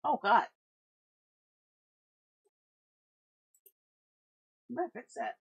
Oh, God. I'm gonna fix that.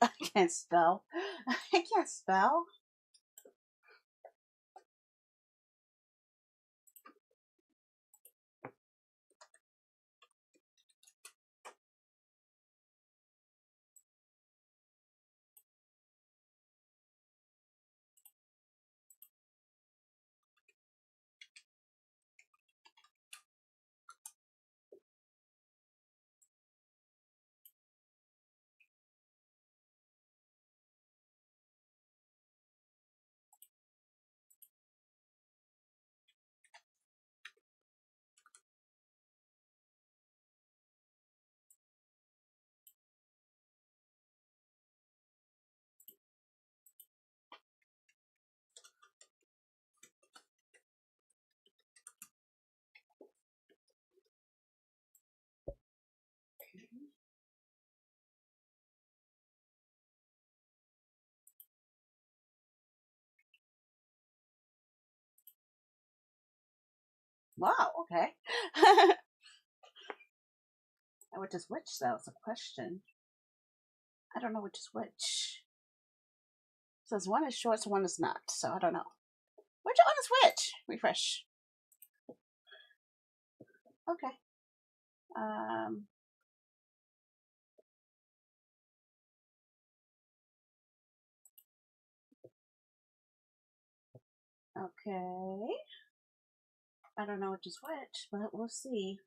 I can't spell. I can't spell. Wow, okay. Which is which, though? It's a question. I don't know which is which. It says one is short, so one is not. So I don't know. Which one is which? Refresh. Okay. Okay. I don't know which is which, but we'll see.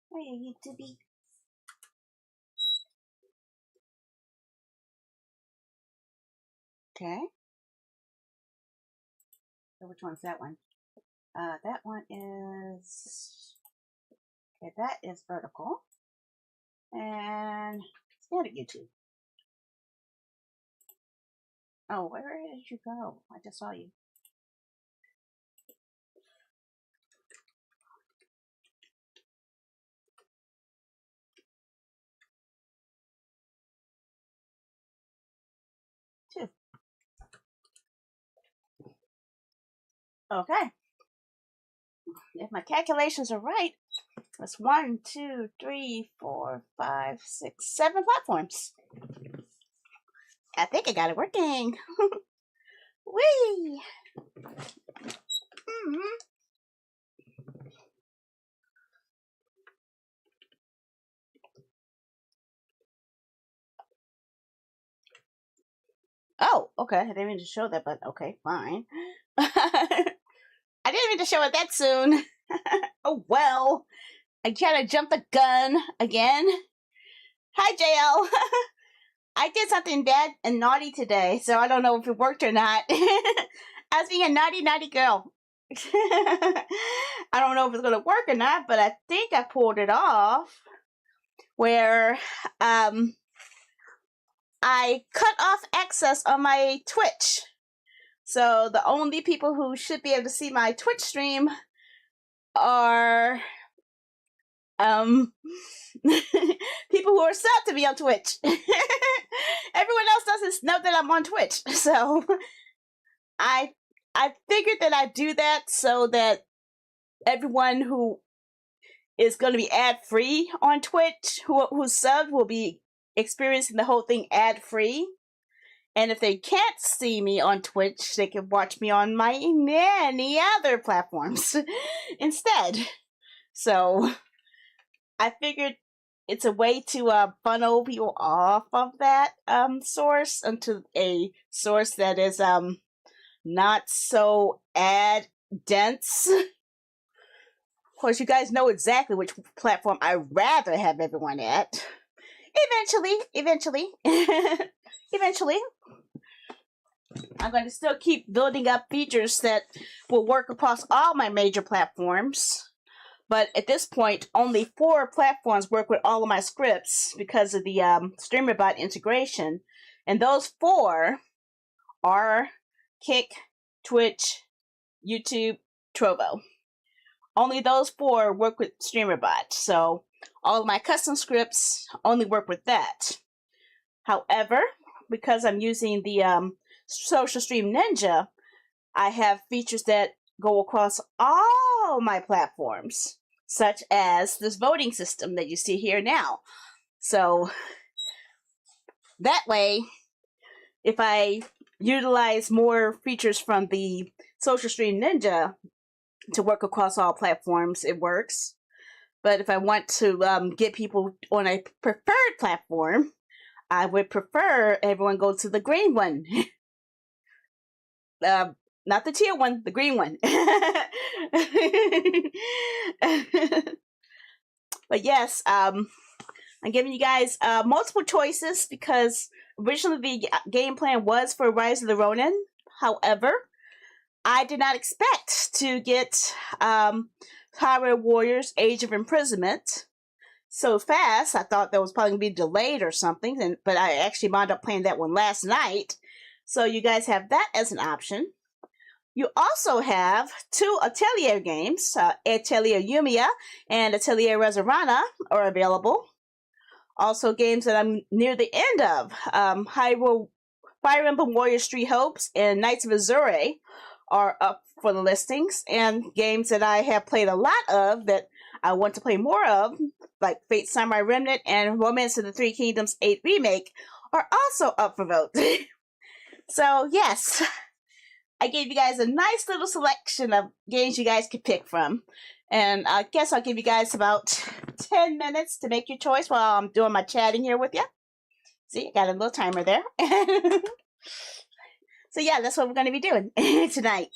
Where are you to be? Okay. So which one's that one? That one is... Okay, that is vertical. And standard YouTube. Oh, where did you go? I just saw you. Two. Okay. If my calculations are right, that's 1, 2, 3, 4, 5, 6, 7 platforms. I think I got it working. Whee! Oh, okay. I didn't mean to show that, but okay, fine. I didn't mean to show it that soon. Oh well. I tried to jump the gun again. Hi, JL. I did something bad and naughty today, so I don't know if it worked or not. I was being a naughty girl. I don't know if it's going to work or not, but I think I pulled it off. Where I cut off access on my Twitch So the only people who should be able to see my Twitch stream are people who are subbed to me on Twitch. Everyone else doesn't know that I'm on Twitch. So I figured that I'd do that so that everyone who is going to be ad-free on Twitch, who's subbed, will be experiencing the whole thing ad-free. And if they can't see me on Twitch, they can watch me on my many other platforms instead. So I figured it's a way to funnel people off of that source into a source that is not so ad dense. Of course, you guys know exactly which platform I'd rather have everyone at. Eventually. I'm going to still keep building up features that will work across all my major platforms. But at this point, only 4 platforms work with all of my scripts because of the StreamerBot integration. And those 4 are Kick, Twitch, YouTube, Trovo. Only those 4 work with StreamerBot. So all of my custom scripts only work with that. However, because I'm using the Social Stream Ninja, I have features that go across all my platforms, such as this voting system that you see here now. So that way, if I utilize more features from the Social Stream Ninja to work across all platforms, it works. But if I want to get people on a preferred platform, I would prefer everyone go to the green one. Not the teal one, the green one. But yes, I'm giving you guys multiple choices because originally the game plan was for Rise of the Ronin. However, I did not expect to get Hyrule Warriors Age of Imprisonment so fast. I thought that was probably going to be delayed or something, but I actually wound up playing that one last night. So you guys have that as an option. You also have 2 Atelier games, Atelier Yumiya and Atelier Resurana are available. Also games that I'm near the end of, Hyrule Fire Emblem Warriors 3 Hopes and Knights of Azure are up for the listings, and games that I have played a lot of that I want to play more of, like Fate Samurai Remnant and Romance of the Three Kingdoms 8 Remake, are also up for vote. So, yes, I gave you guys a nice little selection of games you guys could pick from. And I guess I'll give you guys about 10 minutes to make your choice while I'm doing my chatting here with you. See, I got a little timer there. So, yeah, that's what we're going to be doing tonight.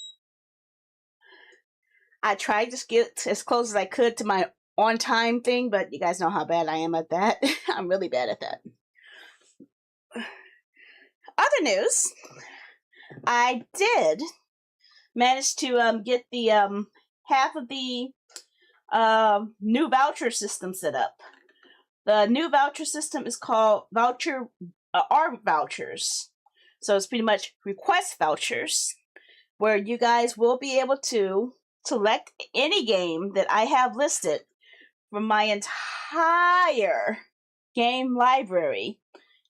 I tried to get as close as I could to my on-time thing, but you guys know how bad I am at that. I'm really bad at that. Other news, I did manage to get the half of the new voucher system set up. The new voucher system is called ARC vouchers. So it's pretty much request vouchers, where you guys will be able to select any game that I have listed from my entire game library.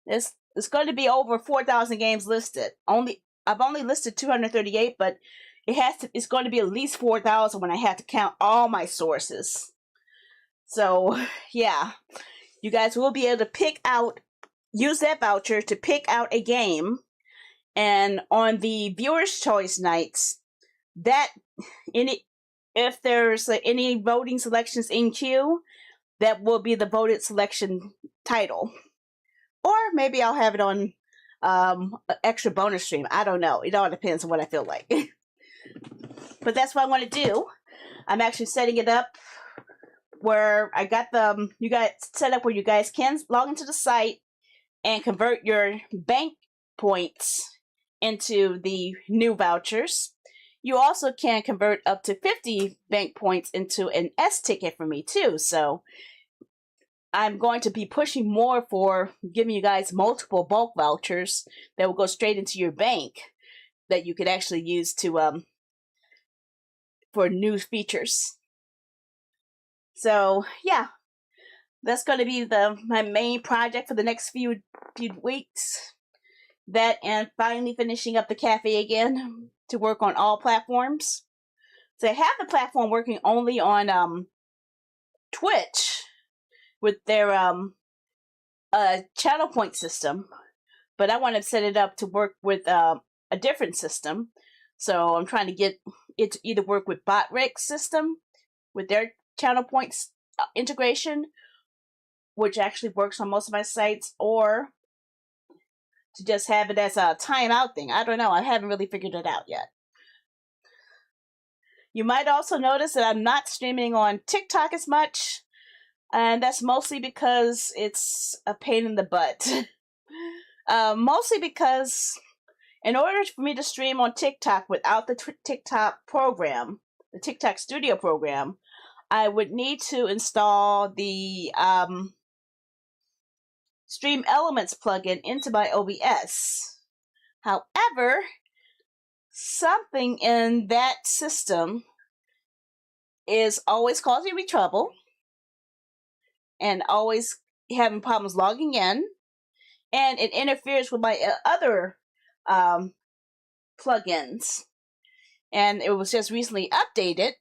It's going to be over 4,000 games listed. I've only listed 238, but it's going to be at least 4,000 when I have to count all my sources. So, yeah, you guys will be able to use that voucher to pick out a game, and on the viewer's choice nights, if there's any voting selections in queue, that will be the voted selection title. Or maybe I'll have it on an extra bonus stream. I don't know. It all depends on what I feel like. But that's what I want to do. I'm actually setting it up where I got you guys set up where you guys can log into the site and convert your bank points into the new vouchers. You also can convert up to 50 bank points into an S ticket for me too. So I'm going to be pushing more for giving you guys multiple bulk vouchers that will go straight into your bank. that you could actually use to for new features. So yeah, that's going to be my main project for the next few weeks. That and finally finishing up the cafe again to work on all platforms. So I have the platform working only on Twitch with their channel point system, but I want to set it up to work with a different system. So I'm trying to get it to either work with BotRick system with their channel points integration, which actually works on most of my sites, or to just have it as a timeout thing. I don't know. I haven't really figured it out yet. You might also notice that I'm not streaming on TikTok as much, and that's mostly because it's a pain in the butt. Mostly because in order for me to stream on TikTok without the TikTok program, the TikTok Studio program, I would need to install the Stream Elements plugin into my OBS. However, something in that system is always causing me trouble and always having problems logging in, and it interferes with my other plugins. And it was just recently updated,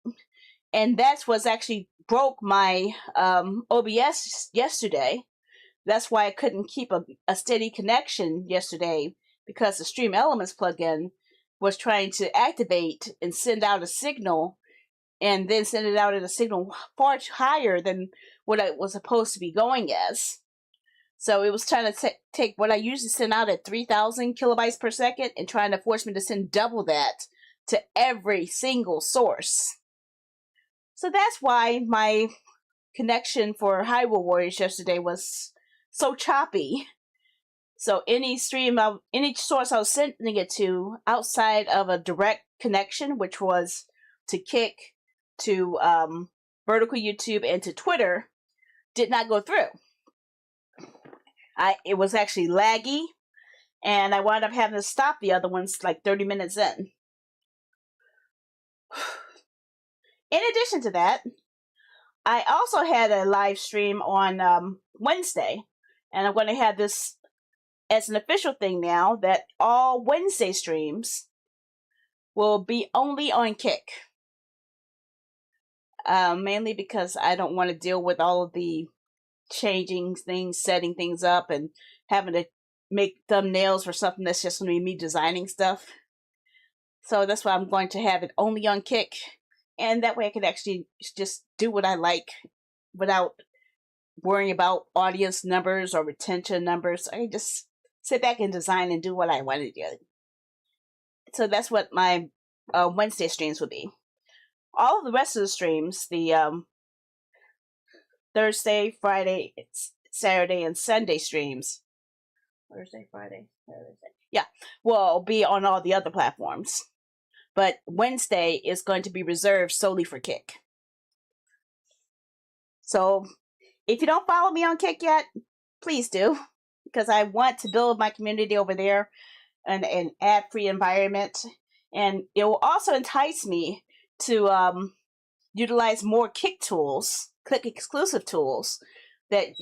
and that's what's actually broke my OBS yesterday. That's why I couldn't keep a steady connection yesterday, because the Stream Elements plugin was trying to activate and send out a signal, and then send it out at a signal far higher than what it was supposed to be going as. So it was trying to take what I usually send out at 3,000 kilobytes per second and trying to force me to send double that to every single source. So that's why my connection for Hyrule Warriors yesterday was so choppy. So any source I was sending it to outside of a direct connection, which was to Kick, to Vertical YouTube, and to Twitter, did not go through. It was actually laggy, and I wound up having to stop the other ones like 30 minutes in. In addition to that, I also had a live stream on Wednesday, and I'm going to have this as an official thing now, that all Wednesday streams will be only on Kick. Mainly because I don't want to deal with all of the changing things, setting things up, and having to make thumbnails for something that's just going to be me designing stuff. So that's why I'm going to have it only on Kick, and that way I can actually just do what I like without worrying about audience numbers or retention numbers. I can just sit back and design and do what I want to do. So that's what my Wednesday streams will be. All of the rest of the streams, the Thursday, Friday, Saturday, and Sunday streams. Thursday, Friday, Saturday. Yeah, will be on all the other platforms. But Wednesday is going to be reserved solely for Kick. So if you don't follow me on Kick yet, please do, because I want to build my community over there and an ad-free environment. And it will also entice me to utilize more Kick tools, Click exclusive tools that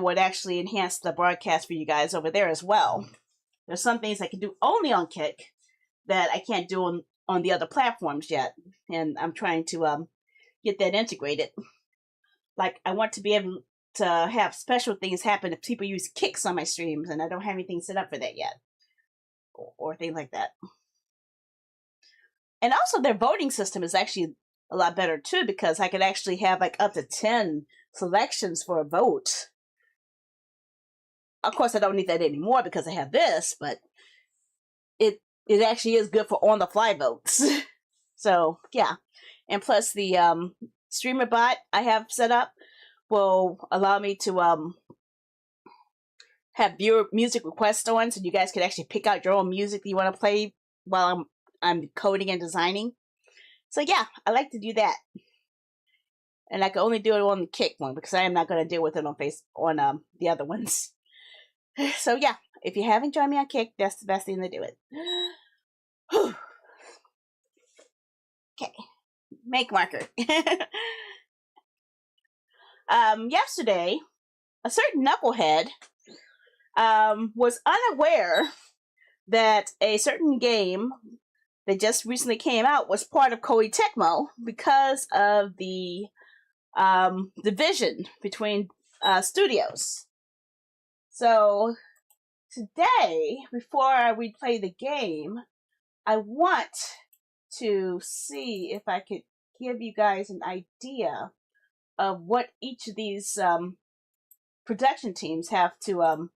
would actually enhance the broadcast for you guys over there as well. There's some things I can do only on Kick that I can't do on the other platforms yet, and I'm trying to get that integrated. Like, I want to be able to have special things happen if people use Kicks on my streams, and I don't have anything set up for that yet, or things like that. And also, their voting system is actually a lot better too, because I could actually have like up to 10 selections for a vote. Of course, I don't need that anymore because I have this, but it actually is good for on-the-fly votes. So, yeah. And plus, the streamer bot I have set up will allow me to have viewer music requests on, so you guys can actually pick out your own music that you want to play while I'm coding and designing. So yeah, I like to do that. And I can only do it on the Kick one, because I am not going to deal with it on the other ones. So yeah, if you haven't joined me on Kick, that's the best thing to do it. Make marker. Yesterday, a certain knucklehead was unaware that a certain game that just recently came out was part of Koei Tecmo because of the division between studios. So today, before we play the game, I want to see if I could give you guys an idea of what each of these production teams have to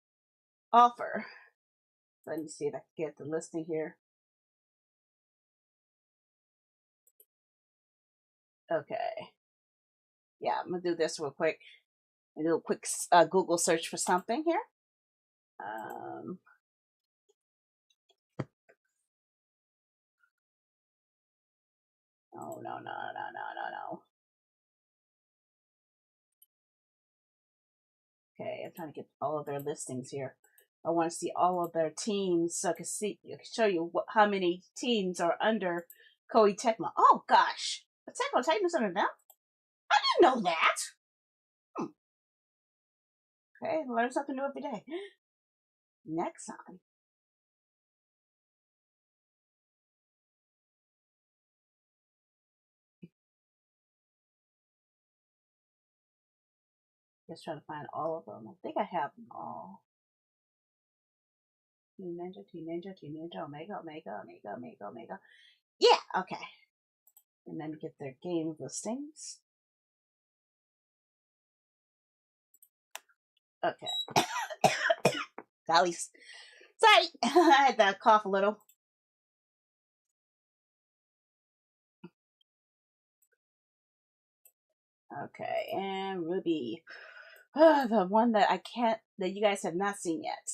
offer. Let me see if I can get the listing here. Okay. Yeah, I'm going to do this real quick. And do a quick Google search for something here. No. Okay, I'm trying to get all of their listings here. I want to see all of their teams so I can show you how many teams are under Koei Tecmo. Oh gosh, the Tecmo Titans under them? I didn't know that. Okay, learn something new every day. Next time. Just trying to find all of them. I think I have them all. Team Ninja, Omega. Yeah, okay. And then get their game listings. Okay. Golly. Sorry, I had to cough a little. Okay, and Ruby. The one that that you guys have not seen yet.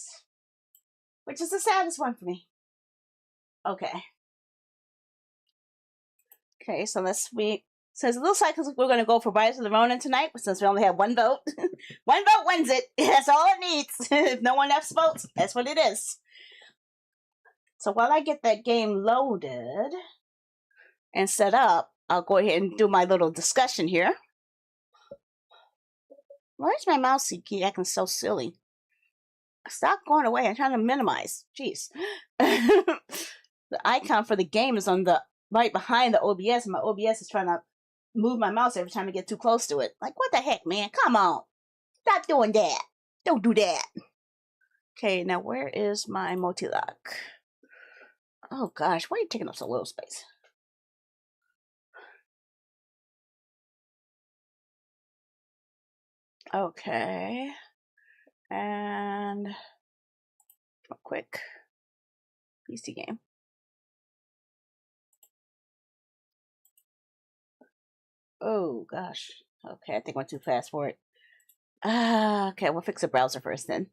Which is the saddest one for me. Okay. Okay, so says it looks like we're going to go for Rise of the Ronin tonight, since we only have one vote. One vote wins it. That's all it needs. If no one else votes, that's what it is. So while I get that game loaded and set up, I'll go ahead and do my little discussion here. Why is my mouse keep acting so silly? Stop going away. I'm trying to minimize. Jeez. The icon for the game is on the right behind the OBS, and my OBS is trying to move my mouse every time I get too close to it. Like, what the heck, man? Come on. Stop doing that. Don't do that. Okay, now where is my multi-lock? Oh gosh, why are you taking up so little space? Okay. And a quick PC game. Oh gosh. Okay, I think I went too fast for it. Okay, we'll fix the browser first then.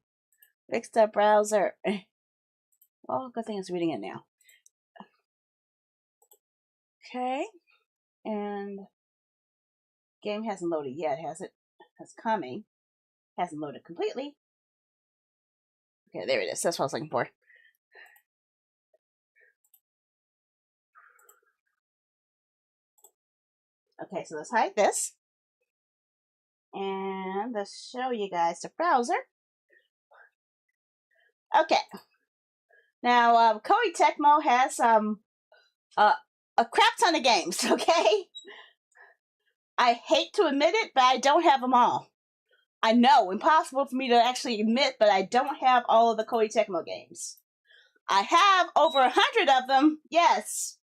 Fix the browser. Well, good thing it's reading it now. Okay. And game hasn't loaded yet, has it? It's coming. Hasn't loaded completely. Okay, there it is. That's what I was looking for. Okay, so let's hide this. And let's show you guys the browser. Okay. Now, Koei Tecmo has a crap ton of games, okay? I hate to admit it, but I don't have them all. I know, impossible for me to actually admit, but I don't have all of the Koei Tecmo games. I have over 100 of them, yes.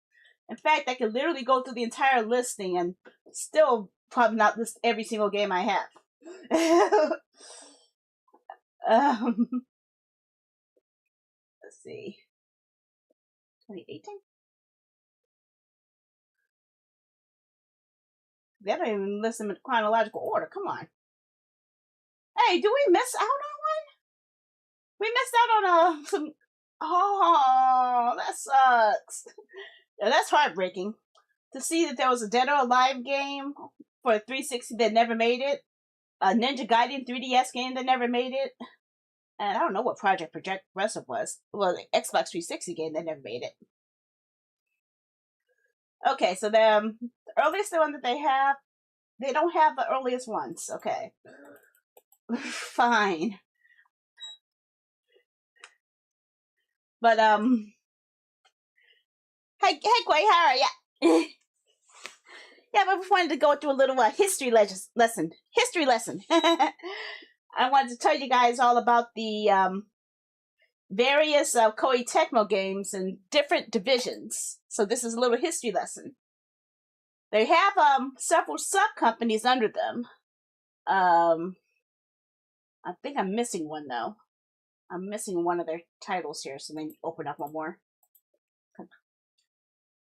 In fact, I could literally go through the entire listing and still probably not list every single game I have. Let's see. 2018? They don't even list them in chronological order. Come on. Hey, do we miss out on one? We missed out on some... Oh, that sucks. Yeah, that's heartbreaking. To see that there was a Dead or Alive game for 360 that never made it. A Ninja Gaiden 3DS game that never made it. And I don't know what Project Progressive was. Well, the Xbox 360 game that never made it. Okay, so The earliest one that they have, they don't have the earliest ones. Okay. Fine. But, hey, Koei, how are ya? Yeah, but we wanted to go through a little history lesson. History lesson. I wanted to tell you guys all about the various Koei Tecmo games and different divisions. So this is a little history lesson. They have several sub-companies under them. I think I'm missing one, though. I'm missing one of their titles here, so let me open up one more.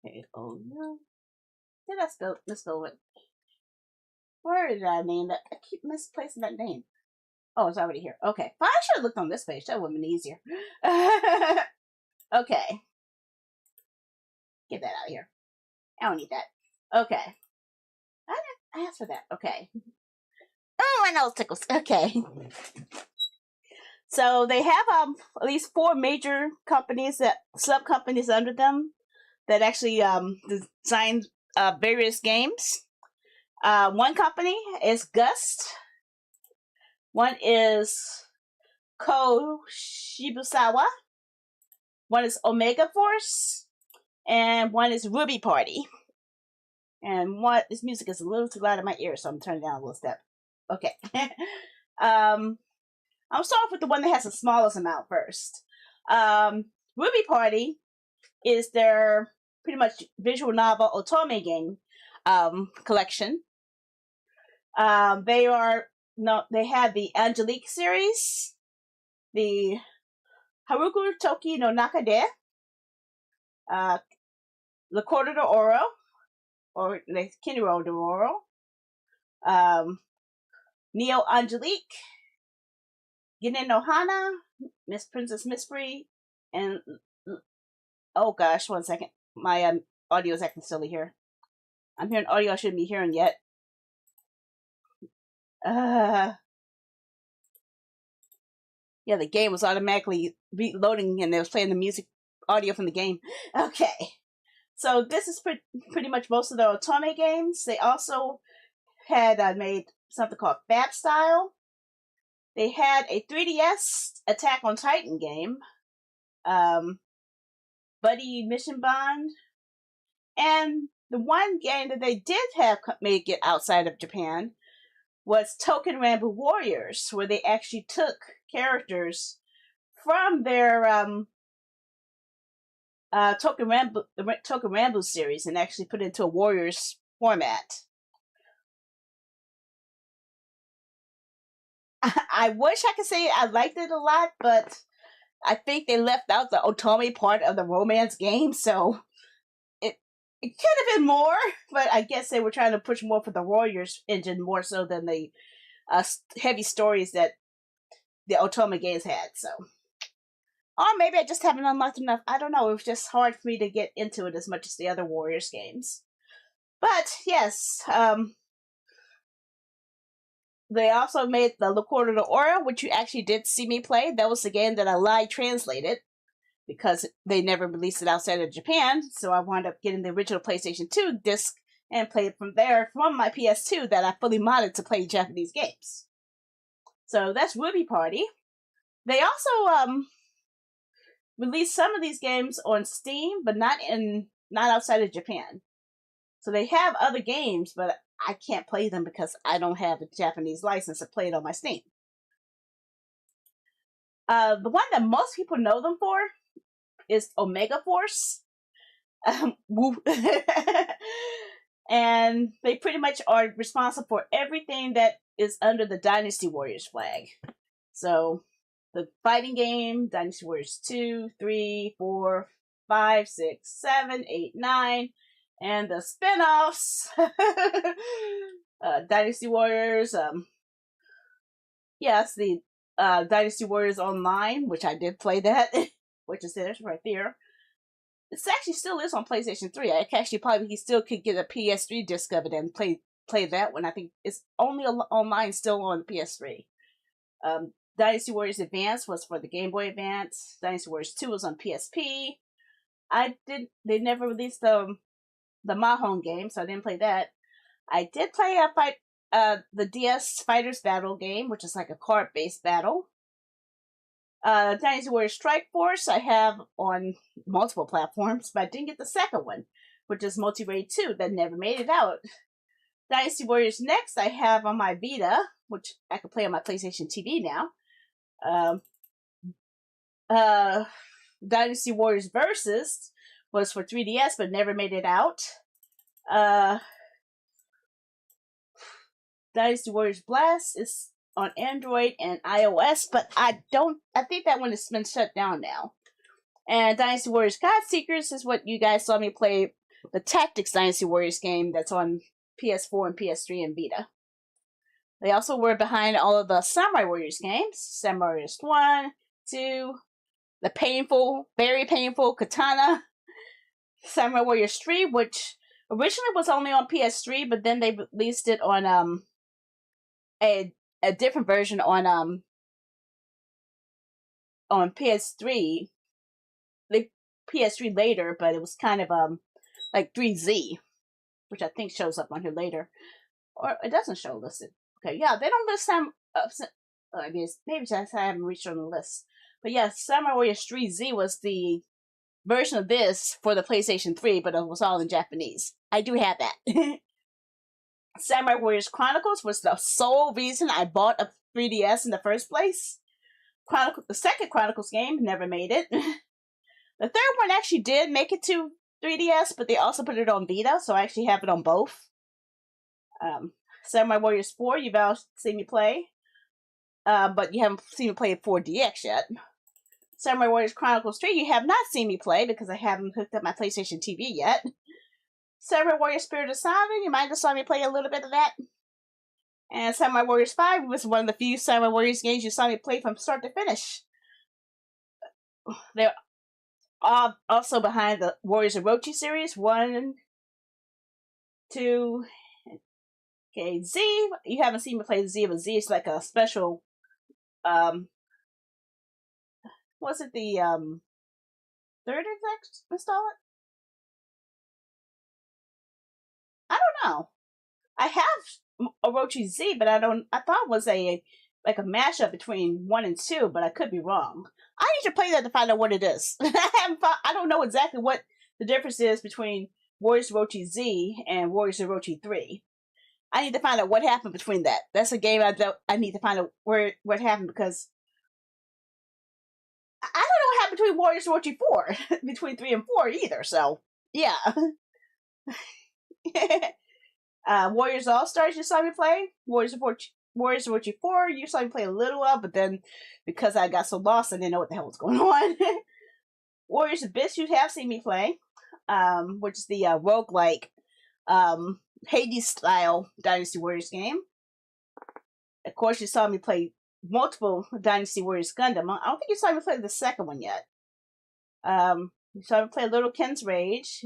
Okay, oh no. Did I misspell it? Where did I name that? I keep misplacing that name. Oh, it's already here. Okay. Well, I should have looked on this page. That would have been easier. Okay. Get that out of here. I don't need that. Okay. I didn't ask for that. Okay. Oh, my nose tickles. Okay. So they have at least 4 major companies, sub-companies under them that actually design various games. One company is Gust. One is Koshibusawa. One is Omega Force. And one is Ruby Party. And this music is a little too loud in my ears, so I'm turning it down a little step. Okay. I'll start off with the one that has the smallest amount first. Ruby Party is their pretty much visual novel otome game collection. They have the Angelique series, the Haruku Toki no Nakade, Le Cordo de Oro, or Le Kiniro de Oro, Neo Angelique, Ginen no Hana, Miss Princess Mystery, and oh gosh, one second. My audio is acting silly here. I'm hearing audio I shouldn't be hearing yet. Yeah, the game was automatically reloading and it was playing the music audio from the game. Okay. So this is pretty much most of the otome games. They also had made something called Fab Style. They had a 3DS Attack on Titan game. Buddy Mission Bond. And the one game that they did have make it outside of Japan was Token Rambu Warriors, where they actually took characters from their Token Rambu series and actually put it into a Warriors format. I wish I could say I liked it a lot, but I think they left out the otome part of the romance game, so it could have been more, but I guess they were trying to push more for the Warriors engine more so than the heavy stories that the otome games had, so. Or maybe I just haven't unlocked enough. I don't know. It was just hard for me to get into it as much as the other Warriors games. But, yes, they also made the Le Cordo de Oro, which you actually did see me play. That was the game that I live translated because they never released it outside of Japan. So I wound up getting the original PlayStation 2 disc and played from there from my PS2 that I fully modded to play Japanese games. So that's Ruby Party. They also released some of these games on Steam, but not outside of Japan. So they have other games, but I can't play them because I don't have a Japanese license to play it on my Steam. The one that most people know them for is Omega Force. Woo. And they pretty much are responsible for everything that is under the Dynasty Warriors flag. So the fighting game, Dynasty Warriors 2, 3, 4, 5, 6, 7, 8, 9, and the spin-offs. Dynasty Warriors, yes, the Dynasty Warriors Online, which I did play that, which is there right there. It actually still is on PlayStation 3. I actually probably still could get a PS3 disc of it and play that one. I think it's only online still on the PS3. Dynasty Warriors Advance was for the Game Boy Advance. Dynasty Warriors 2 was on PSP. They never released the the Mahon game, so I didn't play that. I did play the DS Fighters Battle game, which is like a card-based battle. Dynasty Warriors Strike Force I have on multiple platforms, but I didn't get the second one, which is Multi-Raid 2, that never made it out. Dynasty Warriors Next I have on my Vita, which I can play on my PlayStation TV now. Dynasty Warriors Versus was for 3DS, but never made it out. Dynasty Warriors Blast is on Android and iOS, but I think that one has been shut down now. And Dynasty Warriors God Seekers is what you guys saw me play, the Tactics Dynasty Warriors game that's on PS4 and PS3 and Vita. They also were behind all of the Samurai Warriors games. Samurai Warriors 1, 2, the painful, very painful Katana, Samurai Warriors 3, which originally was only on PS3, but then they released it on a different version on PS3. The PS3 later, but it was kind of like 3Z, which I think shows up on here later, or it doesn't show listed. Okay, yeah, they don't list some. I mean, maybe just I haven't reached on the list, but yeah, Samurai Warriors 3Z was the version of this for the PlayStation 3, but it was all in Japanese. I do have that. Samurai Warriors Chronicles was the sole reason I bought a 3DS in the first place. The second Chronicles game never made it. The third one actually did make it to 3DS, but they also put it on Vita, so I actually have it on both. Samurai Warriors 4, you've all seen me play, but you haven't seen me play 4DX yet. Samurai Warriors Chronicles 3, you have not seen me play because I haven't hooked up my PlayStation TV yet. Samurai Warriors Spirit of Saturn, you might have saw me play a little bit of that. And Samurai Warriors 5 was one of the few Samurai Warriors games you saw me play from start to finish. They're also behind the Warriors Orochi series, 1, 2, okay, Z, you haven't seen me play Z, but Z is like a special, was it the, third installment? I don't know. I have Orochi Z, but I thought it was a mashup between 1 and 2, but I could be wrong. I need to play that to find out what it is. I don't know exactly what the difference is between Warriors Orochi Z and Warriors Orochi 3. I need to find out what happened between that. That's a game I need to find out what happened, because I don't know what happened between Warriors Orochi 4, between 3 and 4 either, so, yeah. Warriors All-Stars you saw me play. Warriors Orochi 4 you saw me play a little of, but then because I got so lost I didn't know what the hell was going on. Warriors Abyss you have seen me play, which is the roguelike Hades style Dynasty Warriors game. Of course you saw me play multiple Dynasty Warriors Gundam. I don't think you saw me play the second one yet. You saw me play Little Ken's Rage.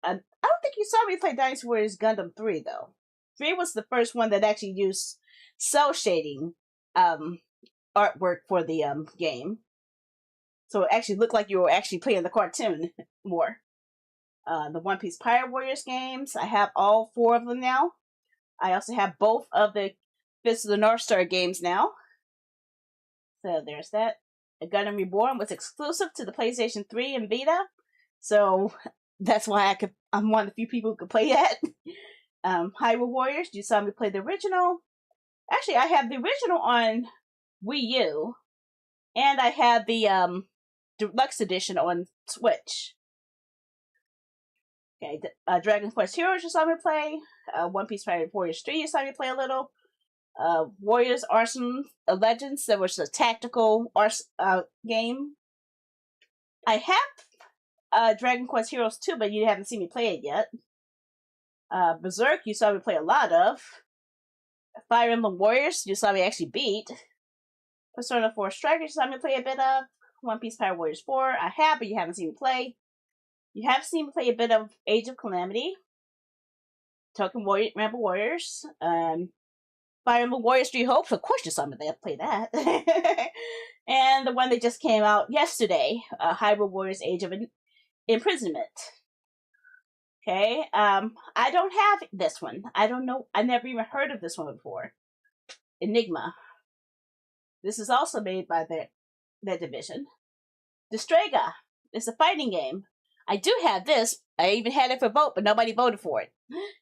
I don't think you saw me play Dynasty Warriors Gundam 3, though. 3 was the first one that actually used cell shading artwork for the game. So it actually looked like you were actually playing the cartoon more. The One Piece Pirate Warriors games, I have all 4 of them now. I also have both of the Fist of the North Star games now. So there's that. Gundam Reborn was exclusive to the PlayStation 3 and Vita. So that's why I'm one of the few people who could play that. Hyrule Warriors, you saw me play the original. Actually, I have the original on Wii U, and I have the deluxe edition on Switch. Okay, Dragon Quest Heroes you saw me play. One Piece Pirate Warriors 3 you saw me play a little. Warriors Arsenal Legends, that was a tactical game. I have Dragon Quest Heroes 2, but you haven't seen me play it yet. Berserk, you saw me play a lot of. Fire Emblem Warriors, you saw me actually beat. Persona 4 Strikers, you saw me play a bit of. One Piece Pirate Warriors 4, I have, but you haven't seen me play. You have seen me play a bit of Age of Calamity. Token Ramble Warriors. Fire Emblem Warriors 3 Hopes, of course you saw me play that. And the one that just came out yesterday, Hyrule Warriors Age of Imprisonment. Okay, I don't have this one. I don't know. I never even heard of this one before. Enigma. This is also made by that division. Destrega. It's a fighting game. I do have this. I even had it for vote, but nobody voted for it.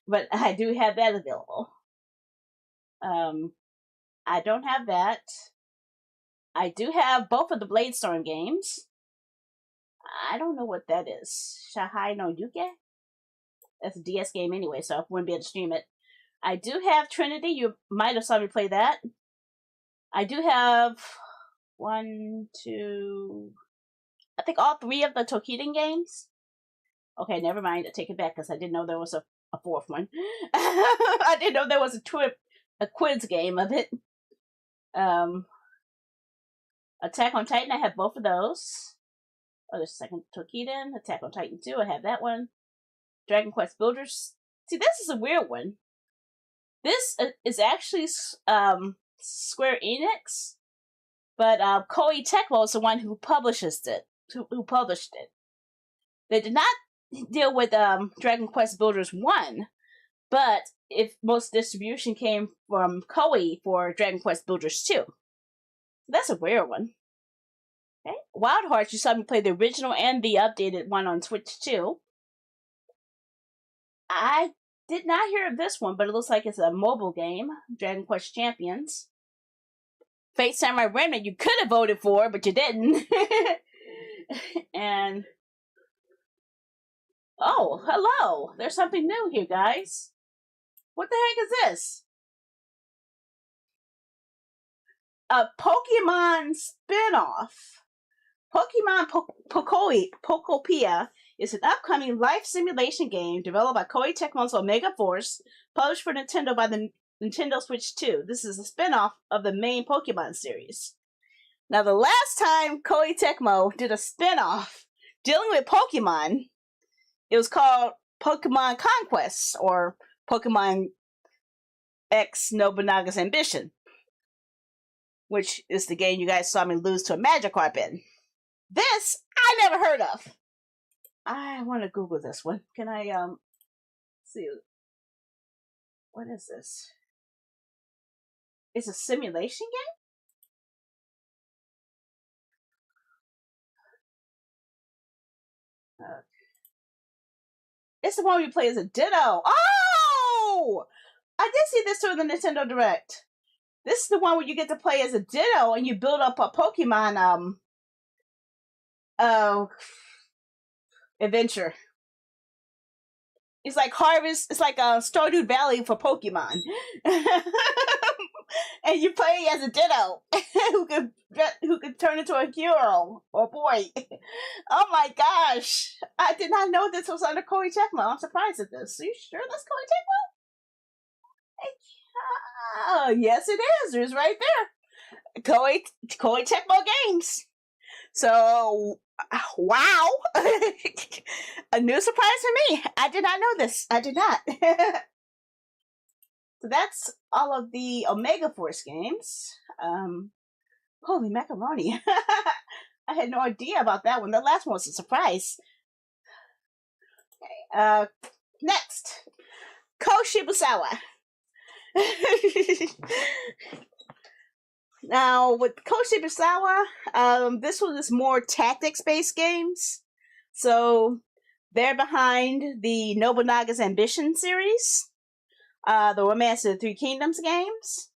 But I do have that available. I don't have that. I do have both of the Bladestorm games. I don't know what that is. Shahai no Yuke? That's a DS game anyway, so I wouldn't be able to stream it. I do have Trinity. You might have saw me play that. I do have I think all 3 of the Tokiden games. Okay, never mind. I take it back because I didn't know there was a 4th one. I didn't know there was a quiz game of it. Attack on Titan, I have both of those. Oh, there's a second Tokiden. Attack on Titan 2, I have that one. Dragon Quest Builders. See, this is a weird one. This is actually Square Enix, but Koei Tecmo is the one who publishes it. Who published it? They did not deal with Dragon Quest Builders 1, but most distribution came from Koei for Dragon Quest Builders 2. That's a weird one. Okay. Wild Hearts, you saw me play the original and the updated one on Switch too. I did not hear of this one, but it looks like it's a mobile game. Dragon Quest Champions. Fate Samurai Remnant, you could have voted for, but you didn't. And oh, hello! There's something new here, guys. What the heck is this? A Pokemon spin-off. Pokemon Pokopia is an upcoming life simulation game developed by Koei Tecmo's Omega Force, published for Nintendo by the Nintendo Switch 2. This is a spin-off of the main Pokemon series. Now, the last time Koei Tecmo did a spin-off dealing with Pokemon, it was called Pokemon Conquest, or Pokemon X Nobunaga's Ambition, which is the game you guys saw me lose to a Magikarp in. This, I never heard of. I want to Google this one. Can I, see. What is this? It's a simulation game? It's the one where you play as a Ditto. Oh! I did see this through the Nintendo Direct. This is the one where you get to play as a Ditto and you build up a Pokemon, adventure. It's like Harvest, it's like Stardew Valley for Pokemon. And you play as a Ditto who could turn into a hero or boy. Oh my gosh. I did not know this was under Koei Tecmo. I'm surprised at this. Are you sure that's Koei Tecmo? Yes it is. It's right there. Koei Tecmo Games. So, wow. A new surprise for me. I did not know this. I did not. So that's all of the Omega Force games. Holy macaroni. I had no idea about that one. The last one was a surprise. Okay, next. Koshibusawa. Now, with Koshibusawa, this one is more tactics-based games. So, they're behind the Nobunaga's Ambition series, the Romance of the Three Kingdoms games.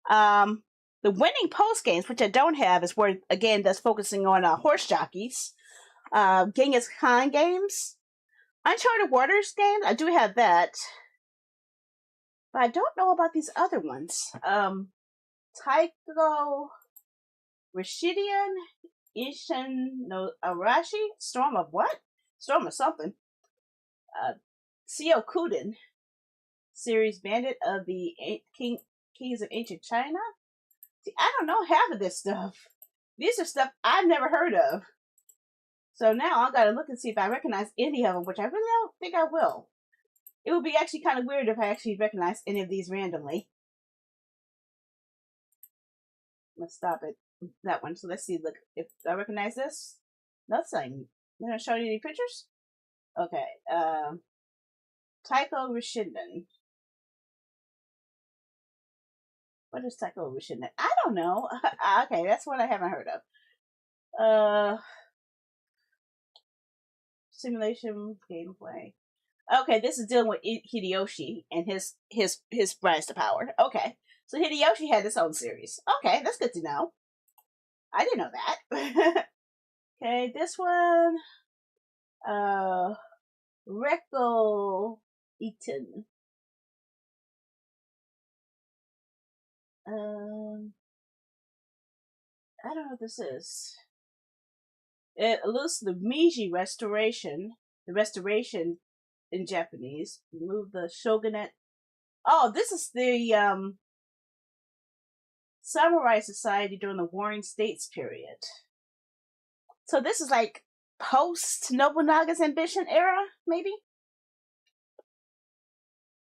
The Winning Post games, which I don't have, is where, again, that's focusing on horse jockeys. Genghis Khan games. Uncharted Waters games, I do have that. But I don't know about these other ones. Taiko Rishidian Ishin no Arashi? Storm of what? Storm of something. Seo Kuden series Bandit of the Kings of Ancient China. See, I don't know half of this stuff. These are stuff I've never heard of. So now I gotta look and see if I recognize any of them, which I really don't think I will. It would be actually kind of weird if I actually recognized any of these randomly. Let's stop at that one. So let's see. Look, if I recognize this, nothing. They're not showing any pictures. Okay. Taiko Rishinden. What is Taiko Rishinden? I don't know. Okay, that's one I haven't heard of. Simulation gameplay. Okay, this is dealing with Hideyoshi and his rise to power. Okay, so Hideyoshi had his own series. Okay, that's good to know. I didn't know that. Okay, this one. Recco Eaton. I don't know what this is. It alludes to the Meiji Restoration. The restoration in Japanese. Remove the shogunate. Oh, this is the samurai society during the Warring States period. So this is like post Nobunaga's ambition era, maybe?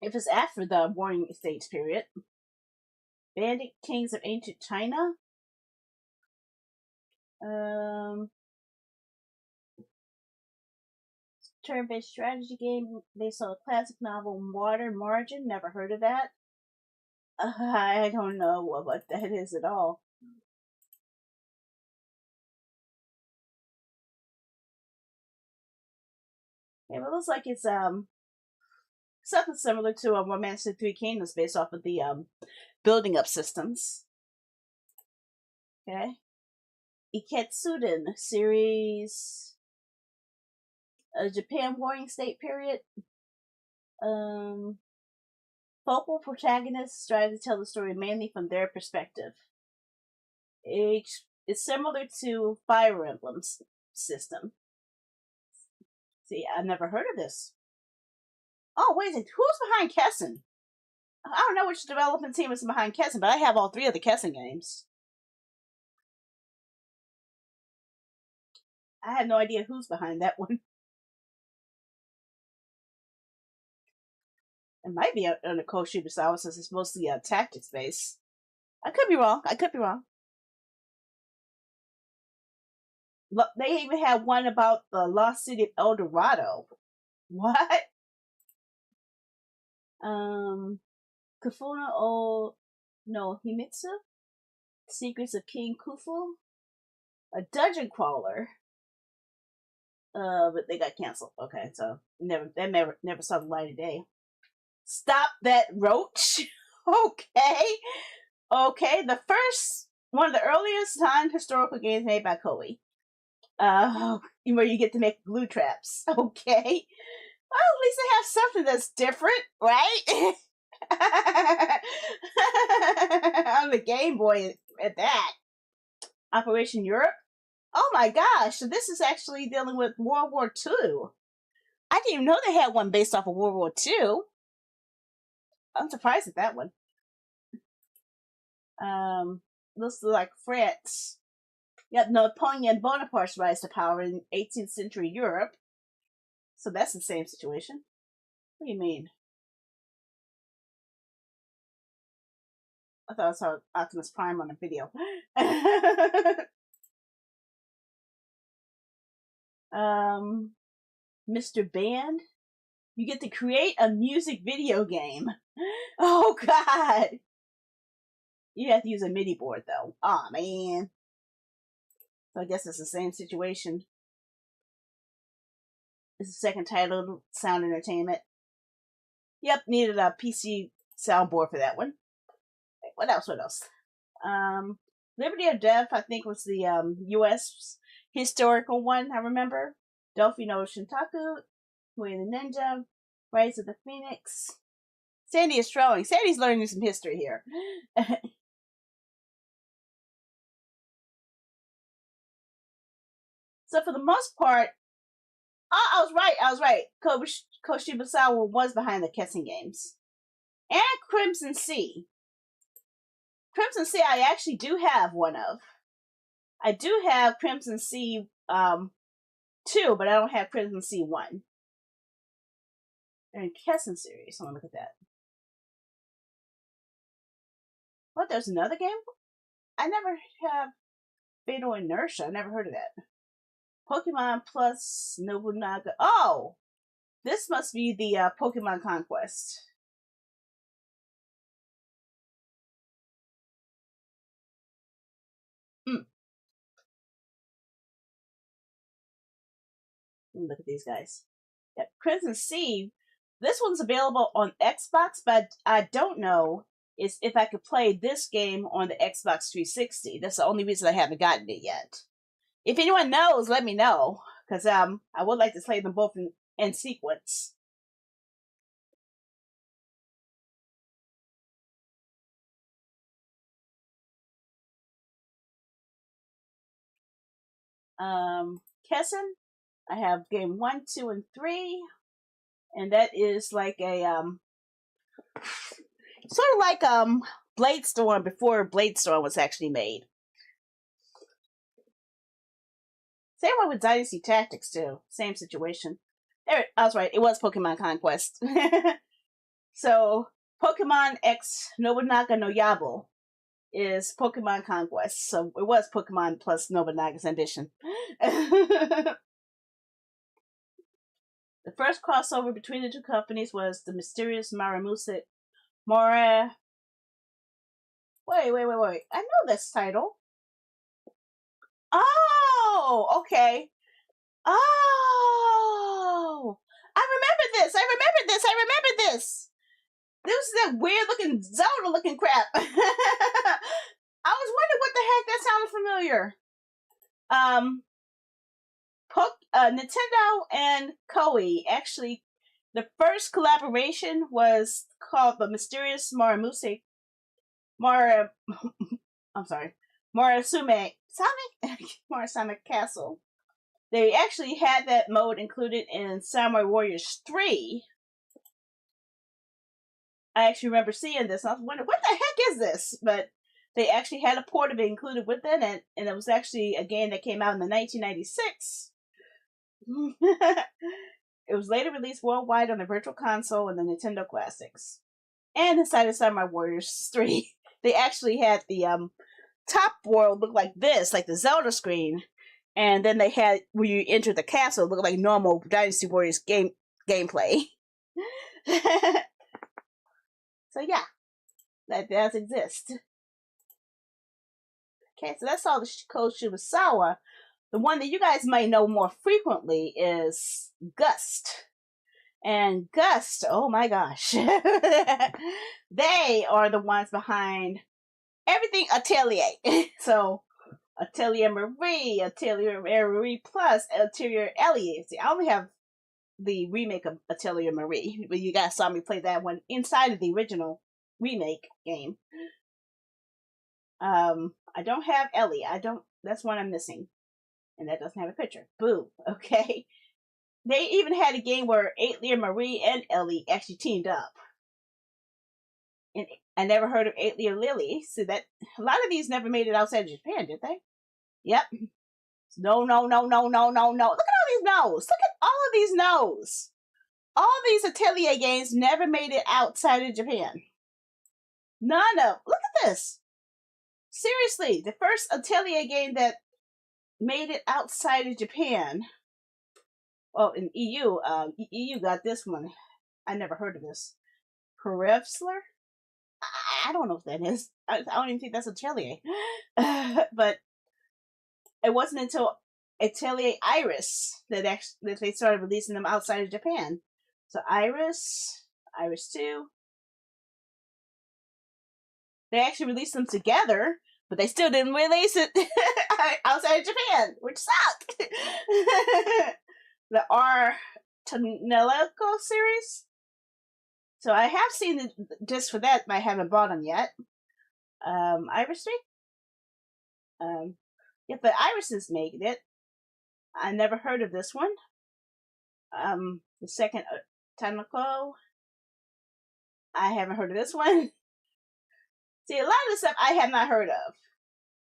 If it's after the Warring States period. Bandit Kings of Ancient China. Turn-based strategy game based on a classic novel, Modern Margin. Never heard of that. I don't know what that is at all. Yeah, but it looks like it's something similar to a Romance of Three Kingdoms based off of the building up systems. Okay. Iketsuden series. Japan Warring State period. Focal protagonists strive to tell the story mainly from their perspective. It's similar to Fire Emblem's system. See, I've never heard of this. Oh, wait a minute. Who's behind Kessen? I don't know which development team is behind Kessen, but I have all three of the Kessen games. I have no idea who's behind that one. It might be under Koei since it's mostly tactics based. I could be wrong. They even had one about the lost city of El Dorado. What? Kafuna no Himitsu? Secrets of King Khufu? A dungeon crawler. But they got canceled. Okay, so never saw the light of day. Stop that roach. Okay, the first one of the earliest non-historical games made by Koei. Where you get to make glue traps. Okay. Well, at least they have something that's different, right? On the Game Boy at that. Operation Europe. Oh my gosh, so this is actually dealing with World War II. I didn't even know they had one based off of World War II. I'm surprised at that one. Looks like France. Yep, Napoleon Bonaparte's rise to power in 18th century Europe. So that's the same situation. What do you mean? I thought I saw Optimus Prime on a video. Mr. Band, you get to create a music video game. Oh God! You have to use a MIDI board though. Aw, man. So I guess it's the same situation. It's the second title, Sound Entertainment. Yep, needed a PC soundboard for that one. What else? Liberty of Death, I think, was the US historical one, I remember. Delphi no Shintaku, Koei the Ninja, Rise of the Phoenix. Sandy is throwing. Sandy's learning some history here. So for the most part, I was right. Koshiba-sama was behind the Kessen games. And Crimson Sea. Crimson Sea I actually do have one of. I do have Crimson Sea 2, but I don't have Crimson Sea 1. They're in Kessen series. I want to look at that. What, there's another game? I never have Fatal Inertia. I never heard of that. Pokemon Plus Nobunaga. Oh! This must be the Pokemon Conquest. Look at these guys. Yep. Crimson Sea. This one's available on Xbox, but I don't know is if I could play this game on the Xbox 360. That's the only reason I haven't gotten it yet. If anyone knows, let me know, because I would like to play them both in sequence. Kessen, I have game 1, 2, and 3, and that is like a sort of like Bladestorm before Bladestorm was actually made. Same one with Dynasty Tactics too. Same situation. There, I was right. It was Pokemon Conquest. So Pokemon X Nobunaga no Yabo is Pokemon Conquest. So it was Pokemon plus Nobunaga's Ambition. The first crossover between the two companies was the mysterious Wait. I know this title. Oh, okay. Oh, I remember this. This was that weird looking Zelda looking crap. I was wondering what the heck that sounded familiar. Nintendo and Koei actually, the first collaboration was called the Mysterious Morisume Castle. They actually had that mode included in Samurai Warriors 3. I actually remember seeing this, and I was wondering, what the heck is this? But they actually had a port of it included within it, and it was actually a game that came out in the 1996. It was later released worldwide on the Virtual Console and the Nintendo Classics. And inside of Samurai Warriors 3, they actually had the top world look like this, like the Zelda screen. And then they had, when you enter the castle, look like normal Dynasty Warriors gameplay. So yeah, that does exist. Okay, so that's all the Code Shibusawa. The one that you guys might know more frequently is Gust. And Gust, oh my gosh. They are the ones behind everything Atelier. So, Atelier Marie, Atelier Marie Plus, Atelier Elliot. See, I only have the remake of Atelier Marie, but you guys saw me play that one inside of the original remake game. I don't have Ellie. That's one I'm missing. And that doesn't have a picture. Boo. Okay. They even had a game where Atelier Marie and Ellie actually teamed up. And I never heard of Atelier Lily. So that a lot of these never made it outside of Japan, did they? Yep. No. Look at all these no's. Look at all of these no's. All these Atelier games never made it outside of Japan. None of them. Look at this. Seriously, the first Atelier game that made it outside of Japan. Oh, in EU, EU got this one. I never heard of this. Perevsler? I don't know what that is. I don't even think that's Atelier. But it wasn't until Atelier Iris that they started releasing them outside of Japan. So Iris 2. They actually released them together, but they still didn't release it outside of Japan, which sucked. The R. Tonelico series. So I have seen the disc for that, but I haven't bought them yet. Iris 3? Yeah, but Iris is making it. I never heard of this one. The second Tonelico. I haven't heard of this one. See, a lot of the stuff I have not heard of.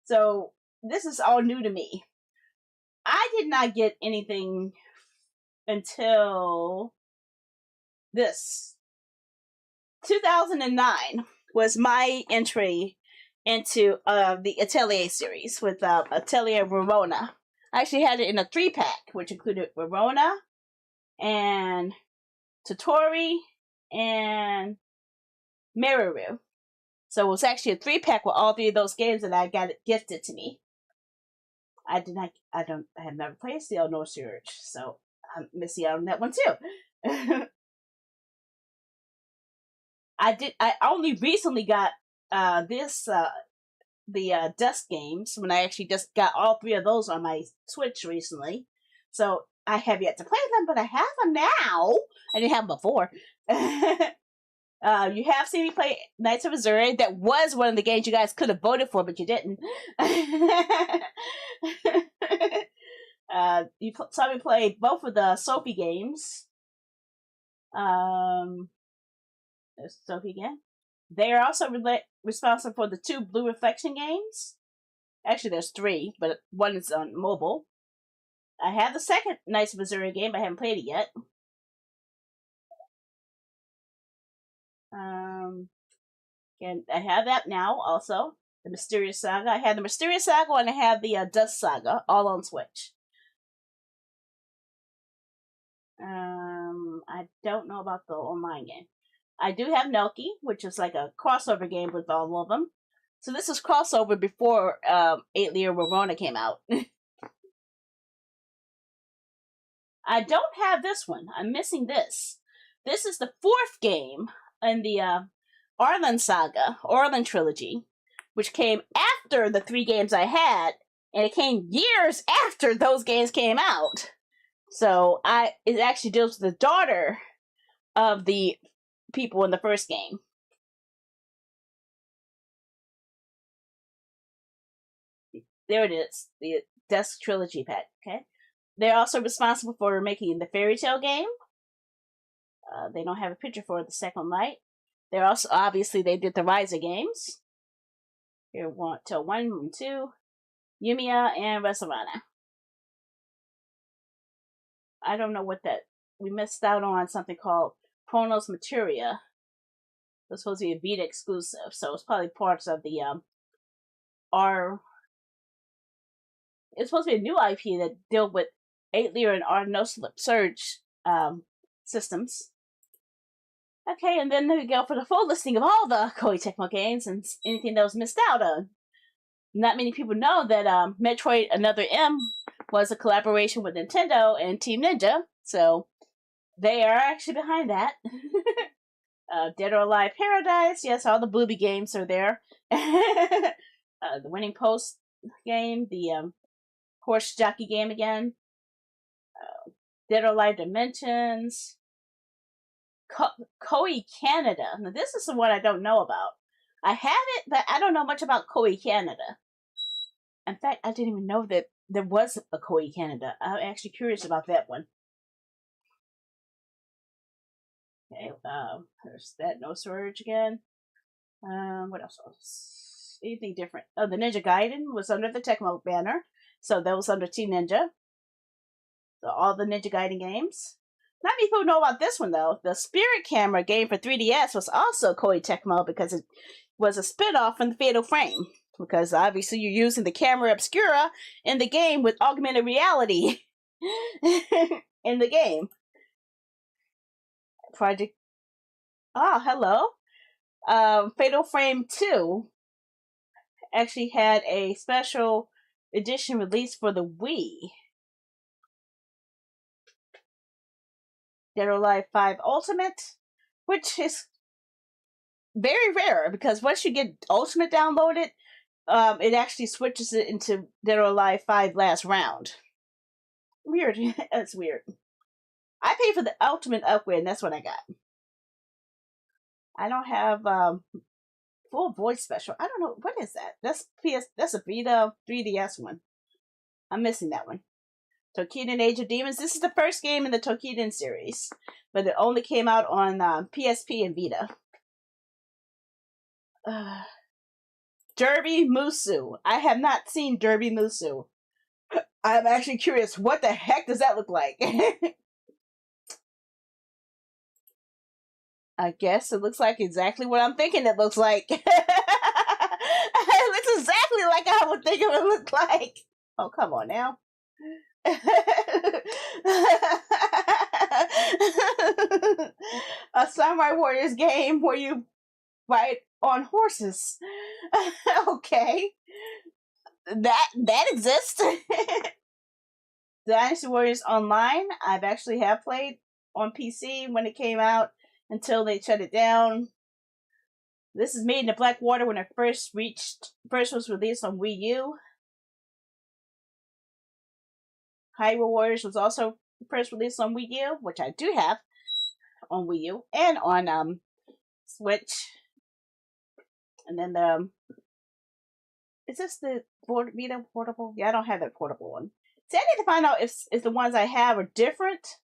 So, this is all new to me. I did not get anything until this. 2009 was my entry into the Atelier series with Atelier Verona. I actually had it in a 3-pack, which included Verona and Totori, and Meruru. So it was actually a 3-pack with all 3 of those games, and I got it gifted to me. I have never played Steel No Surge, so I'm missing out on that one too. I only recently got the Dusk games when I actually just got all 3 of those on my Switch recently. So I have yet to play them, but I have them now. I didn't have them before. You have seen me play Knights of Azure. That was one of the games you guys could have voted for, but you didn't. You saw me play both of the Sophie games. There's Sophie again. They are also responsible for the 2 Blue Reflection games. Actually, there's 3, but one is on mobile. I have the second Knights of Azure game, but I haven't played it yet. And I have that now also. The Mysterious Saga. I have the Mysterious Saga and I have the Dust Saga, all on Switch. I don't know about the online game. I do have Nelki, which is like a crossover game with all of them. So this is crossover before 8-Layer Rorona came out. I don't have this one. I'm missing this. This is the 4th game in the Arlen Saga, Arlen Trilogy, which came after the 3 games I had, and it came years after those games came out. So it actually deals with the daughter of the people in the first game. There it is, the Dusk Trilogy pack. Okay, they're also responsible for making the Fairy Tail game. They don't have a picture for the second light. They're also obviously they did the Riser games. Here, 1 and 2, Yumiya and Resarana. I don't know what that. We missed out on something called Chronos Materia. It was supposed to be a Vita exclusive, so it's probably parts of the It's supposed to be a new IP that deal with 8-Layer and R No Slip Surge systems. Okay, and then we go for the full listing of all the Koei Tecmo games and anything that was missed out on. Not many people know that Metroid Another M was a collaboration with Nintendo and Team Ninja, so they are actually behind that. Dead or Alive Paradise, yes, all the booby games are there. The Winning Post game, the Horse Jockey game again, Dead or Alive Dimensions, Koei Canada. Now this is the one I don't know about. I have it, but I don't know much about Koei Canada. In fact, I didn't even know that there was a Koei Canada. I'm actually curious about that one. Okay, there's that No Surge again. What else? Anything different? Oh, the Ninja Gaiden was under the Tecmo banner, so that was under Team Ninja. So all the Ninja Gaiden games. Not many people know about this one though. The Spirit Camera game for 3DS was also Koei Tecmo because it was a spin-off from the Fatal Frame. Because obviously you're using the camera obscura in the game with augmented reality in the game. Project. Oh, hello. Fatal Frame 2 actually had a special edition release for the Wii. Dead or Alive 5 Ultimate, which is very rare because once you get Ultimate downloaded, it actually switches it into Dead or Alive 5 Last Round. Weird. That's weird. I paid for the Ultimate upgrade, and that's what I got. I don't have full voice special. I don't know what is that. That's a Vita 3DS one. I'm missing that one. Tokiden Age of Demons. This is the first game in the Tokiden series, but it only came out on PSP and Vita. Derby Musu. I have not seen Derby Musu. I'm actually curious. What the heck does that look like? I guess it looks like exactly what I'm thinking it looks like. It looks exactly like I would think it would look like. Oh, come on now. a Samurai Warriors game where you ride on horses. Okay, that exists. Dynasty Warriors Online, I've actually have played on PC when it came out until they shut it down. This is made in the Blackwater when it first was released on Wii U. Hyrule Warriors was also first released on Wii U, which I do have on Wii U and on Switch. And then is this the Vita portable? Yeah, I don't have that portable one. See, I need to find out if the ones I have are different.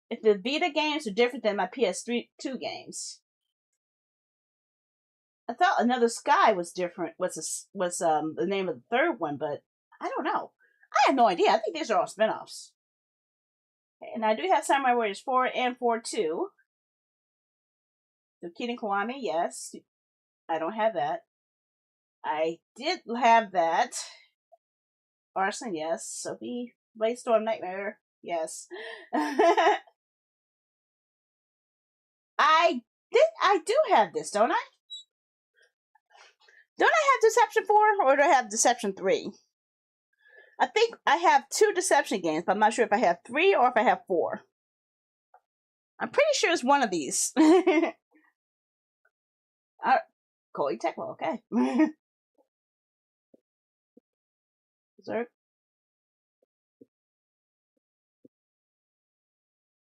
If the Vita games are different than my PS2 games. I thought Another Sky was different. Was the name of the third one, but I don't know. I have no idea. I think these are all spinoffs. Okay, and I do have Samurai Warriors 4 and 4-2. So Kiden Kiwami, yes. I don't have that. I did have that. Arson, yes. Sophie, Bladestorm Nightmare, yes. I do have this, don't I? Don't I have Deception 4 or do I have Deception 3? I think I have 2 Deception games, but I'm not sure if I have 3 or if I have 4. I'm pretty sure it's one of these. Koei Tecmo, okay.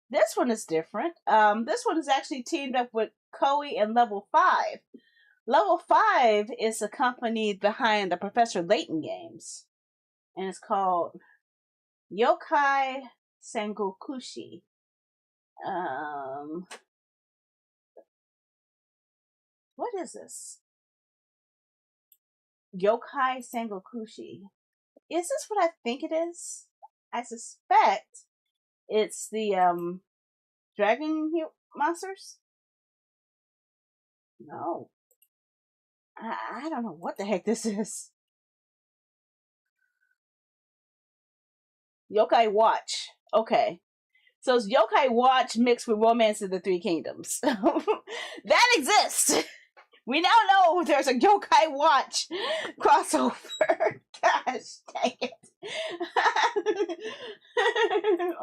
This one is different. This one is actually teamed up with Koei and Level 5. Level 5 is the company behind the Professor Layton games. And it's called Yokai Sengokushi. What is this? Yokai Sengokushi. Is this what I think it is? I suspect it's the dragon monsters. No, I don't know what the heck this is. Yokai Watch. Okay, so it's Yokai Watch mixed with Romance of the Three Kingdoms. That exists. We now know there's a Yokai Watch crossover. Gosh dang it.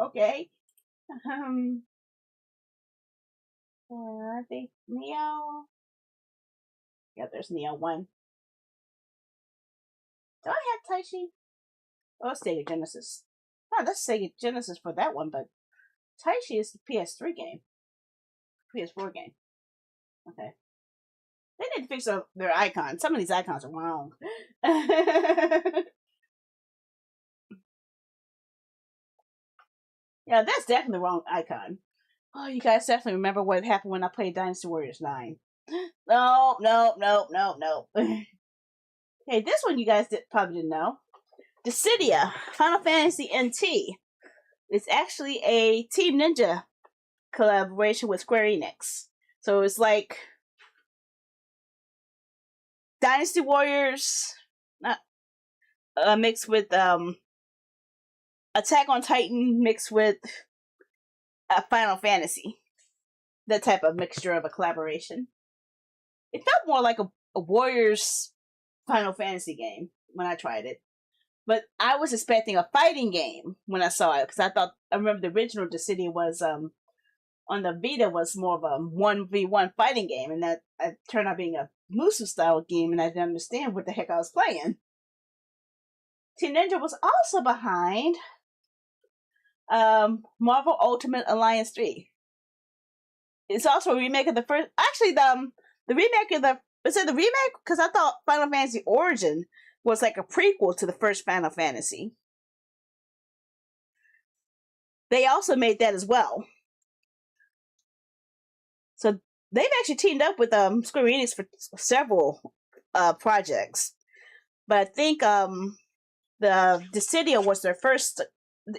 Okay. I think Neo. Yeah, there's Neo 1. Do I have Taishi? Oh, it's Sega Genesis. Oh, that's Sega Genesis for that one, but Taishi is the PS3 game. PS4 game. Okay. They need to fix their icons. Some of these icons are wrong. Yeah, that's definitely the wrong icon. Oh, you guys definitely remember what happened when I played Dynasty Warriors 9. No. Hey, this one you guys probably didn't know. Dissidia, Final Fantasy NT. It's actually a Team Ninja collaboration with Square Enix. So it's like Dynasty Warriors mixed with Attack on Titan mixed with Final Fantasy. That type of mixture of a collaboration. It felt more like a Warriors Final Fantasy game when I tried it. But I was expecting a fighting game when I saw it, because I remember the original Dissidia was on the Vita was more of a 1v1 fighting game, and that turned out being a Musu style game, and I didn't understand what the heck I was playing. Team Ninja was also behind Marvel Ultimate Alliance 3. It's also a remake of the first. Actually, the remake of the. Is it the remake? Because I thought Final Fantasy Origin was like a prequel to the first Final Fantasy. They also made that as well. So they've actually teamed up with Square Enix for several projects. But I think the Dissidia was their first.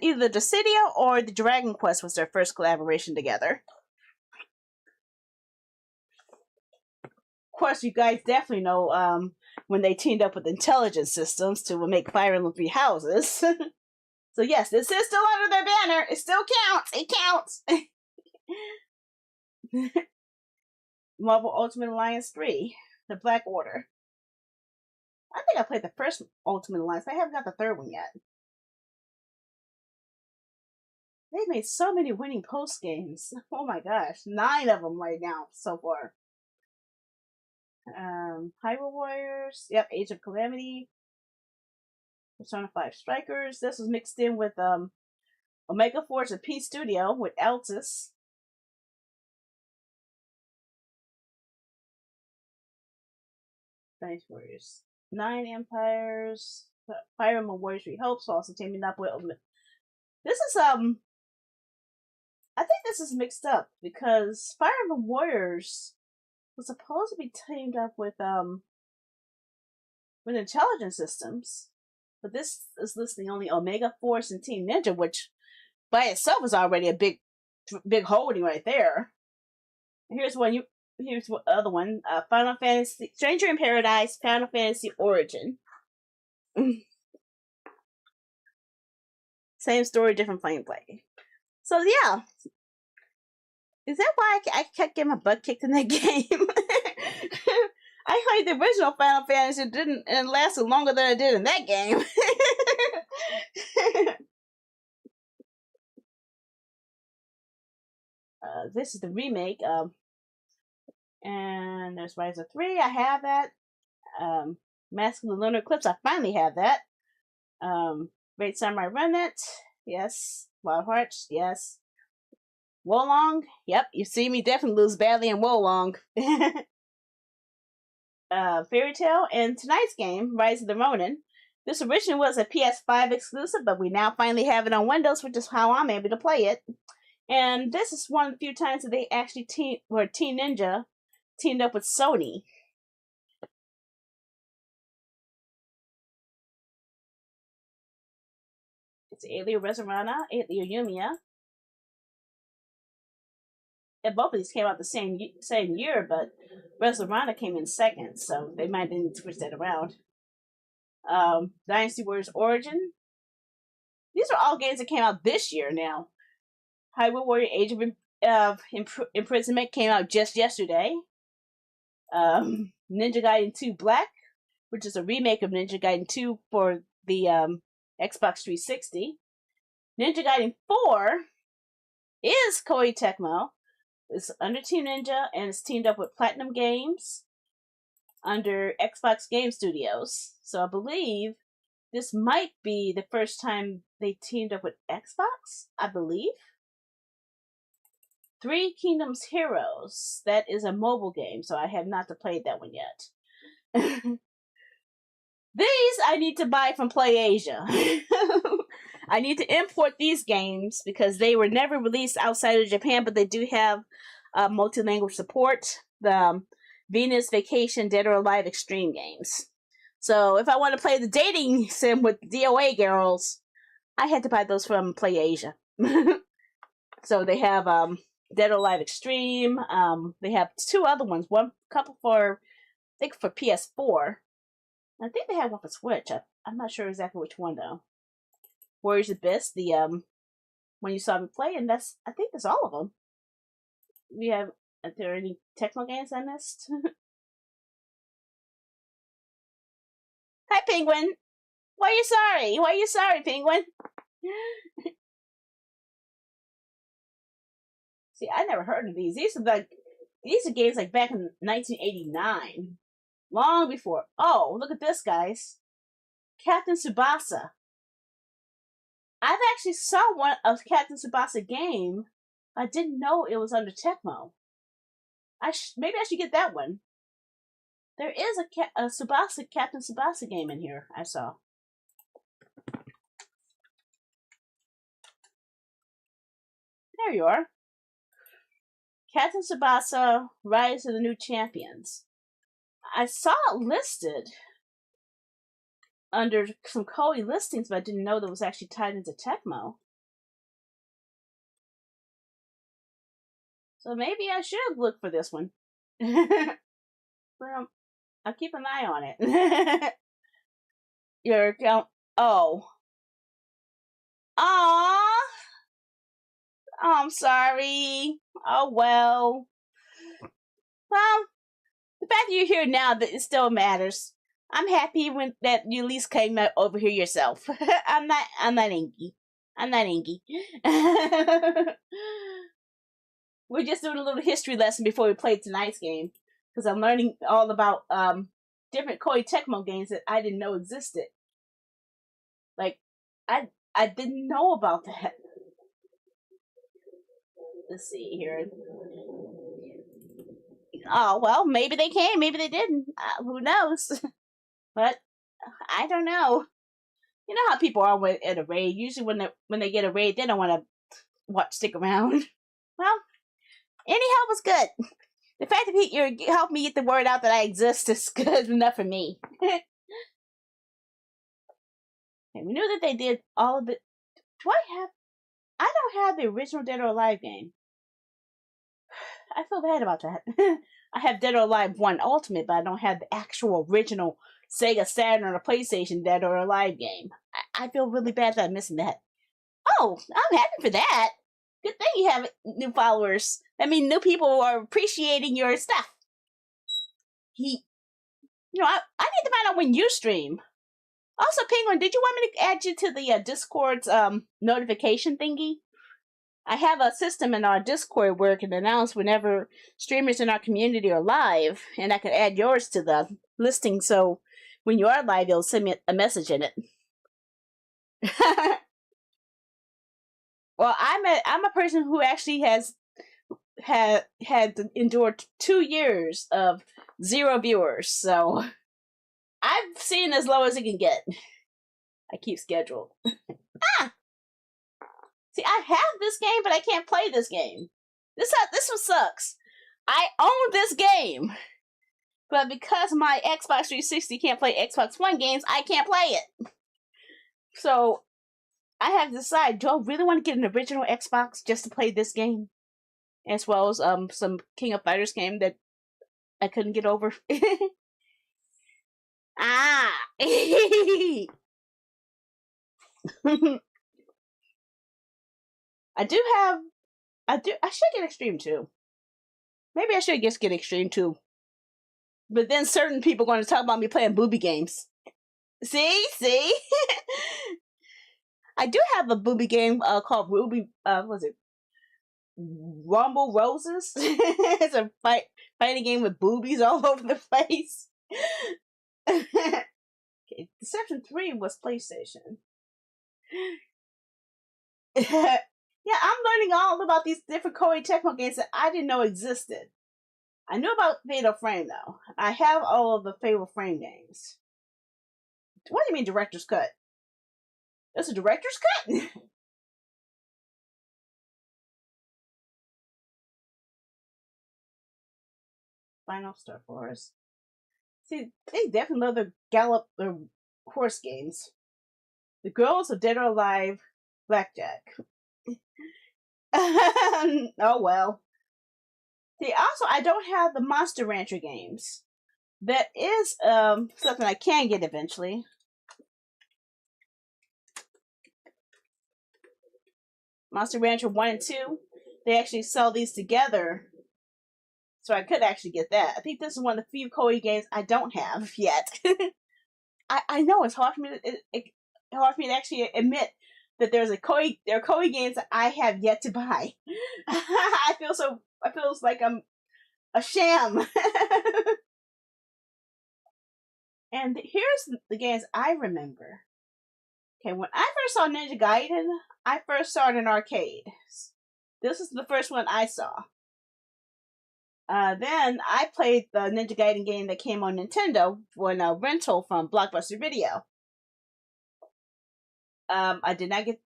Either the Dissidia or the Dragon Quest was their first collaboration together. Of course, you guys definitely know when they teamed up with Intelligent Systems to make Fire Emblem 3 Houses. So yes, this is still under their banner. It still counts. It counts. Marvel Ultimate Alliance 3, The Black Order. I think I played the first Ultimate Alliance, but I haven't got the third one yet. They've made so many winning post games. Oh my gosh, 9 of them right now so far. Hyrule Warriors. Yep, Age of Calamity. Persona 5 Strikers. This was mixed in with Omega Force and P Studio with Altus. Nice Warriors. 9 Empires. Fire Emblem Warriors Rehope. So also teaming up with. This is I think this is mixed up because Fire Emblem Warriors was supposed to be teamed up with Intelligent Systems, but this is listing only Omega Force and Team Ninja, which by itself is already a big holding right there. And here's the other one: Final Fantasy, Stranger in Paradise, Final Fantasy Origin. Same story, different play. So yeah, is that why I kept getting my butt kicked in that game? I played the original Final Fantasy and it lasted longer than it did in that game. This is the remake. And there's Rise of 3. I have that. Mask of the Lunar Eclipse. I finally have that. Great Samurai Remnant. Yes. Wild Hearts. Yes. Wolong. Yep. You see me definitely lose badly in Wolong. Fairy Tail, and tonight's game, Rise of the Ronin. This originally was a PS5 exclusive, but we now finally have it on Windows, which is how I'm able to play it. And this is one of the few times that they actually Team Ninja teamed up with Sony. It's Alio Resurana, Alio Yumiya. And both of these came out the same year, but Resurana came in second, so they might have switched that around. Dynasty Warriors Origin. These are all games that came out this year now. Hyrule Warrior Age of Imprisonment came out just yesterday. Ninja Gaiden 2 Black, which is a remake of Ninja Gaiden 2 for the Xbox 360. Ninja Gaiden 4 is Koei Tecmo. It's under Team Ninja and it's teamed up with Platinum Games under Xbox Game Studios. So I believe this might be the first time they teamed up with Xbox, I believe. Three Kingdoms Heroes. That is a mobile game, so I have not played that one yet. These I need to buy from PlayAsia. I need to import these games because they were never released outside of Japan, but they do have multi-language support. The Venus Vacation Dead or Alive Extreme games. So if I want to play the dating sim with DOA girls, I had to buy those from PlayAsia. So they have Dead or Alive Extreme. They have two other ones. One couple for, I think, for PS4. I think they have one for Switch. I'm not sure exactly which one though. Warriors Abyss, the when you saw me play, and I think that's all of them. We have. Are there any Tecmo games I missed? Hi, Penguin. Why are you sorry? Why are you sorry, Penguin? See, I never heard of these. These are games like back in 1989, long before. Oh, look at this, guys! Captain Tsubasa. I've actually saw one of Captain Tsubasa game. I didn't know it was under Tecmo. Maybe I should get that one. There is a Captain Tsubasa game in here. I saw. There you are. Captain Tsubasa: Rise of the New Champions. I saw it listed under some Koei listings, but I didn't know that it was actually tied into Tecmo. So maybe I should look for this one. Well, I'll keep an eye on it. Your account. Oh. Aww. Oh, I'm sorry. Oh well. Well, the fact that you're here now, that it still matters. I'm happy when that you at least came over here yourself. I'm not Inky. I'm not Inky. We're just doing a little history lesson before we play tonight's game, because I'm learning all about different Koei Tecmo games that I didn't know existed. Like, I didn't know about that. Let's see here. Oh, well, maybe they came, maybe they didn't. Who knows? But I don't know. You know how people are at a raid. Usually when they get a raid, they don't want to stick around. Well, any help was good. The fact that you helped me get the word out that I exist is good enough for me. And we knew that they did all of it. I don't have the original Dead or Alive game. I feel bad about that. I have Dead or Alive 1 Ultimate, but I don't have the actual original Sega Saturn or PlayStation Dead or Alive game. I feel really bad that I'm missing that. Oh, I'm happy for that. Good thing you have new followers. I mean, new people are appreciating your stuff. I need to find out when you stream. Also, Penguin, did you want me to add you to the Discord's notification thingy? I have a system in our Discord where it can announce whenever streamers in our community are live, and I can add yours to the listing, so when you are live, you'll send me a message in it. Well, I'm a person who actually had endured 2 years of 0 viewers, so I've seen as low as it can get. I keep scheduled. See, I have this game, but I can't play this game. This one sucks. I own this game, but because my Xbox 360 can't play Xbox One games, I can't play it. So I have to decide: do I really want to get an original Xbox just to play this game, as well as some King of Fighters game that I couldn't get over? I should get Extreme 2. Maybe I should just get Extreme 2. But then certain people are going to talk about me playing booby games. See? I do have a booby game called Ruby, Rumble Roses? It's a fighting game with boobies all over the place. Okay, Deception 3 was PlayStation. Yeah, I'm learning all about these different Koei Tecmo games that I didn't know existed. I knew about Fatal Frame, though. I have all of the Fatal Frame games. What do you mean, Director's Cut? There's a Director's Cut? Final Star Wars. See, they definitely love their horse games. The Girls of Dead or Alive, Blackjack. Oh well. See, also, I don't have the Monster Rancher games. That is something I can get eventually. Monster Rancher 1 and 2. They actually sell these together. So I could actually get that. I think this is one of the few Koei games I don't have yet. I know it's hard for me to actually admit that there are Koei games that I have yet to buy. I feel like I'm a sham. And here's the games I remember. Okay, when I first saw Ninja Gaiden, I first saw it in arcade. This is the first one I saw. Then I played the Ninja Gaiden game that came on Nintendo when a rental from Blockbuster Video. I did not get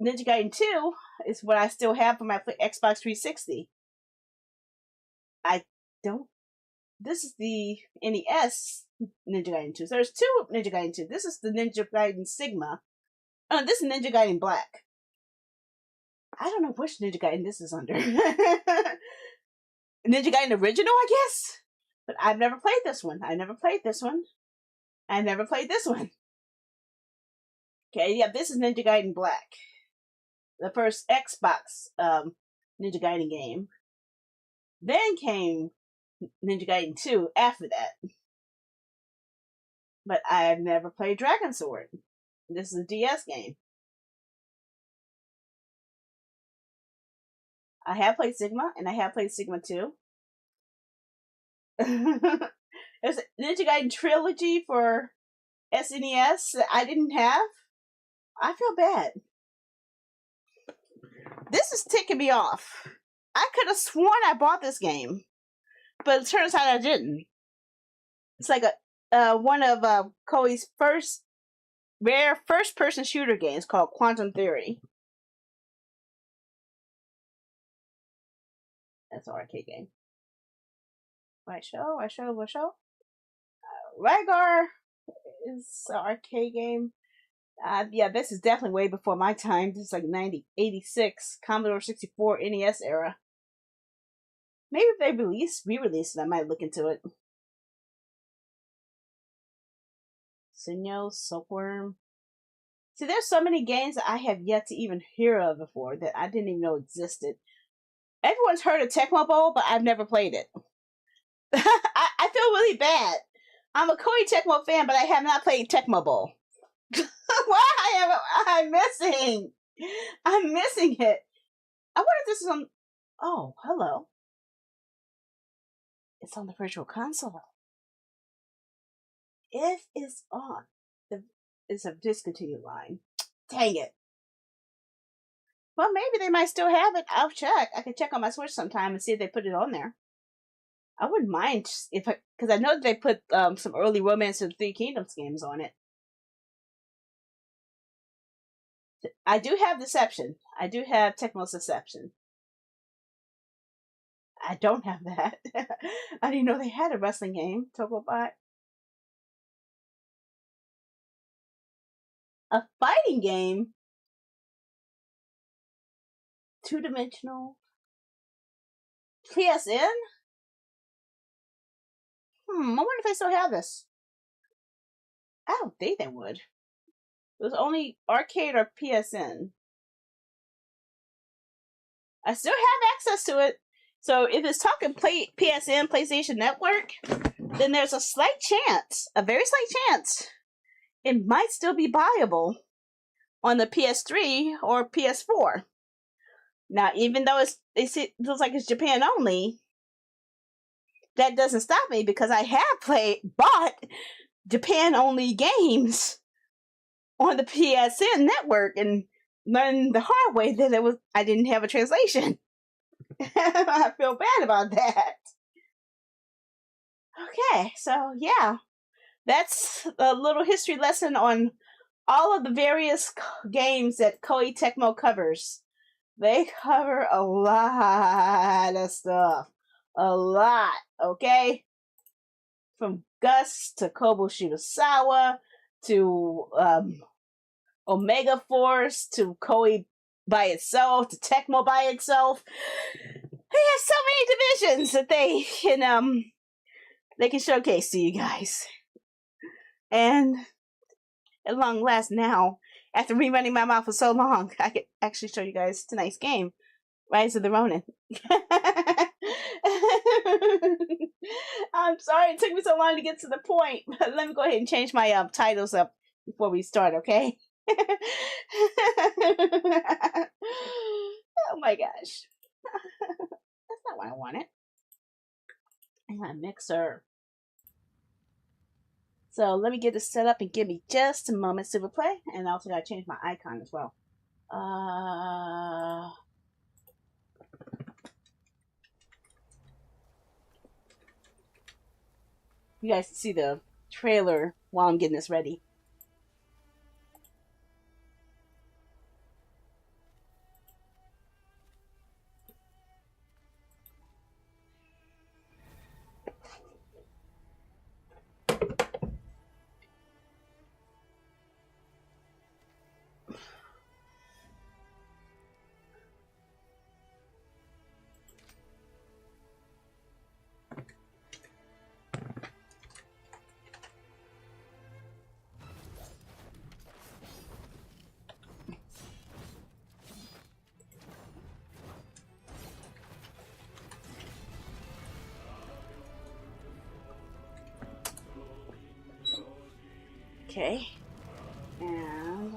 Ninja Gaiden 2. It's what I still have for my Xbox 360. This is the NES Ninja Gaiden 2. So there's 2 Ninja Gaiden 2. This is the Ninja Gaiden Sigma. This is Ninja Gaiden Black. I don't know which Ninja Gaiden this is under. Ninja Gaiden Original, I guess? But I've never played this one. I've never played this one. Okay, yeah, this is Ninja Gaiden Black. The first Xbox Ninja Gaiden game. Then came Ninja Gaiden 2 after that. But I have never played Dragon Sword. This is a DS game. I have played Sigma, and I have played Sigma 2. There's a Ninja Gaiden trilogy for SNES that I didn't have. I feel bad. This is ticking me off. I could have sworn I bought this game, but it turns out I didn't. It's like one of Koei's rare first-person shooter games called Quantum Theory. That's an arcade game. Right show? Rygar is an arcade game. Yeah, this is definitely way before my time. This is like 86, Commodore 64, NES era. Maybe if they re-release it, I might look into it. Sinyo, Silkworm. See, there's so many games that I have yet to even hear of before that I didn't even know existed. Everyone's heard of Tecmo Bowl, but I've never played it. I feel really bad. I'm a Koei Tecmo fan, but I have not played Tecmo Bowl. Why am I missing? I'm missing it. I wonder if this is on... Oh, hello. It's on the Virtual Console. It is on. It's a discontinued line. Dang it. Well, maybe they might still have it. I'll check. I can check on my Switch sometime and see if they put it on there. I wouldn't mind because I know that they put some early Romance of the Three Kingdoms games on it. I do have Deception. I do have Tecmo's Deception. I don't have that. I didn't know they had a wrestling game. Togobot. A fighting game? Two-dimensional? PSN? I wonder if they still have this. I don't think they would. It was only arcade or PSN. I still have access to it. So if it's talking PSN, PlayStation Network, then there's a slight chance, a very slight chance, it might still be buyable on the PS3 or PS4. Now, even though it looks like it's Japan only, that doesn't stop me because I have bought Japan only games on the PSN network and learned the hard way that I didn't have a translation. I feel bad about that. Okay, so yeah, that's a little history lesson on all of the various games that Koei Tecmo covers. They cover a lot of stuff. A lot, okay? From Gus to Kobo Shirasawa to Omega Force to Koei by itself to Tecmo by itself. They have so many divisions that they can showcase to you guys. And at long last now, after running my mouth for so long, I could actually show you guys tonight's game, Rise of the Ronin. I'm sorry it took me so long to get to the point, but let me go ahead and change my titles up before we start, okay? Oh my gosh. That's not what I wanted. Hang on, mixer. So let me get this set up and give me just a moment to play. And I also gotta change my icon as well. You guys can see the trailer while I'm getting this ready. Okay. And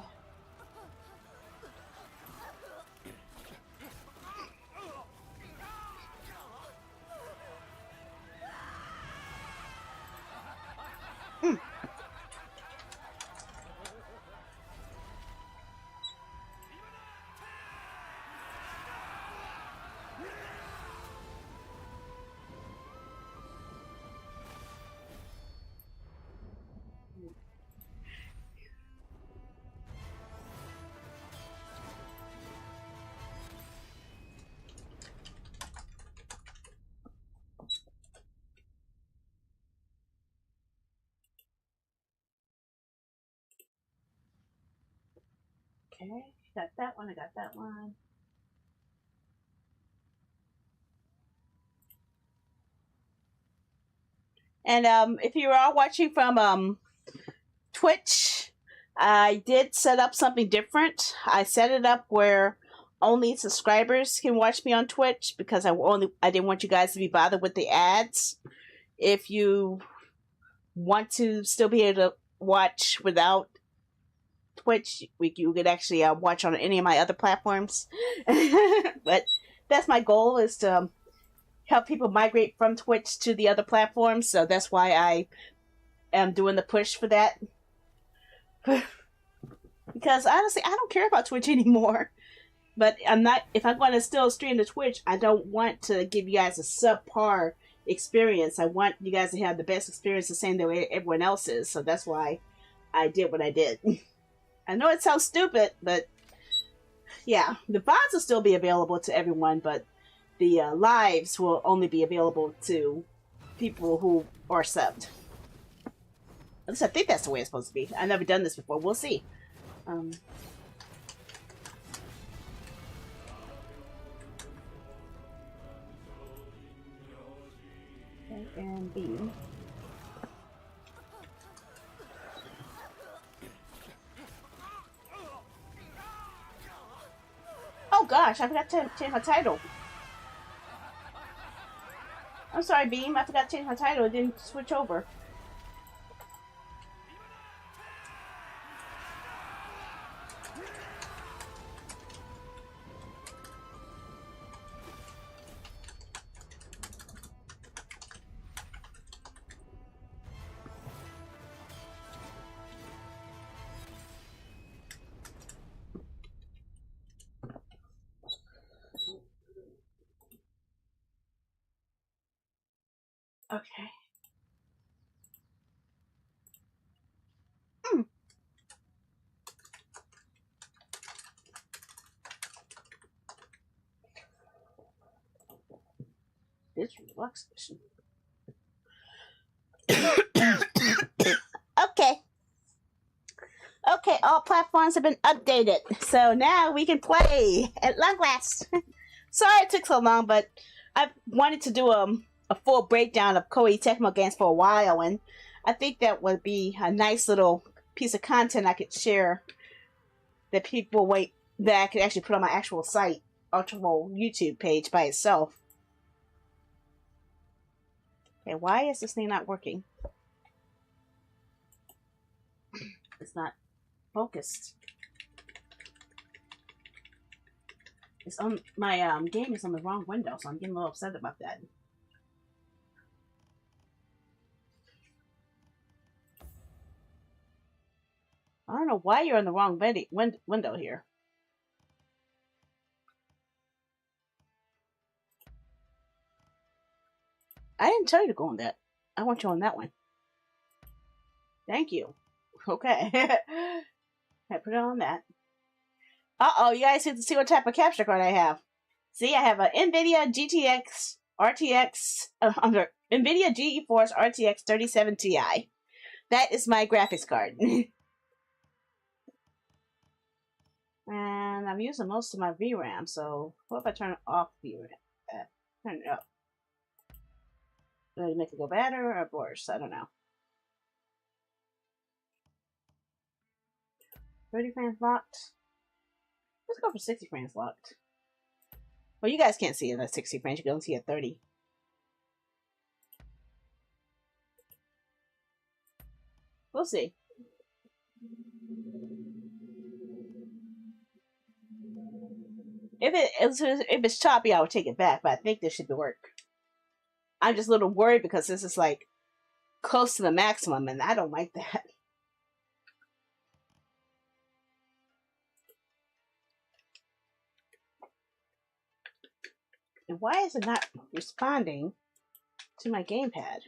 okay, got that one. I got that one. And if you are watching from Twitch, I did set up something different. I set it up where only subscribers can watch me on Twitch because I didn't want you guys to be bothered with the ads. If you want to still be able to watch without Twitch, you could actually watch on any of my other platforms. But that's my goal, is to help people migrate from Twitch to the other platforms. So that's why I am doing the push for that. Because honestly, I don't care about Twitch anymore. But if I'm going to still stream to Twitch, I don't want to give you guys a subpar experience. I want you guys to have the best experience the same way everyone else is. So that's why I did what I did. I know it sounds stupid, but yeah, the VODs will still be available to everyone, but the lives will only be available to people who are subbed. At least I think that's the way it's supposed to be. I've never done this before. We'll see. And B. Oh gosh, I forgot to change my title. I'm sorry, Beam. I forgot to change my title. It didn't switch over. Okay. This relaxation. Okay. Okay, all platforms have been updated. So now we can play at long last. Sorry it took so long, but I've wanted to do a full breakdown of Koei Tecmo games for a while, and I think that would be a nice little piece of content I could share that that I could actually put on my actual site, actual YouTube page by itself. Okay, why is this thing not working? It's not focused. It's on my game is on the wrong window, so I'm getting a little upset about that. I don't know why you're in the wrong window here. I didn't tell you to go on that. I want you on that one. Thank you. Okay. I put it on that. Uh-oh, you guys get to see what type of capture card I have. See, I have a NVIDIA GTX RTX, NVIDIA GeForce RTX 3070 Ti. That is my graphics card. And I'm using most of my VRAM, so what if I turn off VRAM? Turn it up. Will it make it go better or worse? I don't know. 30 frames locked. Let's go for 60 frames locked. Well, you guys can't see it at 60 frames. You can only see it at 30. We'll see. If it's choppy, I would take it back. But I think this should work. I'm just a little worried because this is like close to the maximum, and I don't like that. And why is it not responding to my gamepad?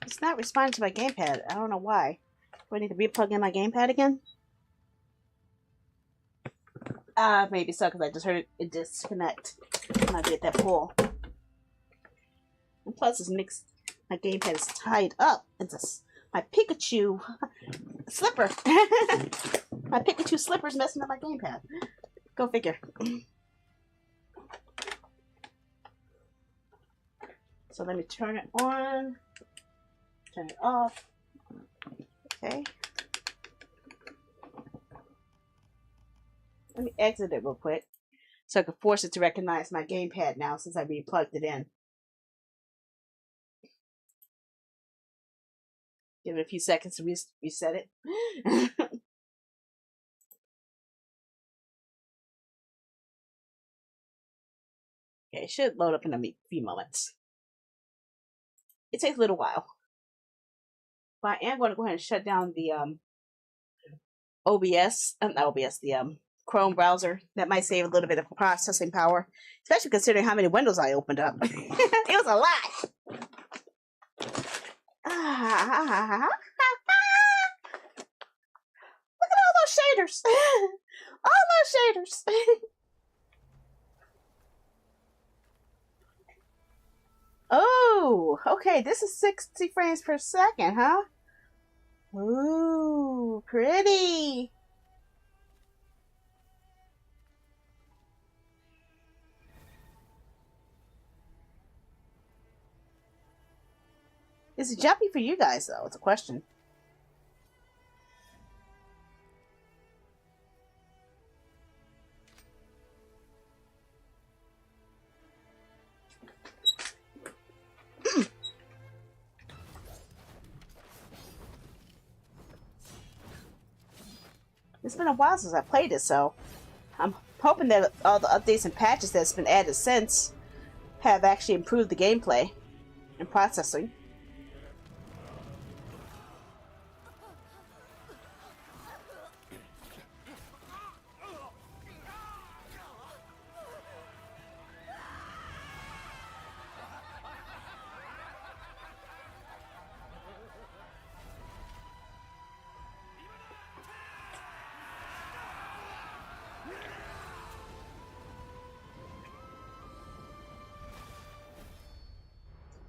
It's not responding to my gamepad. I don't know why. Do I need to re-plug in my gamepad again? Maybe so, because I just heard it disconnect when I did that pull. And plus, it's mixed. My gamepad is tied up into my Pikachu slipper. My Pikachu slipper's messing up my gamepad. Go figure. So let me turn it on, turn it off. Okay. Let me exit it real quick so I can force it to recognize my gamepad now since I re-plugged it in. Give it a few seconds to reset it. Okay, it should load up in a few moments. It takes a little while. But I am going to go ahead and shut down the OBS, not OBS, the Chrome browser. That might save a little bit of processing power, especially considering how many windows I opened up. It was a lot. Look at all those shaders. All those shaders. Oh, okay. This is 60 frames per second, huh? Ooh, pretty. Is it jumpy for you guys, though? It's a question. It's been a while since I played it, so I'm hoping that all the updates and patches that's been added since have actually improved the gameplay and processing.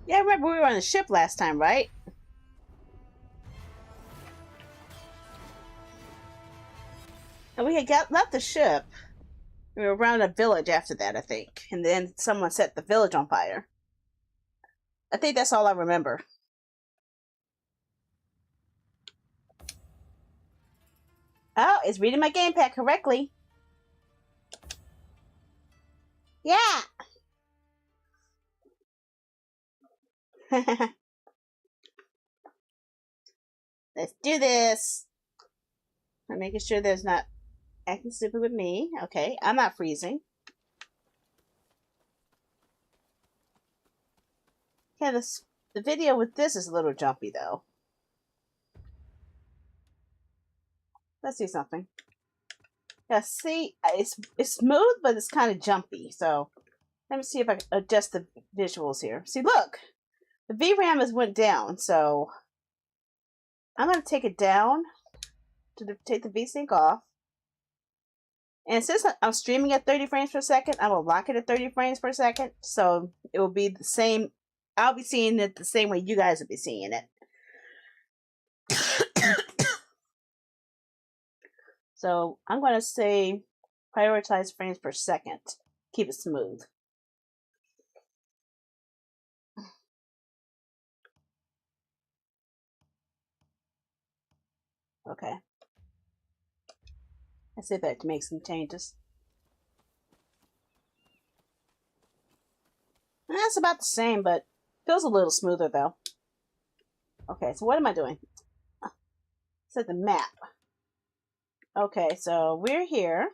Yeah, I remember we were on a ship last time, right? And we had left the ship. We were around a village after that, I think. And then someone set the village on fire. I think that's all I remember. Oh, it's reading my gamepad correctly. Yeah! Let's do this. I'm making sure there's not acting stupid with me. Okay, I'm not freezing. Yeah, the video with this is a little jumpy though. Let's see something. Yeah, see, it's smooth, but it's kind of jumpy. So let me see if I can adjust the visuals here. See, look, the VRAM has went down. So I'm gonna take it down to take the VSync off. And since I'm streaming at 30 frames per second, I will lock it at 30 frames per second. So it will be the same. I'll be seeing it the same way you guys will be seeing it. So I'm going to say prioritize frames per second. Keep it smooth. Okay. Let's see if that makes some changes. it's about the same, but feels a little smoother though. Okay, so what am I doing? It's at the map. Okay, so we're here.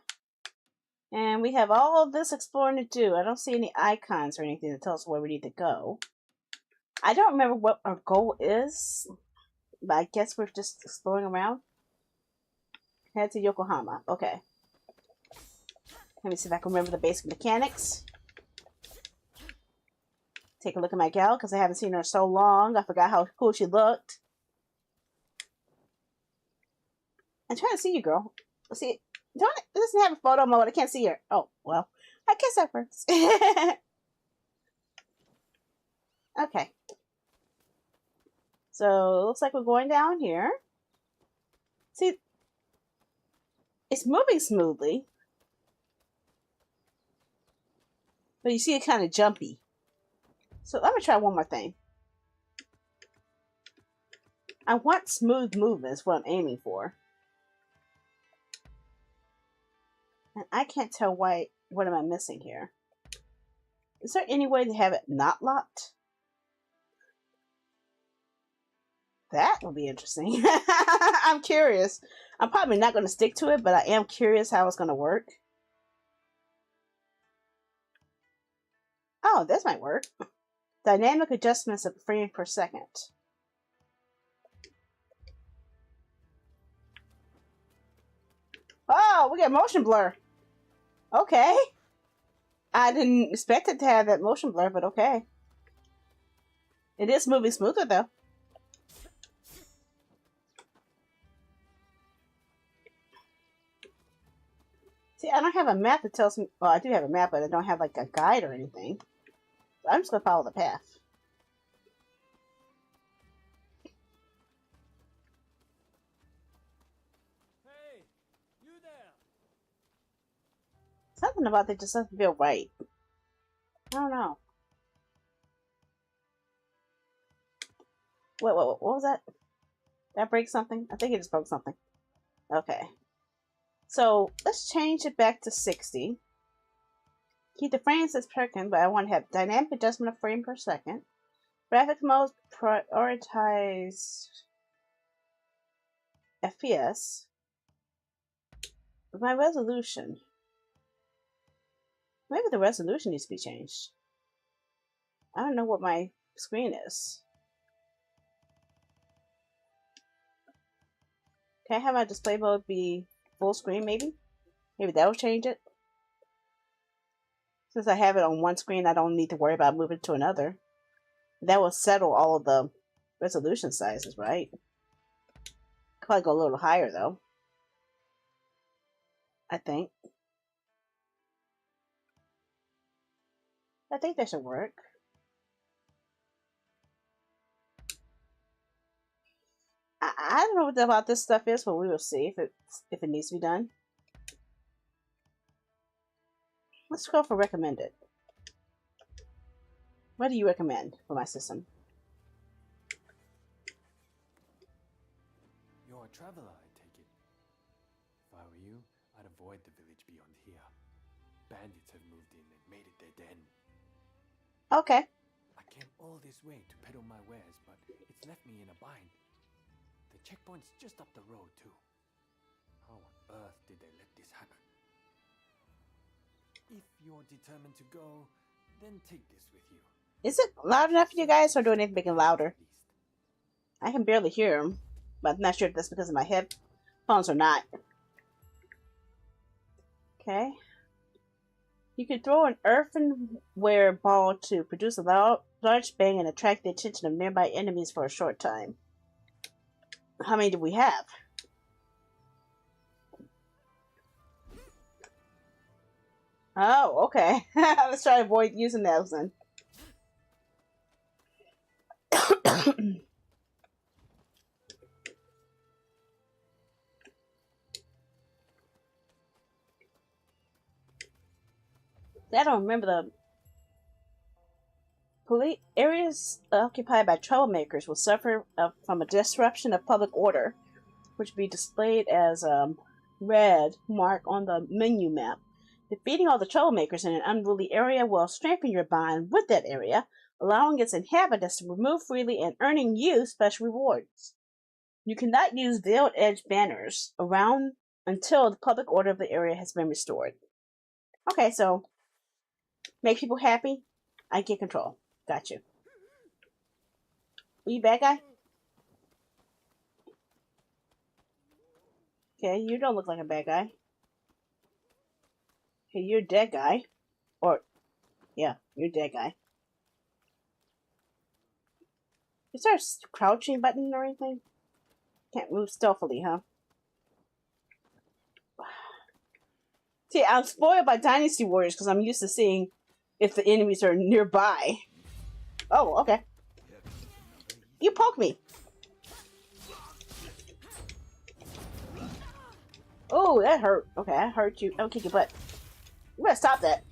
And we have all of this exploring to do. I don't see any icons or anything that tell us where we need to go. I don't remember what our goal is, but I guess we're just exploring around. Head to Yokohama. Okay. Let me see if I can remember the basic mechanics. Take a look at my gal, because I haven't seen her in so long. I forgot how cool she looked. I'm trying to see you, girl. See, it doesn't have a photo mode. I can't see her. Oh, well. I guess that works. Okay. So, it looks like we're going down here. See, it's moving smoothly. But you see it kind of jumpy. So, let me try one more thing. I want smooth movement is what I'm aiming for. And I can't tell why. What am I missing here? Is there any way to have it not locked? That will be interesting. I'm curious. I'm probably not going to stick to it, but I am curious how it's going to work. Oh, this might work. Dynamic adjustments of frame per second. Oh, we got motion blur. Okay. I didn't expect it to have that motion blur, but okay. It is moving smoother, though. See, I don't have a map that tells me... Well, I do have a map, but I don't have, like, a guide or anything. So I'm just going to follow the path. Hey, you there? Something about that just doesn't feel right. I don't know. Wait, what was that? Did that break something? I think it just broke something. Okay. So, let's change it back to 60. Keep the frames as per second, but I want to have dynamic adjustment of frame per second. Graphics modes prioritize FPS. With my resolution. Maybe the resolution needs to be changed. I don't know what my screen is. Can I have my display mode be full screen, maybe? Maybe that'll change it. Since I have it on one screen, I don't need to worry about moving to another. That will settle all of the resolution sizes, right? Could probably go a little higher, though. I think. I think that should work. I don't know what about this stuff is, but we will see if it needs to be done. Let's go for recommended. What do you recommend for my system? You're a traveler, I take it. If I were you, I'd avoid the village beyond here. Bandits have moved in and made it their den. Okay. I came all this way to peddle my wares, but it's left me in a bind. The checkpoint's just up the road, too. How on earth did they let this happen? If you're determined to go, then take this with you. Is it loud enough for you guys, or do I need to make it louder? I can barely hear them, but I'm not sure if that's because of my headphones or not. Okay. You can throw an earthenware ball to produce a large bang and attract the attention of nearby enemies for a short time. How many do we have? Oh, okay. Let's try to avoid using those then. I don't remember the police areas occupied by troublemakers will suffer from a disruption of public order, which will be displayed as a red mark on the menu map. Defeating all the troublemakers in an unruly area will strengthen your bond with that area, allowing its inhabitants to move freely and earning you special rewards. You cannot use Veiled Edge banners around until the public order of the area has been restored. Okay, so make people happy, I get control. Got you. Are you bad guy? Okay, you don't look like a bad guy. Okay, you're a dead guy. Or, yeah, you're a dead guy. Is there a crouching button or anything? Can't move stealthily, huh? See, I'm spoiled by Dynasty Warriors because I'm used to seeing if the enemies are nearby. Oh, okay. You poke me. Oh, that hurt. Okay, I hurt you. I'll kick your butt. You better stop that.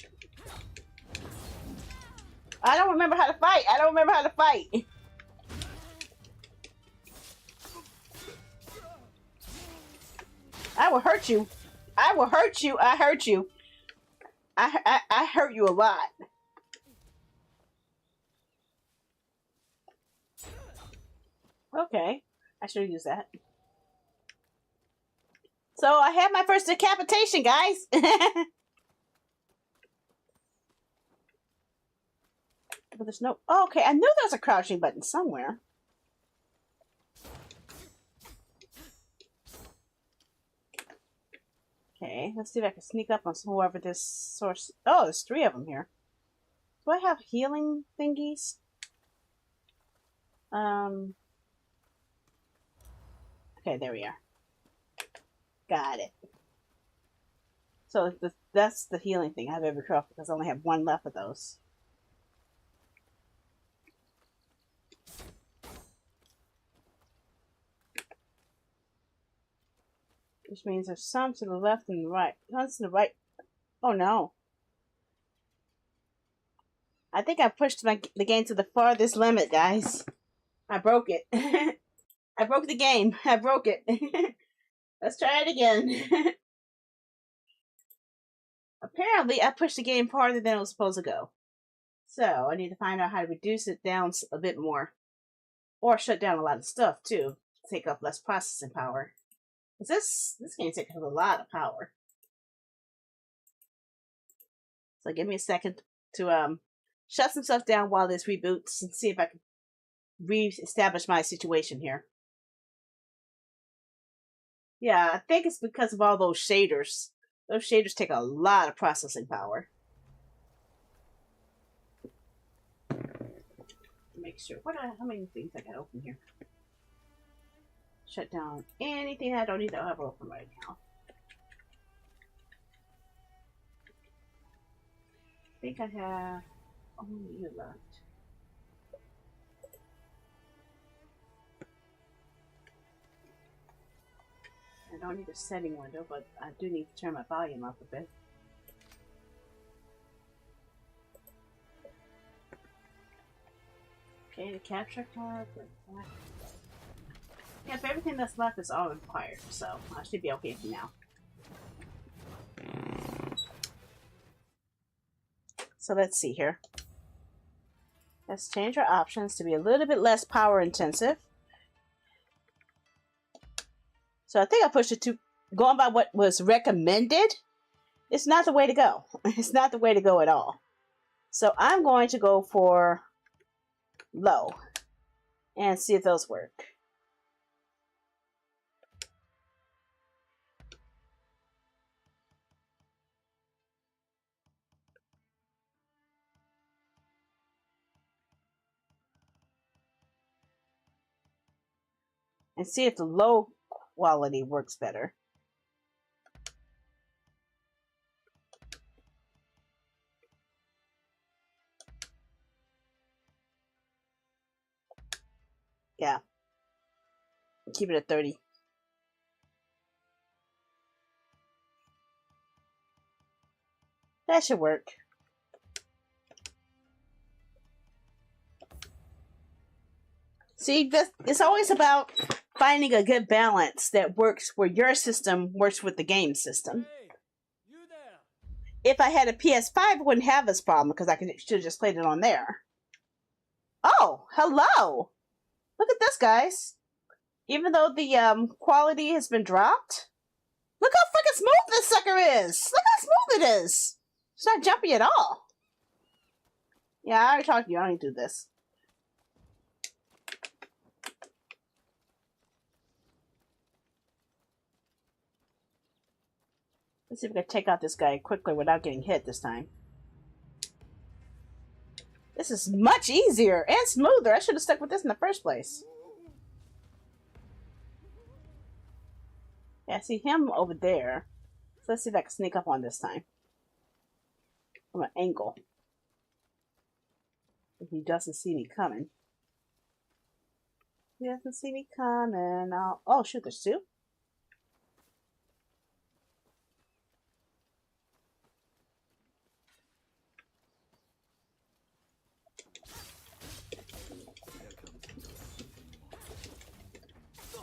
I don't remember how to fight. I don't remember how to fight. I will hurt you. I will hurt you. I hurt you. I hurt you a lot. Okay. I should use that. So I had my first decapitation, guys. But there's no... Oh, okay, I knew there was a crouching button somewhere. Okay, let's see if I can sneak up on whoever this source... Oh, there's 3 of them here. Do I have healing thingies? Okay, there we are. Got it. So that's the healing thing I have every trophy because I only have 1 left of those. Which means there's some to the left and the right. Some to the right. Oh no. I think I pushed the game to the farthest limit, guys. I broke it. I broke the game. I broke it. Let's try it again. Apparently, I pushed the game farther than it was supposed to go. So, I need to find out how to reduce it down a bit more. Or shut down a lot of stuff, too. Take up less processing power. Because this game takes a lot of power. So, give me a second to shut some stuff down while this reboots and see if I can re-establish my situation here. Yeah, I think it's because of all those shaders. Those shaders take a lot of processing power. Make sure. How many things I got open here? Shut down anything I don't need to have open right now. I think I have only you left. I don't need a setting window, but I do need to turn my volume up a bit. Okay, the capture card. Yep, everything that's left is all required, so I should be okay for now. So let's see here. Let's change our options to be a little bit less power intensive. So I think I pushed it to going by what was recommended. It's not the way to go. It's not the way to go at all. So I'm going to go for low and see if those work. And see if the low quality works better. Yeah. Keep it at 30. That should work. See, it's always about finding a good balance that works where your system works with the game system. Hey, you there. if I had a PS5, I wouldn't have this problem because I should have just played it on there. Oh, hello! Look at this, guys. Even though the quality has been dropped, look how freaking smooth this sucker is! Look how smooth it is! It's not jumpy at all. Yeah, I already talked to you. I don't need to do this. Let's see if we can take out this guy quickly without getting hit this time. This is much easier and smoother. I should have stuck with this in the first place. Yeah, I see him over there. So let's see if I can sneak up on this time. From an angle. If he doesn't see me coming. He doesn't see me coming. Oh, shoot, there's two?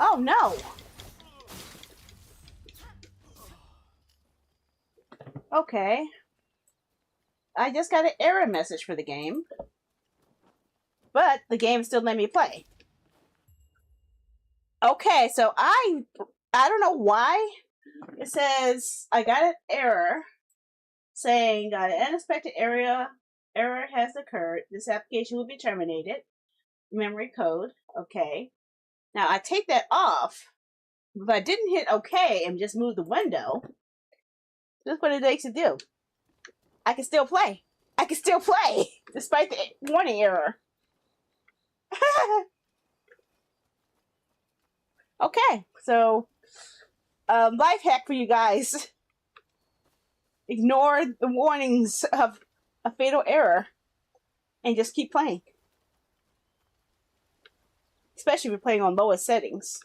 Oh, no! Okay. I just got an error message for the game. But the game still let me play. Okay, so I don't know why. It says I got an error saying an unexpected error has occurred. This application will be terminated. Memory code. Okay. Now I take that off. If I didn't hit OK and just move the window, this is what it makes it do. I can still play. I can still play despite the warning error. Okay, so life hack for you guys. Ignore the warnings of a fatal error and just keep playing. Especially if you're playing on lowest settings.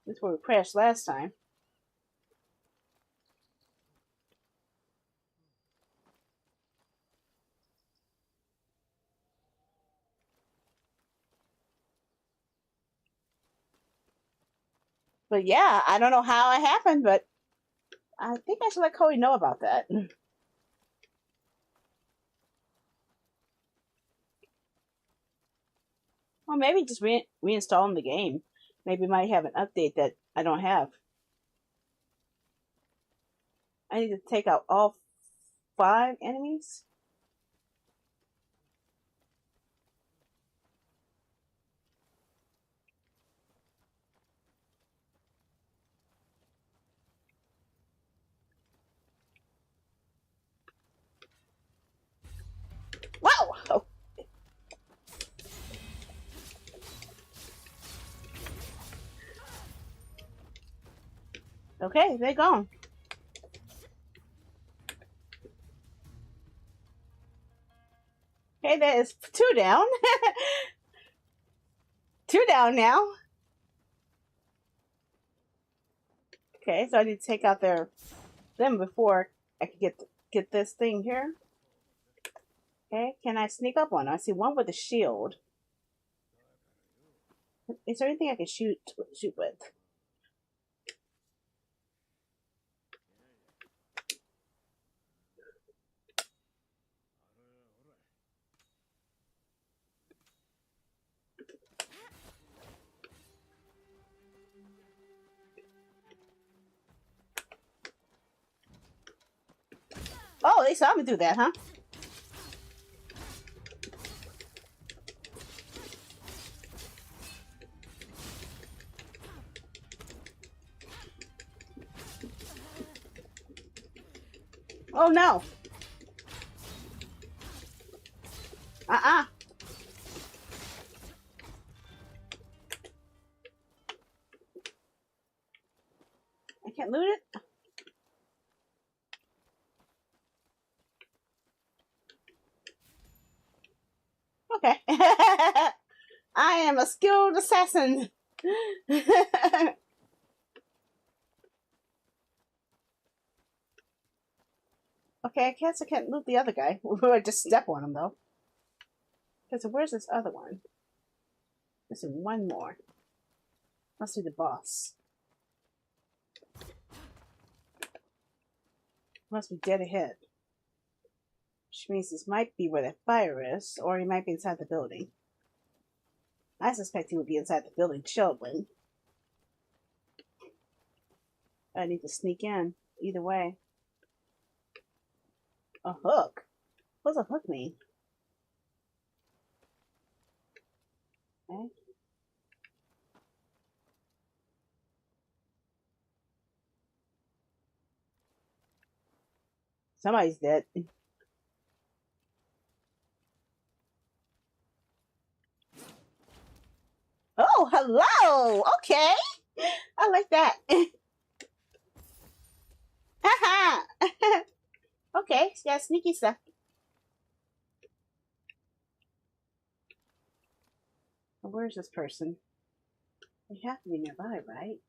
This is where we crashed last time. But yeah, I don't know how it happened, but I think I should let Koei know about that. Or maybe just reinstalling the game. Maybe it might have an update that I don't have. I need to take out all 5 enemies. Whoa! Oh. Okay, they're gone. Okay, that is 2 down. 2 down now. Okay, so I need to take out them before I can get this thing here. Okay, can I sneak up on them? I see one with a shield. Is there anything I can shoot with? Oh, they saw me do that, huh? Oh no! Uh-uh! I can't loot it? Okay. I am a skilled assassin. Okay, I guess I can't loot the other guy. I just step on him, though. Okay, so where's this other one? There's one more. Must be the boss. Must be dead ahead. Which means this might be where the fire is, or he might be inside the building. I suspect he would be inside the building chilling. I need to sneak in. Either way. A hook? What does a hook mean? Okay. Somebody's dead. Oh, hello! Okay! I like that. Haha! Okay, she's got sneaky stuff. Well, where's this person? They have to be nearby, right?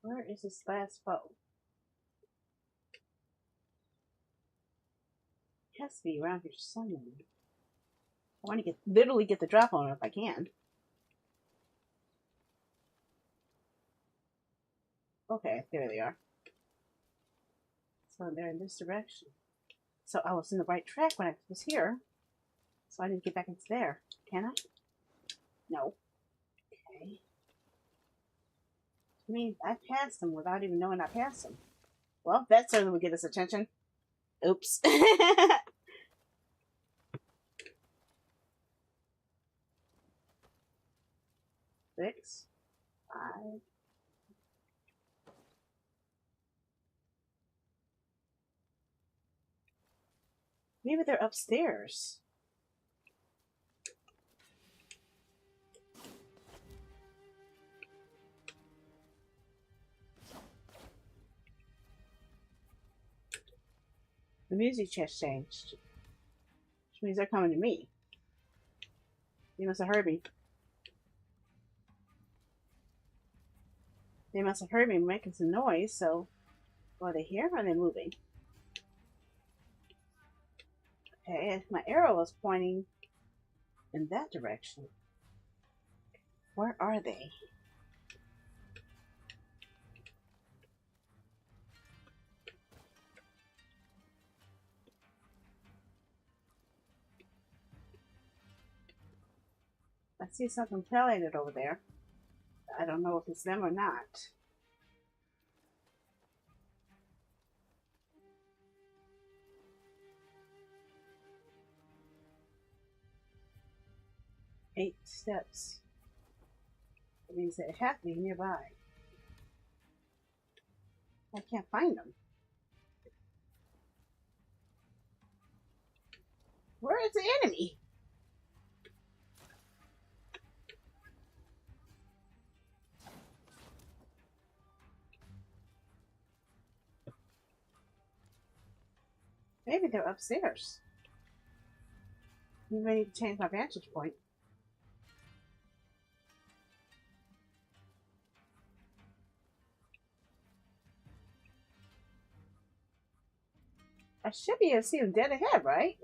Where is this last foe? It has to be around here somewhere. I want to literally get the drop on it if I can. Okay, there they are. So they're in this direction. So I was in the right track when I was here. So I didn't get back into there. Can I? No. Okay. I mean, I passed them without even knowing I passed them. Well, that certainly would get us attention. Oops. 6, 5. Maybe they're upstairs. The music just changed. Which means they're coming to me. They must have heard me. They must have heard me making some noise, so... Are they here or are they moving? Okay, my arrow was pointing in that direction. Where are they? I see something highlighted over there. I don't know if it's them or not. Eight steps. It means that it has to be nearby. I can't find them. Where is the enemy? Maybe they're upstairs. Maybe I need to change my vantage point. I should be able to see them dead ahead, right?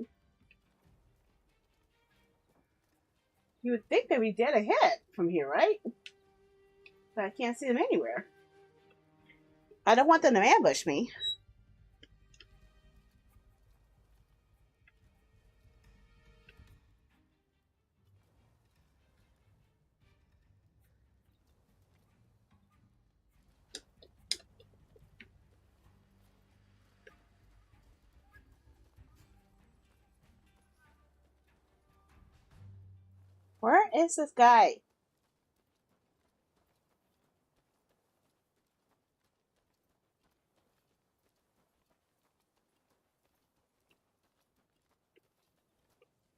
You would think they'd be dead ahead from here, right? But I can't see them anywhere. I don't want them to ambush me. Where is this guy?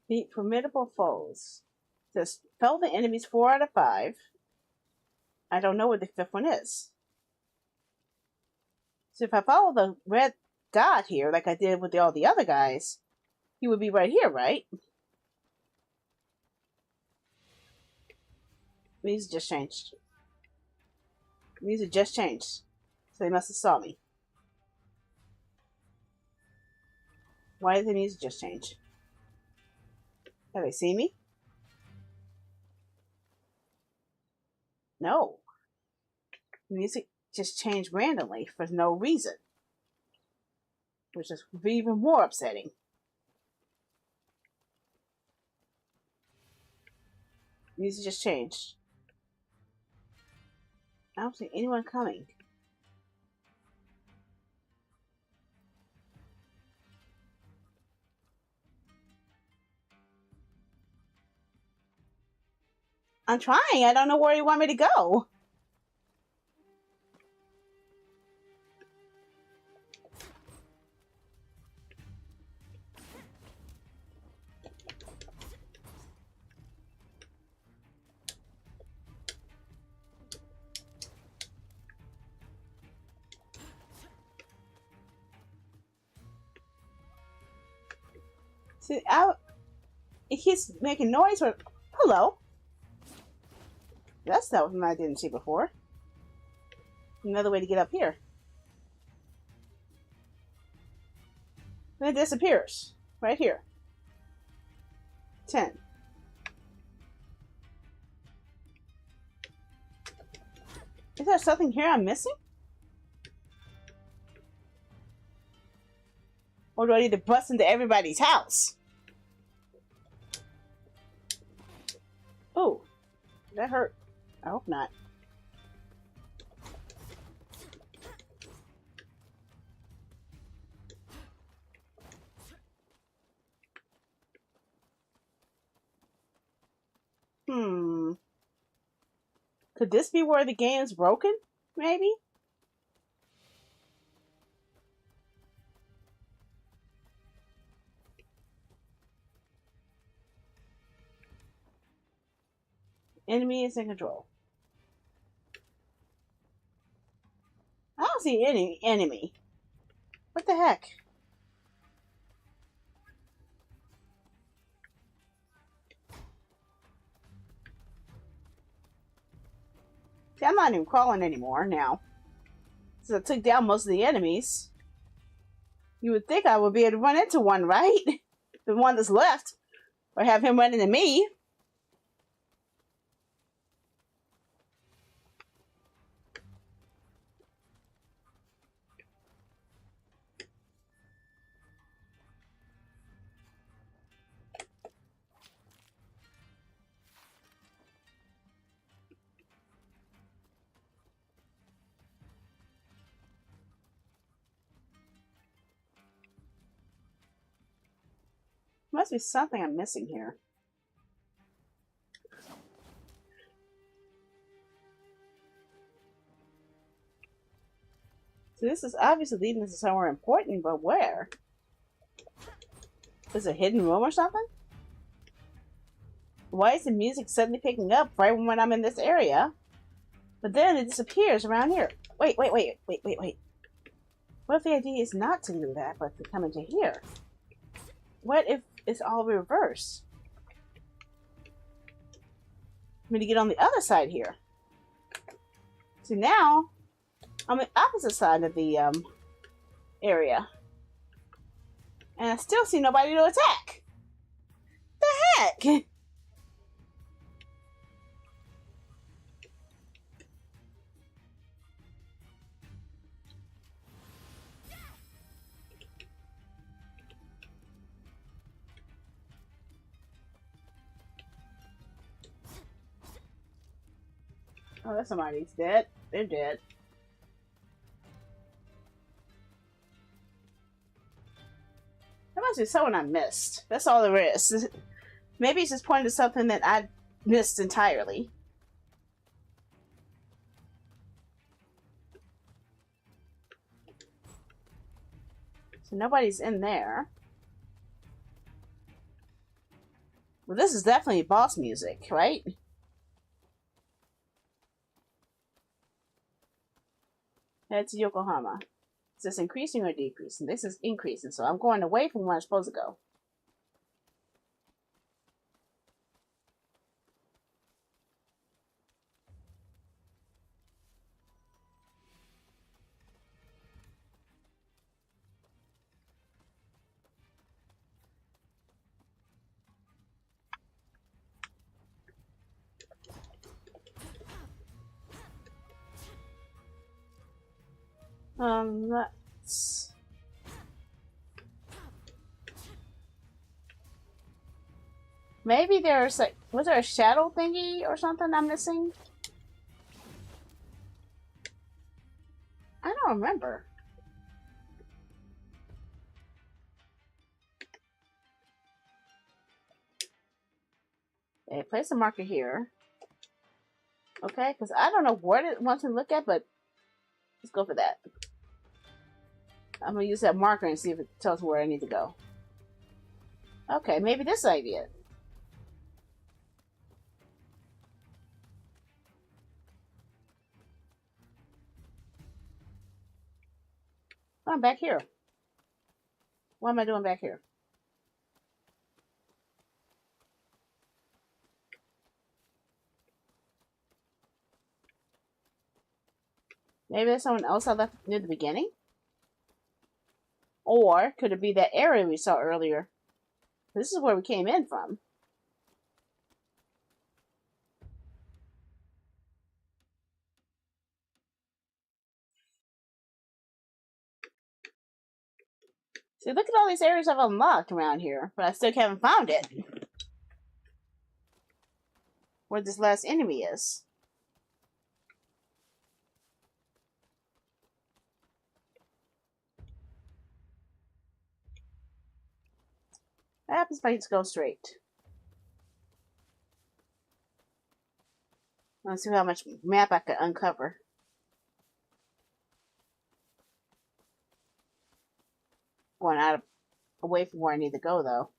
Beat formidable foes. Says fell the enemies 4 out of 5. I don't know where the 5th one is. So if I follow the red dot here, like I did with all the other guys, he would be right here, right? Music just changed. Music just changed. So they must have saw me. Why did the music just change? Have they seen me? No. The music just changed randomly for no reason. Which is even more upsetting. Music just changed. I don't see anyone coming. I'm trying. I don't know where you want me to go. See, he's making noise or hello. That's something I didn't see before. Another way to get up here. Then it disappears. Right here. 10. Is there something here I'm missing? Or do I need to bust into everybody's house? Oh, that hurt. I hope not. Could this be where the game's broken? Maybe? Enemy is in control. I don't see any enemy. What the heck? See, I'm not even crawling anymore now. Since I took down most of the enemies. You would think I would be able to run into one, right? The one that's left. Or have him run into me. Must be something I'm missing here. So this is obviously leading us to somewhere important, but where? Is it a hidden room or something? Why is the music suddenly picking up right when I'm in this area? But then it disappears around here. Wait. What if the idea is not to do that, but to come into here? What if it's all reversed? I'm going to get on the other side here. See, now I'm on the opposite side of the area. And I still see nobody to attack. The heck? Oh, that's somebody's dead. They're dead. There must be someone I missed. That's all there is. Maybe it's just pointing to something that I missed entirely. So nobody's in there. Well, this is definitely boss music, right? Head to Yokohama. Is this increasing or decreasing? This is increasing, so I'm going away from where I'm supposed to go. Let's... Maybe there's like, was there a shadow thingy or something I'm missing? I don't remember. Okay, place a marker here. Okay, because I don't know what it wants me to look at, but let's go for that. I'm gonna use that marker and see if it tells me where I need to go. Okay, maybe this idea. Oh, I'm back here. What am I doing back here? Maybe there's someone else I left near the beginning? Or could it be that area we saw earlier? This is where we came in from. See, look at all these areas I've unlocked around here, but I still haven't found it. Where this last enemy is. What happens if I just go straight? Let's see how much map I could uncover. Going out of, away from where I need to go, though.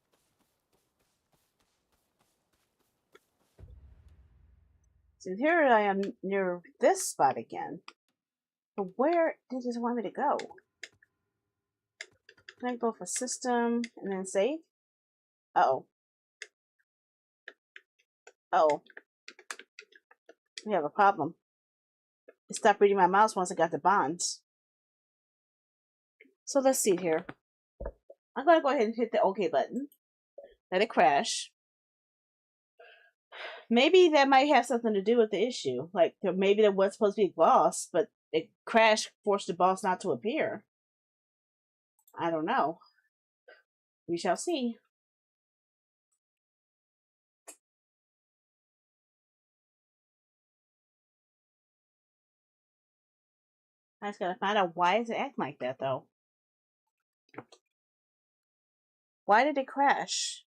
So here I am near this spot again. But where did it want me to go? Can I go for system and then save? Uh-oh. Uh-oh. We have a problem. It stopped reading my mouse once I got the bonds. So let's see here. I'm going to go ahead and hit the OK button. Let it crash. Maybe that might have something to do with the issue. Like, maybe there was supposed to be a boss, but it crashed, forced the boss not to appear. I don't know. We shall see. I just gotta find out why does it act like that, though. Why did it crash?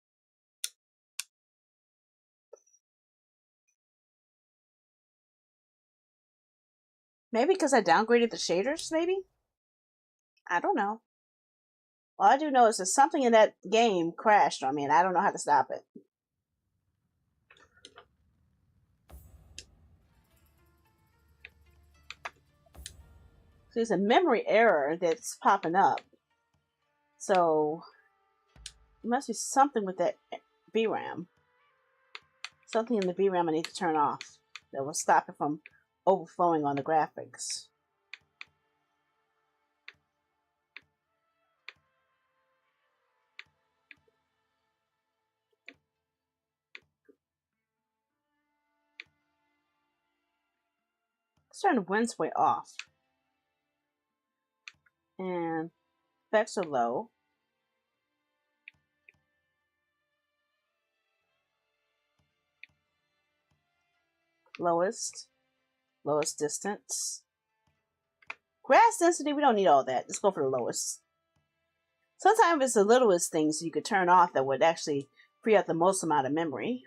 Maybe because I downgraded the shaders, maybe? I don't know. All I do know is that something in that game crashed on me, and I don't know how to stop it. So there's a memory error that's popping up. So, there must be something with that VRAM. Something in the VRAM I need to turn off that will stop it from overflowing on the graphics. Let's turn the wind sway off. And effects are low. Lowest distance. Grass density, we don't need all that. Let's go for the lowest. Sometimes it's the littlest things you could turn off that would actually free up the most amount of memory.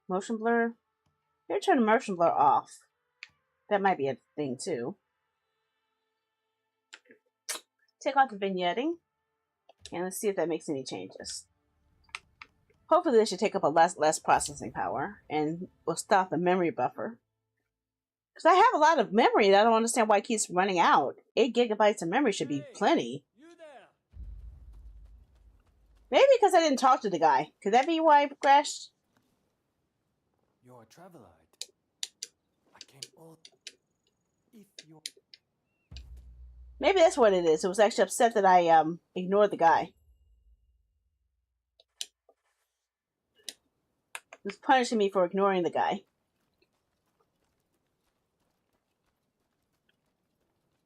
Motion blur. Here, turn the motion blur off. That might be a thing too. Take off the vignetting. And let's see if that makes any changes. Hopefully this should take up a less processing power and will stop the memory buffer. Because I have a lot of memory and I don't understand why it keeps running out. 8 gigabytes of memory should be plenty. Maybe because I didn't talk to the guy. Could that be why it crashed? You're a travelite. I came all. If you're. Maybe that's what it is. It was actually upset that I ignored the guy. It's punishing me for ignoring the guy.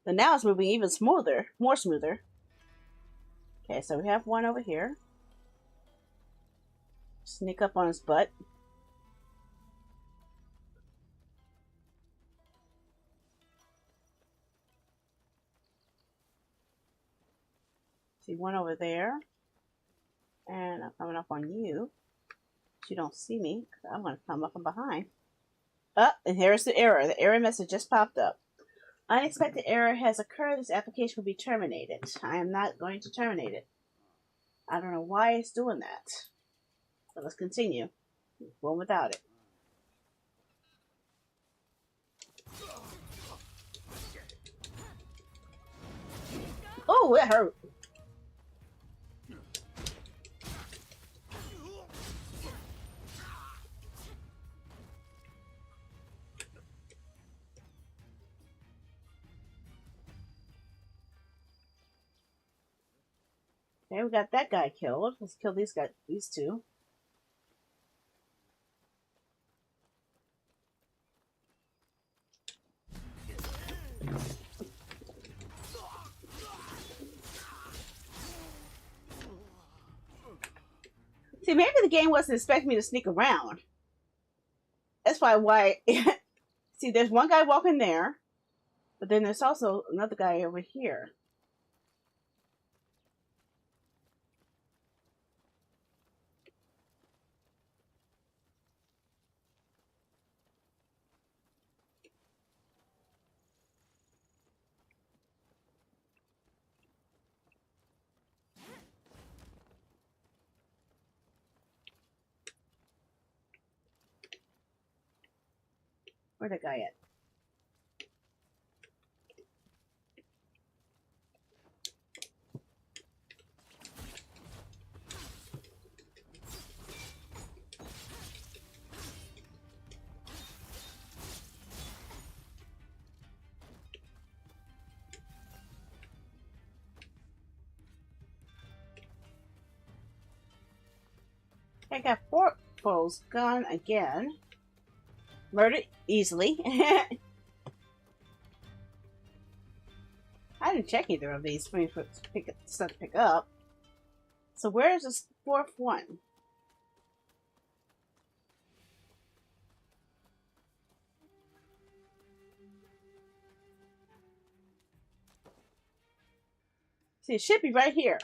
But now it's moving even smoother. More smoother. Okay, so we have one over here. Sneak up on his butt. See one over there. And I'm coming up on you. You don't see me. I'm going to come up from behind. Oh, and here's the error. The error message just popped up. Unexpected error has occurred. This application will be terminated. I am not going to terminate it. I don't know why it's doing that. So let's continue. One without it. Oh, it hurt. Okay, we got that guy killed. Let's kill these two. See, maybe the game wasn't expecting me to sneak around. That's why. See, there's one guy walking there, but then there's also another guy over here. Where's that guy at? I got 4 foes gone again. Murdered easily. I didn't check either of these for stuff to pick up. So where is this 4th one? See, it should be right here.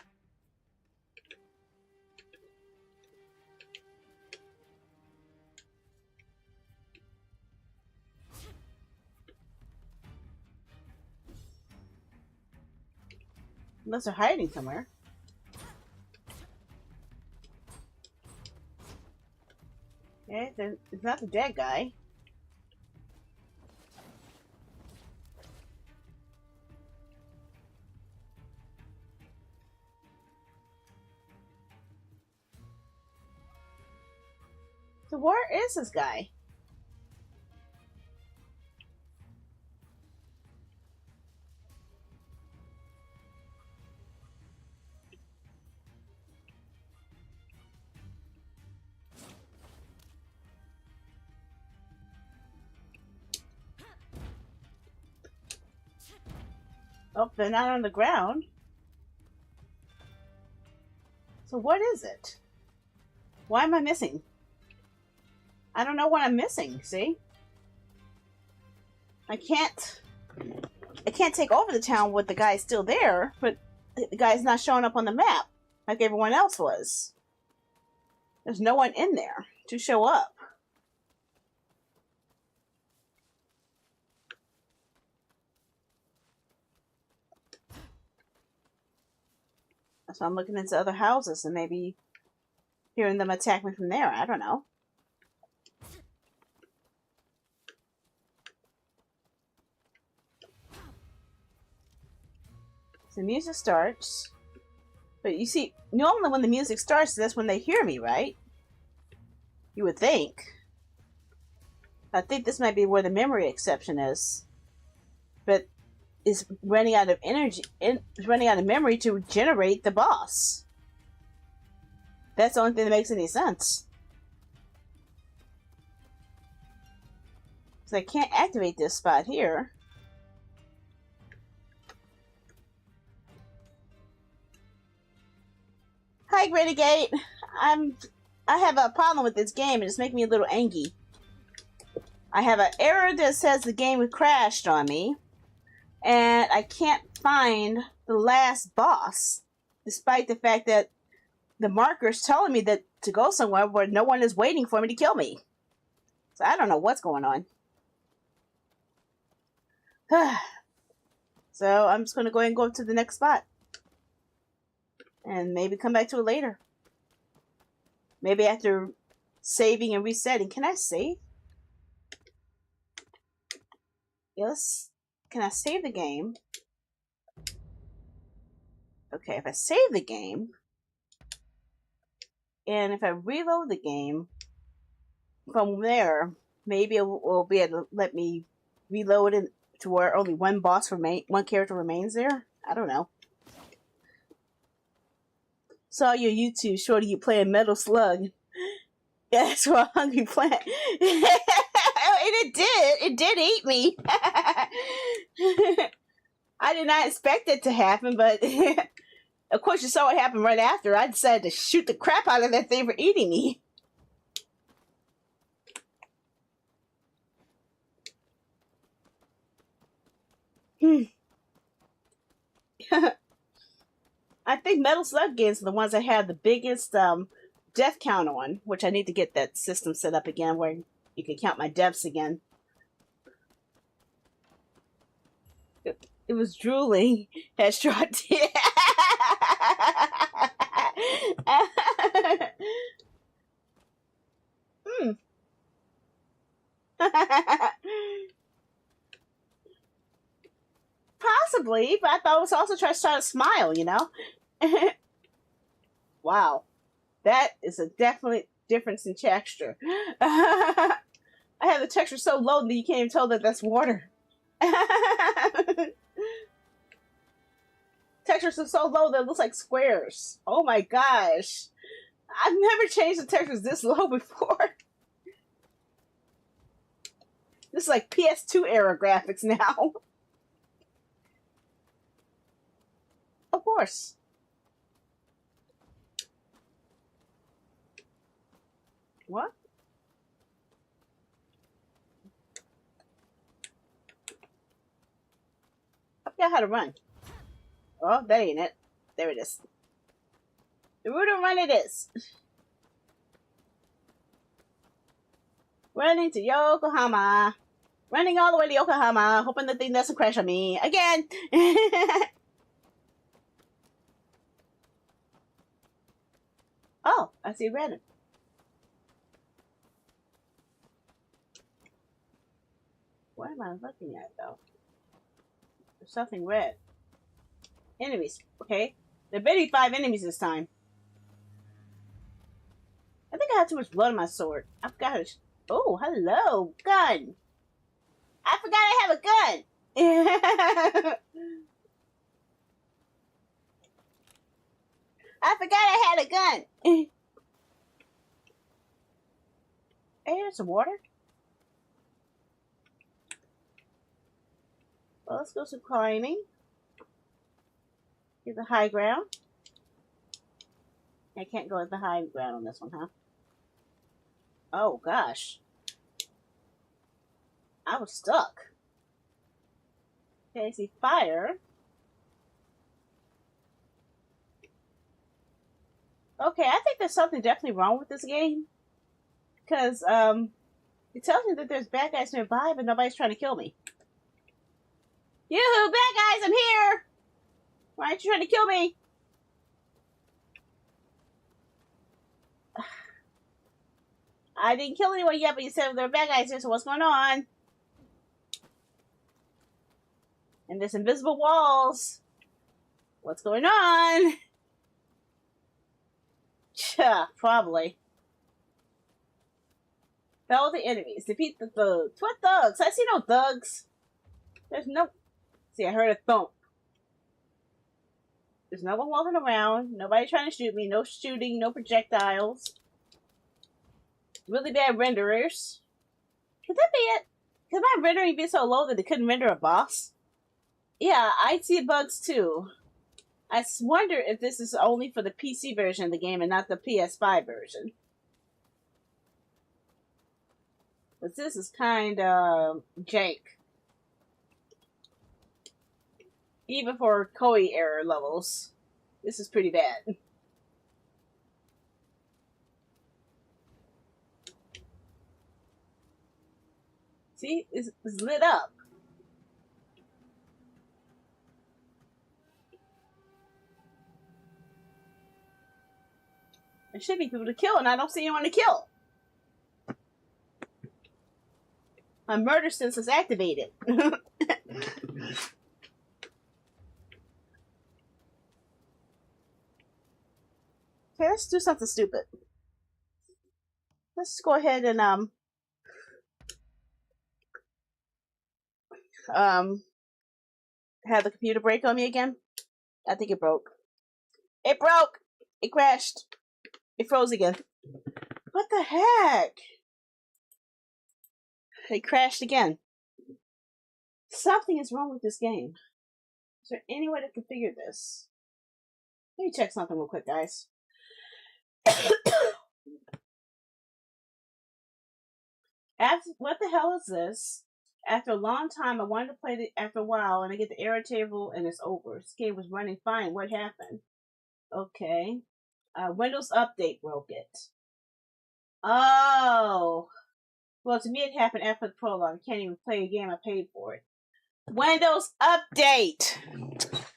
Unless they're hiding somewhere. Okay, then it's not the dead guy. So where is this guy? Oh, they're not on the ground. So what is it? Why am I missing? I don't know what I'm missing, see? I can't take over the town with the guy still there, but the guy's not showing up on the map like everyone else was. There's no one in there to show up. So I'm looking into other houses and maybe hearing them attack me from there. I don't know. So the music starts. But you see, normally when the music starts, that's when they hear me, right? You would think. I think this might be where the memory exception is. But is running out of energy, running out of memory to generate the boss. That's the only thing that makes any sense. So I can't activate this spot here. Hi, Renegade. I have a problem with this game and it's making me a little angry. I have an error that says the game crashed on me, and I can't find the last boss, despite the fact that the marker's telling me that to go somewhere where no one is waiting for me to kill me. So I don't know what's going on. So I'm just going to go ahead and go to the next spot. And maybe come back to it later. Maybe after saving and resetting. Can I save? Yes. Can I save the game? Okay, if I save the game, and if I reload the game, from there, maybe it will be able to let me reload it to where only one character remains there? I don't know. Saw your YouTube shorty you playing Metal Slug. Yeah, that's what Hungry Plant. It did eat me. I did not expect it to happen, but of course you saw what happened right after. I decided to shoot the crap out of that thing for eating me. I think Metal Slug games are the ones that have the biggest death count on, which I need to get that system set up again where you can count my deaths again. It was drooling. Headshot. Possibly, but I thought it was also trying to smile, you know? Wow. That is a definite difference in texture. I have the texture so low that you can't even tell that that's water. Textures are so low that it looks like squares. Oh my gosh. I've never changed the textures this low before. This is like PS2 era graphics now. Of course. What? I forgot how to run. Oh, that ain't it. There it is. The route to run it is. Running to Yokohama. Running all the way to Yokohama, hoping the thing doesn't crash on me again. Oh, I see red. What am I looking at, though? There's something red. Enemies. Okay. There better be 5 enemies this time. I think I have too much blood on my sword. I forgot how to... Oh, hello. Gun. I forgot I have a gun. I forgot I had a gun. Hey, there's some water. Well, let's go some climbing. Here's the high ground. I can't go at the high ground on this one, huh? Oh, gosh. I was stuck. Okay, I see fire. Okay, I think there's something definitely wrong with this game. Because, it tells me that there's bad guys nearby, but nobody's trying to kill me. Yoo-hoo, bad guys, I'm here! Why aren't you trying to kill me? I didn't kill anyone yet, but you said there are bad guys here, so what's going on? And there's invisible walls. What's going on? Yeah, probably. Fell the enemies. Defeat the thugs. What thugs? I see no thugs. There's no... See, I heard a thump. There's no one walking around. Nobody trying to shoot me. No shooting. No projectiles. Really bad renderers. Could that be it? Could my rendering be so low that it couldn't render a boss? Yeah, I see bugs too. I wonder if this is only for the PC version of the game and not the PS5 version. But this is kind of jank. Even for Koei error levels, this is pretty bad. See, it's lit up. There should be people to kill, and I don't see anyone to kill. My murder sense is activated. Okay, let's do something stupid. Let's go ahead and have the computer break on me again. I think it broke. It broke! It crashed. It froze again. What the heck? It crashed again. Something is wrong with this game. Is there any way to configure this? Let me check something real quick, guys. What the hell is this? After a long time, I wanted to play it after a while, and I get the error table, and it's over. This game was running fine. What happened? Okay. Windows Update broke it. Oh. Well, to me, it happened after the prologue. I can't even play a game. I paid for it. Windows Update!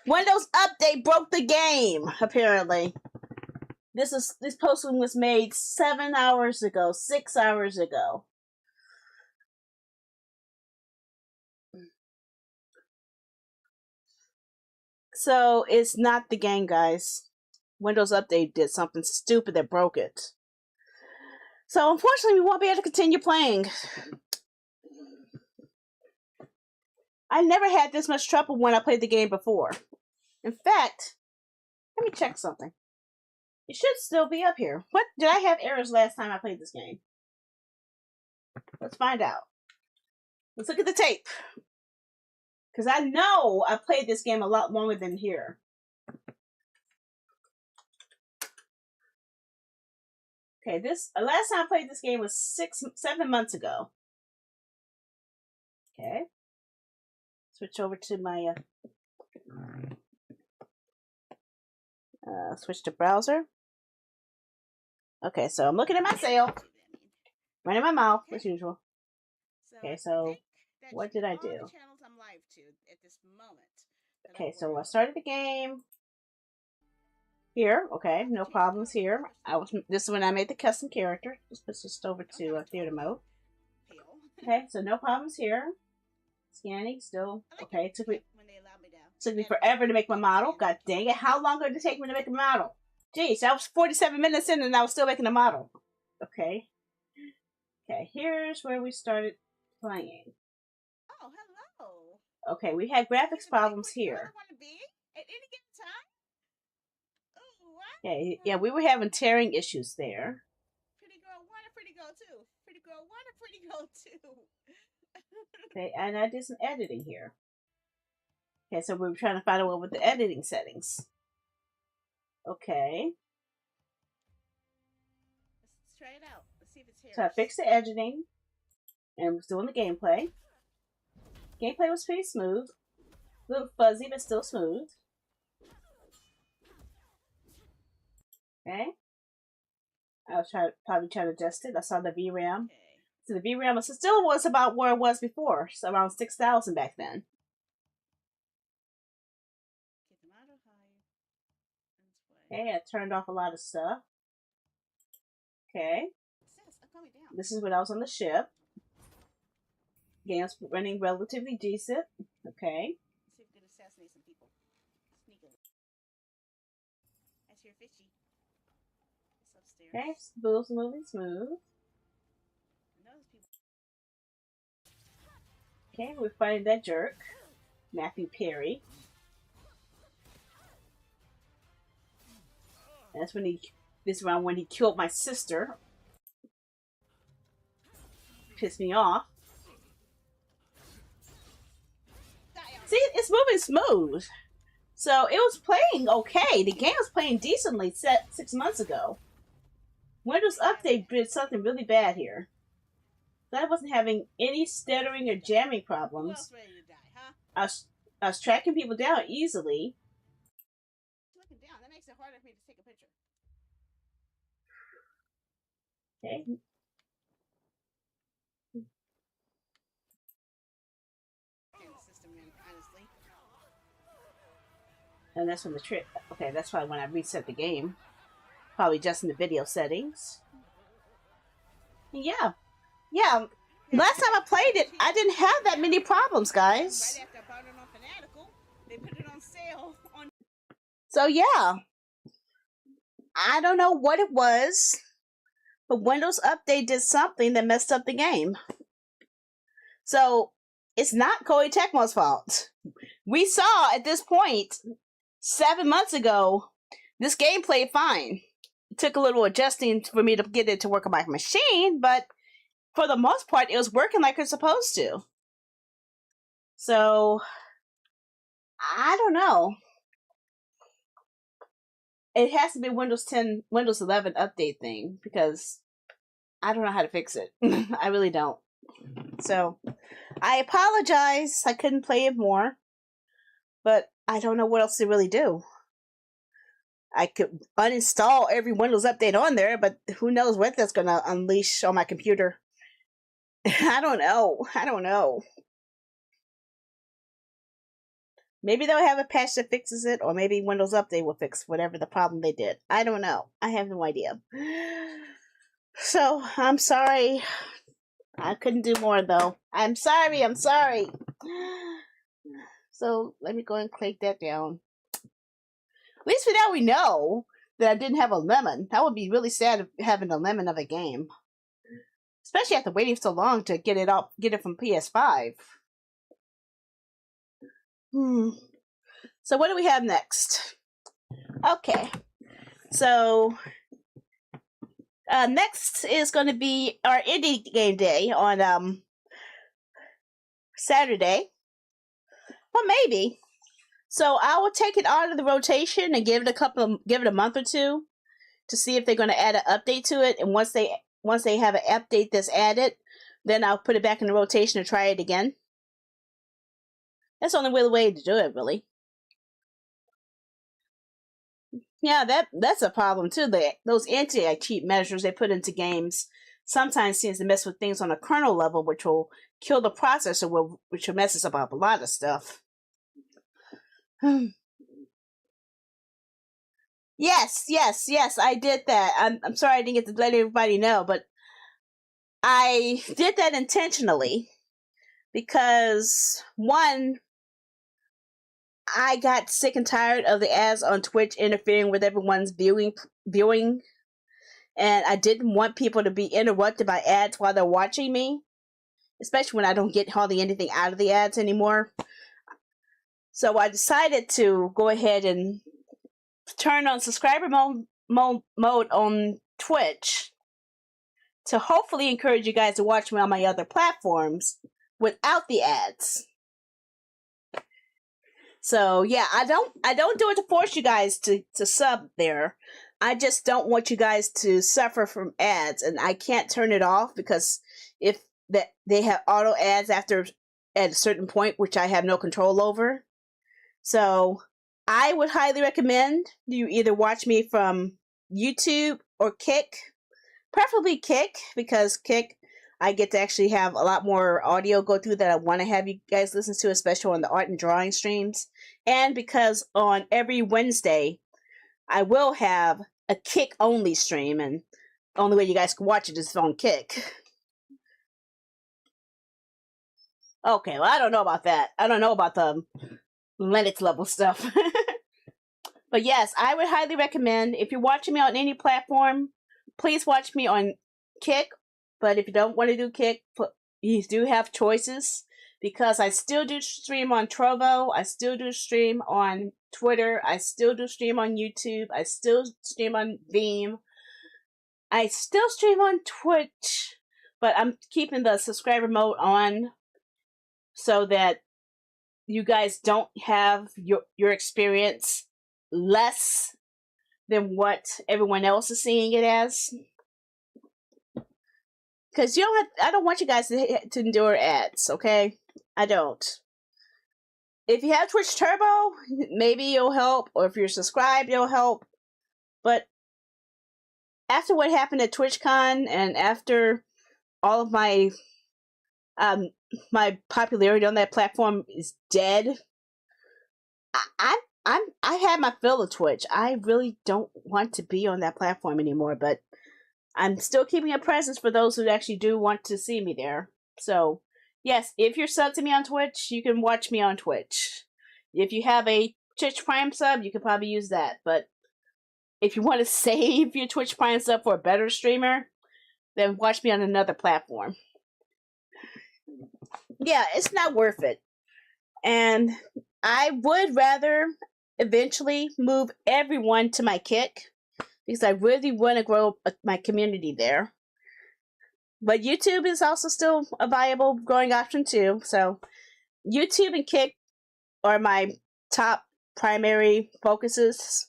Windows Update broke the game, apparently. This posting was made 7 hours ago, 6 hours ago. So it's not the game, guys. Windows Update did something stupid that broke it. So unfortunately, we won't be able to continue playing. I never had this much trouble when I played the game before. In fact, let me check something. It should still be up here. What did I have errors last time I played this game? Let's find out. Let's look at the tape. Because I know I played this game a lot longer than here. Okay, last time I played this game was 7 months ago. Okay. Switch over to my switch to browser. Okay, so I'm looking at my sale. Running my mouth as usual. Okay, so what did I do? Okay, so I started the game here. Okay, no problems here. This is when I made the custom character. Just put this over to theater mode. Okay, so no problems here. Scanning still okay. It took me forever to make my model. God dang it! How long did it take me to make a model? Jeez, that was 47 minutes in, and I was still making a model. Okay. Okay, here's where we started playing. Oh, hello. Okay, we had graphics problems here. Okay, yeah, we were having tearing issues there. Pretty girl one and pretty girl two. Pretty girl one and pretty girl two. Okay, and I did some editing here. Okay, so we were trying to find out what with the editing settings. Okay. Let's try it out. Let's see if it's here. So I fixed the editing, and we're doing the gameplay. Gameplay was pretty smooth. A little fuzzy, but still smooth. Okay. I was probably trying to adjust it. I saw the VRAM. Okay. So the VRAM still was about where it was before. So around 6,000 back then. Get the model higher. Okay, I turned off a lot of stuff. Okay. This is when I was on the ship. Game's running relatively decent. Okay. Let's see if we can assassinate some people. Sneakily. I see your fishy. It's upstairs. Okay, smooth, moving smooth. Okay, we're fighting that jerk, Matthew Perry. And that's when this round when he killed my sister. Pissed me off. it's moving smooth. So it was playing okay. The game was playing decently 6 months ago. Windows Update did something really bad here. I wasn't having any stuttering or jamming Who problems. else ready to die, huh? I was tracking people down easily. Looking down, that makes it harder for me to take a picture. Okay. In the system, man, honestly. And that's when the trick. Okay, that's probably when I reset the game. Probably just in the video settings. Yeah. Last time I played it, I didn't have that many problems, guys. Right after I bought it on Fanatical, they put it on sale on. So yeah. I don't know what it was, but Windows Update did something that messed up the game. So it's not Koei Tecmo's fault. We saw at this point 7 months ago, this game played fine. It took a little adjusting for me to get it to work on my machine, but for the most part, it was working like it's supposed to. So, I don't know. It has to be Windows 10, Windows 11 update thing, because I don't know how to fix it. I really don't. So, I apologize. I couldn't play it more. But I don't know what else to really do. I could uninstall every Windows update on there, but who knows what that's going to unleash on my computer. I don't know. Maybe they'll have a patch that fixes it, or maybe Windows Update will fix whatever the problem they did. I don't know. I have no idea. So, I'm sorry. I couldn't do more, though. I'm sorry. So, let me go and click that down. At least for now we know that I didn't have a lemon. That would be really sad having a lemon of a game. Especially after waiting so long to get it from PS5. So what do we have next? Okay. So next is going to be our indie game day on Saturday. Well, maybe. So I will take it out of the rotation and give it a month or two to see if they're going to add an update to it. And once they have an update that's added, then I'll put it back in the rotation and try it again. That's the only way to do it, really. Yeah, that's a problem too. Those anti-cheat measures they put into games sometimes seems to mess with things on a kernel level, which will kill the processor, which will mess up a lot of stuff. Yes, I did that. I'm sorry I didn't get to let everybody know, but I did that intentionally because, one, I got sick and tired of the ads on Twitch interfering with everyone's viewing, and I didn't want people to be interrupted by ads while they're watching me, especially when I don't get hardly anything out of the ads anymore. So I decided to go ahead and turn on subscriber mode on Twitch to hopefully encourage you guys to watch me on my other platforms without the ads. So yeah, I don't do it to force you guys to sub there. I just don't want you guys to suffer from ads, and I can't turn it off because if they have auto ads at a certain point, which I have no control over. So I would highly recommend you either watch me from YouTube or Kick, preferably Kick, because Kick I get to actually have a lot more audio go through that I want to have you guys listen to, especially on the art and drawing streams. And because on every Wednesday, I will have a Kick only stream, and the only way you guys can watch it is on Kick. Okay, well, I don't know about that. I don't know about the Linux level stuff. But yes, I would highly recommend, if you're watching me on any platform, please watch me on Kick. But if you don't want to do Kick, you do have choices, because I still do stream on Trovo, I still do stream on Twitter, I still do stream on YouTube, I still stream on Veeam, I still stream on Twitch, but I'm keeping the subscriber mode on so that you guys don't have your experience less than what everyone else is seeing it as. Because I don't want you guys to endure ads, okay? I don't. If you have Twitch Turbo, maybe it'll help, or if you're subscribed, it'll help. But after what happened at TwitchCon, and after all of my my popularity on that platform is dead, I had my fill of Twitch. I really don't want to be on that platform anymore, but I'm still keeping a presence for those who actually do want to see me there. So, yes, if you're subbed to me on Twitch, you can watch me on Twitch. If you have a Twitch Prime sub, you can probably use that. But if you want to save your Twitch Prime sub for a better streamer, then watch me on another platform. Yeah, it's not worth it. And I would rather eventually move everyone to my Kick, because I really want to grow my community there. But YouTube is also still a viable growing option too. So YouTube and Kick are my top primary focuses.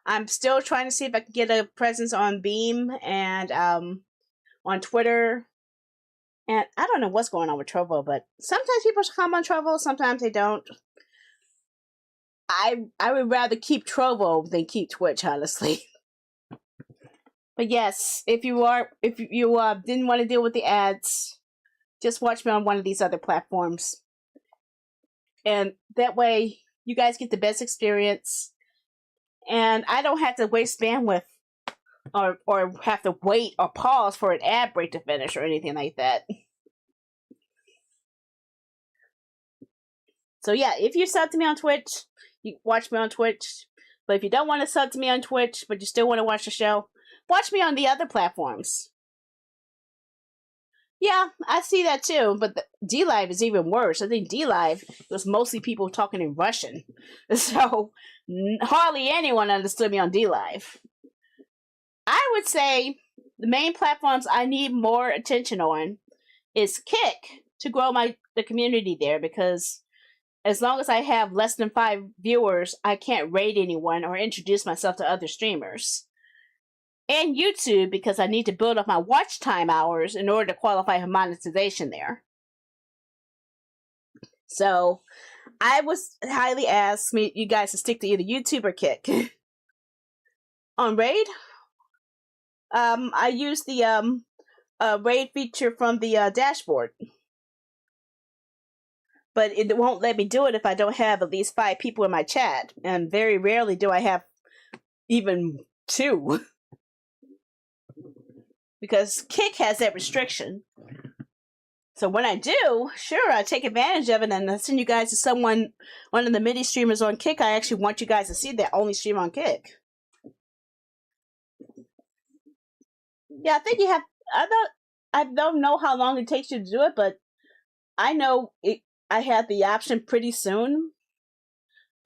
I'm still trying to see if I can get a presence on Beam and on Twitter. And I don't know what's going on with Trovo, but sometimes people come on Trovo, sometimes they don't. I would rather keep Trovo than keep Twitch, honestly. But yes, if you didn't want to deal with the ads, just watch me on one of these other platforms, and that way you guys get the best experience, and I don't have to waste bandwidth or have to wait or pause for an ad break to finish or anything like that. So yeah, if you sub to me on Twitch, you watch me on Twitch. But if you don't want to sub to me on Twitch, but you still want to watch the show, watch me on the other platforms. Yeah, I see that too, but D-Live is even worse. I think D-Live was mostly people talking in Russian. So hardly anyone understood me on D-Live. I would say the main platforms I need more attention on is Kick to grow the community there, because as long as I have less than 5 viewers, I can't rate anyone or introduce myself to other streamers. And YouTube, because I need to build up my watch time hours in order to qualify for monetization there. So, I would highly ask you guys to stick to either YouTube or Kick. On Raid, I use the Raid feature from the dashboard. But it won't let me do it if I don't have at least 5 people in my chat. And very rarely do I have even 2. Because Kick has that restriction. So when I do, sure, I take advantage of it and I send you guys to one of the mini streamers on Kick. I actually want you guys to see that only stream on Kick. Yeah, I think you have... I don't know how long it takes you to do it, but I know I had the option pretty soon.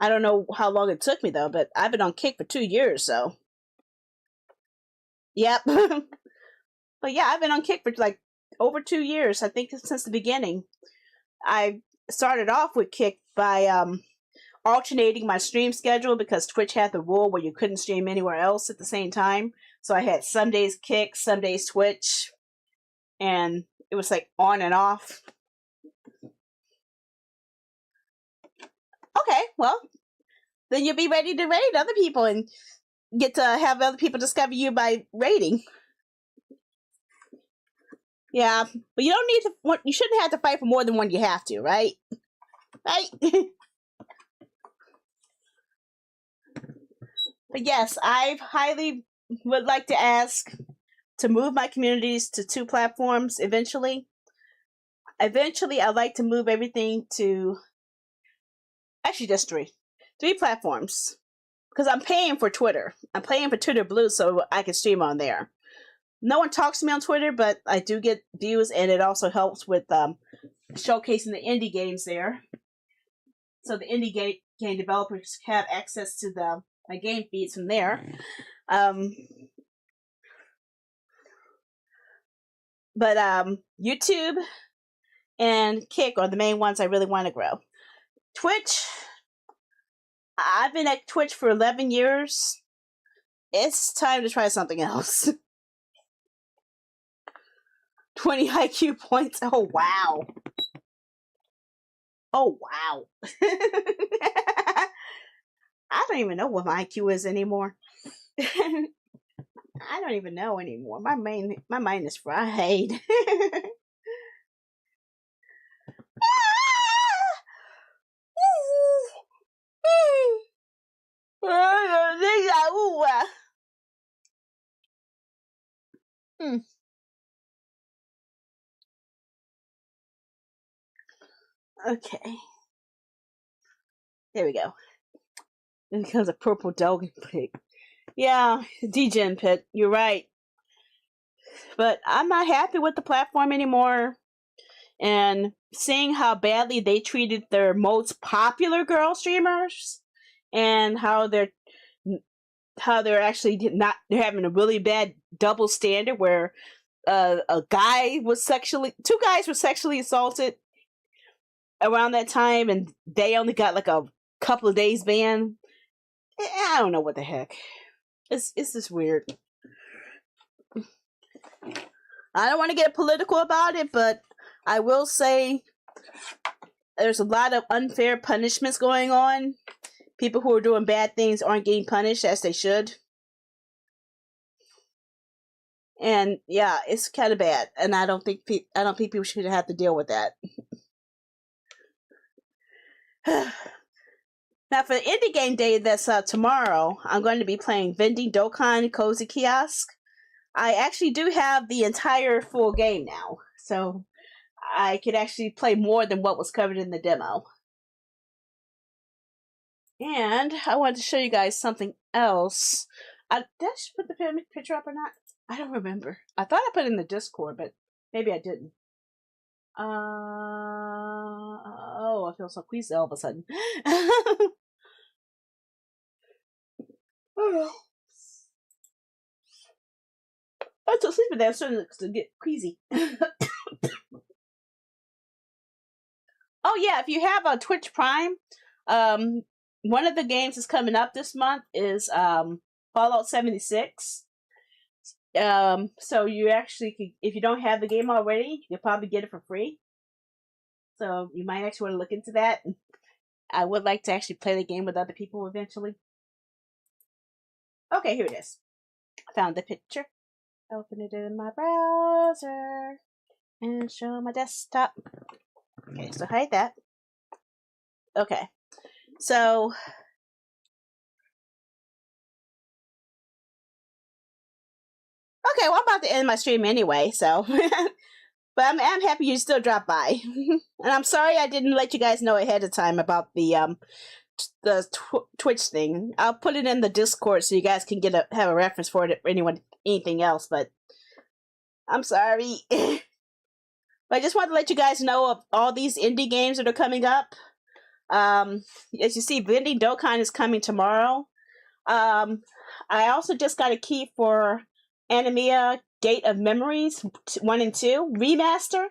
I don't know how long it took me, though, but I've been on Kick for 2 years, so... Yep. But yeah, I've been on Kick for like over 2 years, I think since the beginning. I started off with Kick by alternating my stream schedule, because Twitch had the rule where you couldn't stream anywhere else at the same time. So I had some days Kick, some days Twitch, and it was like on and off. Okay, well, then you'll be ready to raid other people and get to have other people discover you by raiding. Yeah, but you don't need to. You shouldn't have to fight for more than one you have to, right? Right? But yes, I highly would like to ask to move my communities to 2 platforms eventually. Eventually, I'd like to move everything to... Actually, just 3. 3 platforms. Because I'm paying for Twitter. I'm paying for Twitter Blue so I can stream on there. No one talks to me on Twitter, but I do get views, and it also helps with showcasing the indie games there. So the indie game developers have access to my game feeds from there. But YouTube and Kick are the main ones I really want to grow. Twitch. I've been at Twitch for 11 years. It's time to try something else. 20 IQ points. Oh, wow. Oh, wow. I don't even know what my IQ is anymore. I don't even know anymore. My mind is fried. Okay. There we go. It becomes a purple dog pig. Yeah, DGen Pit, you're right. But I'm not happy with the platform anymore. And seeing how badly they treated their most popular girl streamers, and how they're actually they're having a really bad double standard where two guys were sexually assaulted around that time, and they only got like a couple of days ban. I don't know what the heck. It's just weird. I don't want to get political about it, but I will say there's a lot of unfair punishments going on. People who are doing bad things aren't getting punished as they should. And yeah, it's kind of bad, and I don't think people should have to deal with that. Now, for the indie game day that's tomorrow, I'm going to be playing Vending Dokkan Cozy Kiosk. I actually do have the entire full game now, so I could actually play more than what was covered in the demo. And I wanted to show you guys something else. Did I put the picture up or not? I don't remember. I thought I put it in the Discord, but maybe I didn't. Oh, I feel so queasy all of a sudden. I took sleep in there, starting to get queasy. Oh yeah, if you have a Twitch Prime, one of the games that's coming up this month is Fallout 76. So you actually could, if you don't have the game already, you could probably get it for free. So you might actually want to look into that. I would like to actually play the game with other people eventually. Okay, here it is. I found the picture. Open it in my browser and show my desktop. Okay, so hide that. Okay, so okay, well, I'm about to end my stream anyway, so but I'm happy you still dropped by, and I'm sorry I didn't let you guys know ahead of time about the Twitch thing. I'll put it in the Discord so you guys can have a reference for it or anything else. But I'm sorry. But I just wanted to let you guys know of all these indie games that are coming up. As you see, Vending Dokkan is coming tomorrow. I also just got a key for Anemia Gate of Memories 1 and 2 remaster.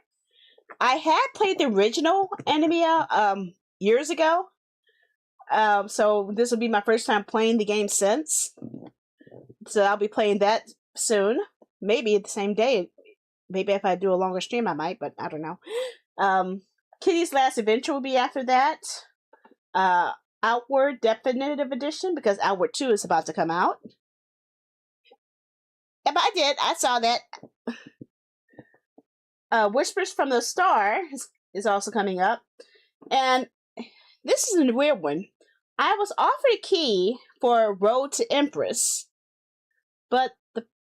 I had played the original Anemia years ago. So this will be my first time playing the game since. So I'll be playing that soon. Maybe the same day. Maybe if I do a longer stream I might, but I don't know. Kitty's Last Adventure will be after that. Outward Definitive Edition, because Outward 2 is about to come out. Yeah, but I did. I saw that. Whispers from the Star is also coming up. And this is a weird one. I was offered a key for Road to Empress, but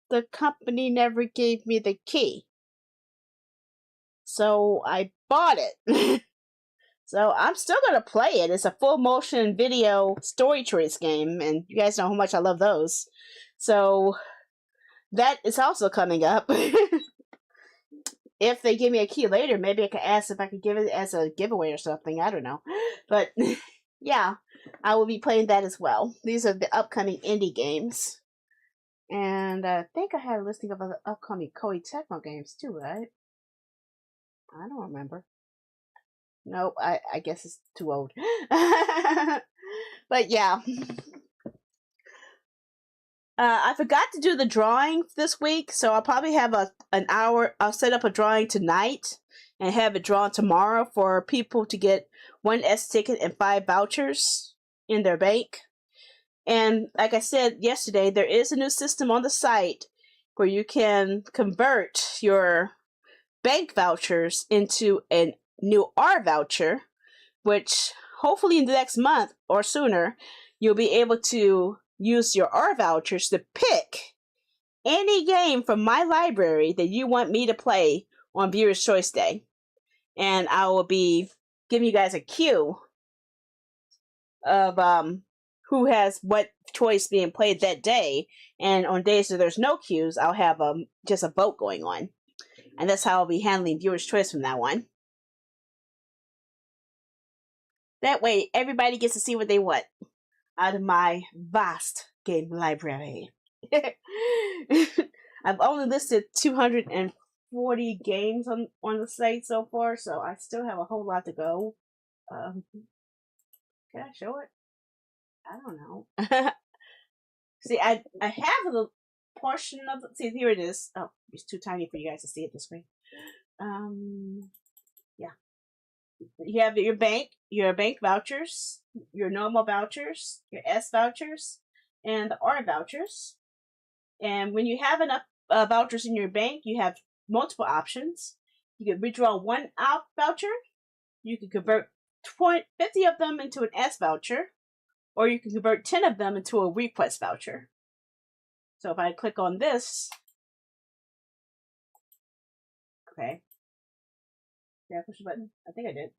the company never gave me the key. So I bought it. So I'm still going to play it. It's a full motion video story choice game, and you guys know how much I love those. So that is also coming up. If they give me a key later, maybe I could ask if I could give it as a giveaway or something. I don't know. But yeah, I will be playing that as well. These are the upcoming indie games. And I think I had a listing of other upcoming Koei Tecmo games too, right? I don't remember. Nope, I guess it's too old. But yeah. I forgot to do the drawing this week, so I'll probably have an hour. I'll set up a drawing tonight and have it drawn tomorrow for people to get 1 S ticket and 5 vouchers in their bank. And like I said yesterday, there is a new system on the site where you can convert your bank vouchers into a new R voucher, which hopefully in the next month or sooner, you'll be able to use your R vouchers to pick any game from my library that you want me to play on Viewer's Choice Day. And I will be giving you guys a queue of who has what choice being played that day. And on days that there's no queues, I'll have just a vote going on. And that's how I'll be handling Viewer's Choice from now on. That way, everybody gets to see what they want out of my vast game library. I've only listed 240 games on the site so far, so I still have a whole lot to go. Can I show it? I don't know. See, I have a portion of it. See, here it is. Oh, it's too tiny for you guys to see it this way. Yeah. You have your bank vouchers, your normal vouchers, your S vouchers, and the R vouchers. And when you have enough vouchers in your bank, you have multiple options. You can withdraw 1 out voucher. You can convert 50 of them into an S voucher, or you can convert 10 of them into a request voucher. So if I click on this, okay. Did I push the button? I think I did.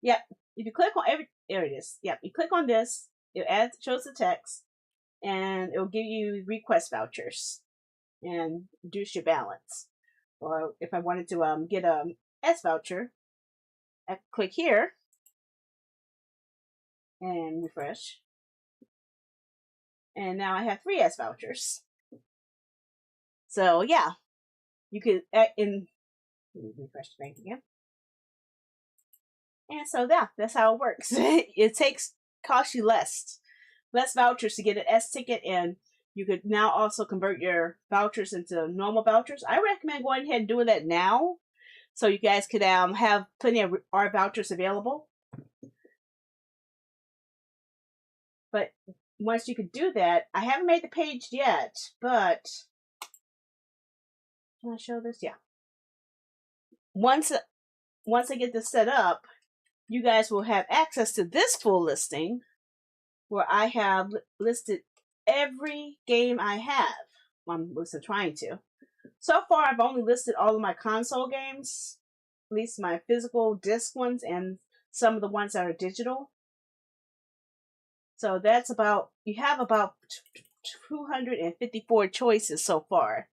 Yep. If you click on there it is. Yep. You click on this, it shows the text, and it will give you request vouchers and reduce your balance. Or if I wanted to get a S voucher, I click here and refresh. And now I have 3 S vouchers. So yeah, you could refresh the bank again. And so yeah, that's how it works. It costs you less vouchers to get an S ticket, and you could now also convert your vouchers into normal vouchers. I recommend going ahead and doing that now, so you guys could have plenty of R vouchers available. But once you could do that, I haven't made the page yet, but can I show this? Yeah. Once I get this set up, you guys will have access to this full listing where I have listed every game I have. I'm trying to. So far, I've only listed all of my console games, at least my physical disc ones, and some of the ones that are digital. So you have about 254 choices so far.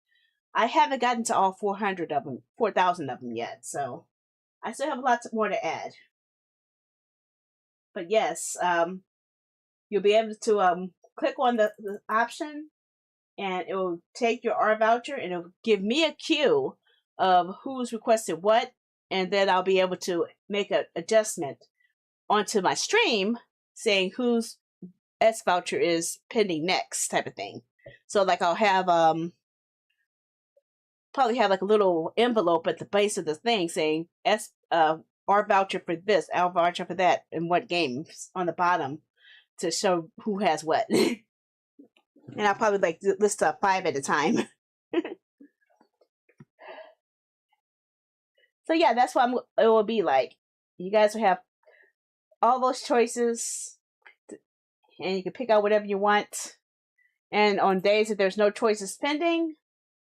I haven't gotten to all 400 of them, 4,000 of them yet, so I still have lots more to add. But yes, you'll be able to click on the option, and it will take your R voucher, and it will give me a queue of who's requested what, and then I'll be able to make an adjustment onto my stream saying whose S voucher is pending next, type of thing. So like I'll have probably have like a little envelope at the base of the thing saying R voucher for this, R voucher for that, and what games on the bottom to show who has what. And I'll probably list 5 at a time. So yeah, that's what it will be like. You guys will have all those choices, and you can pick out whatever you want. And on days that there's no choices pending,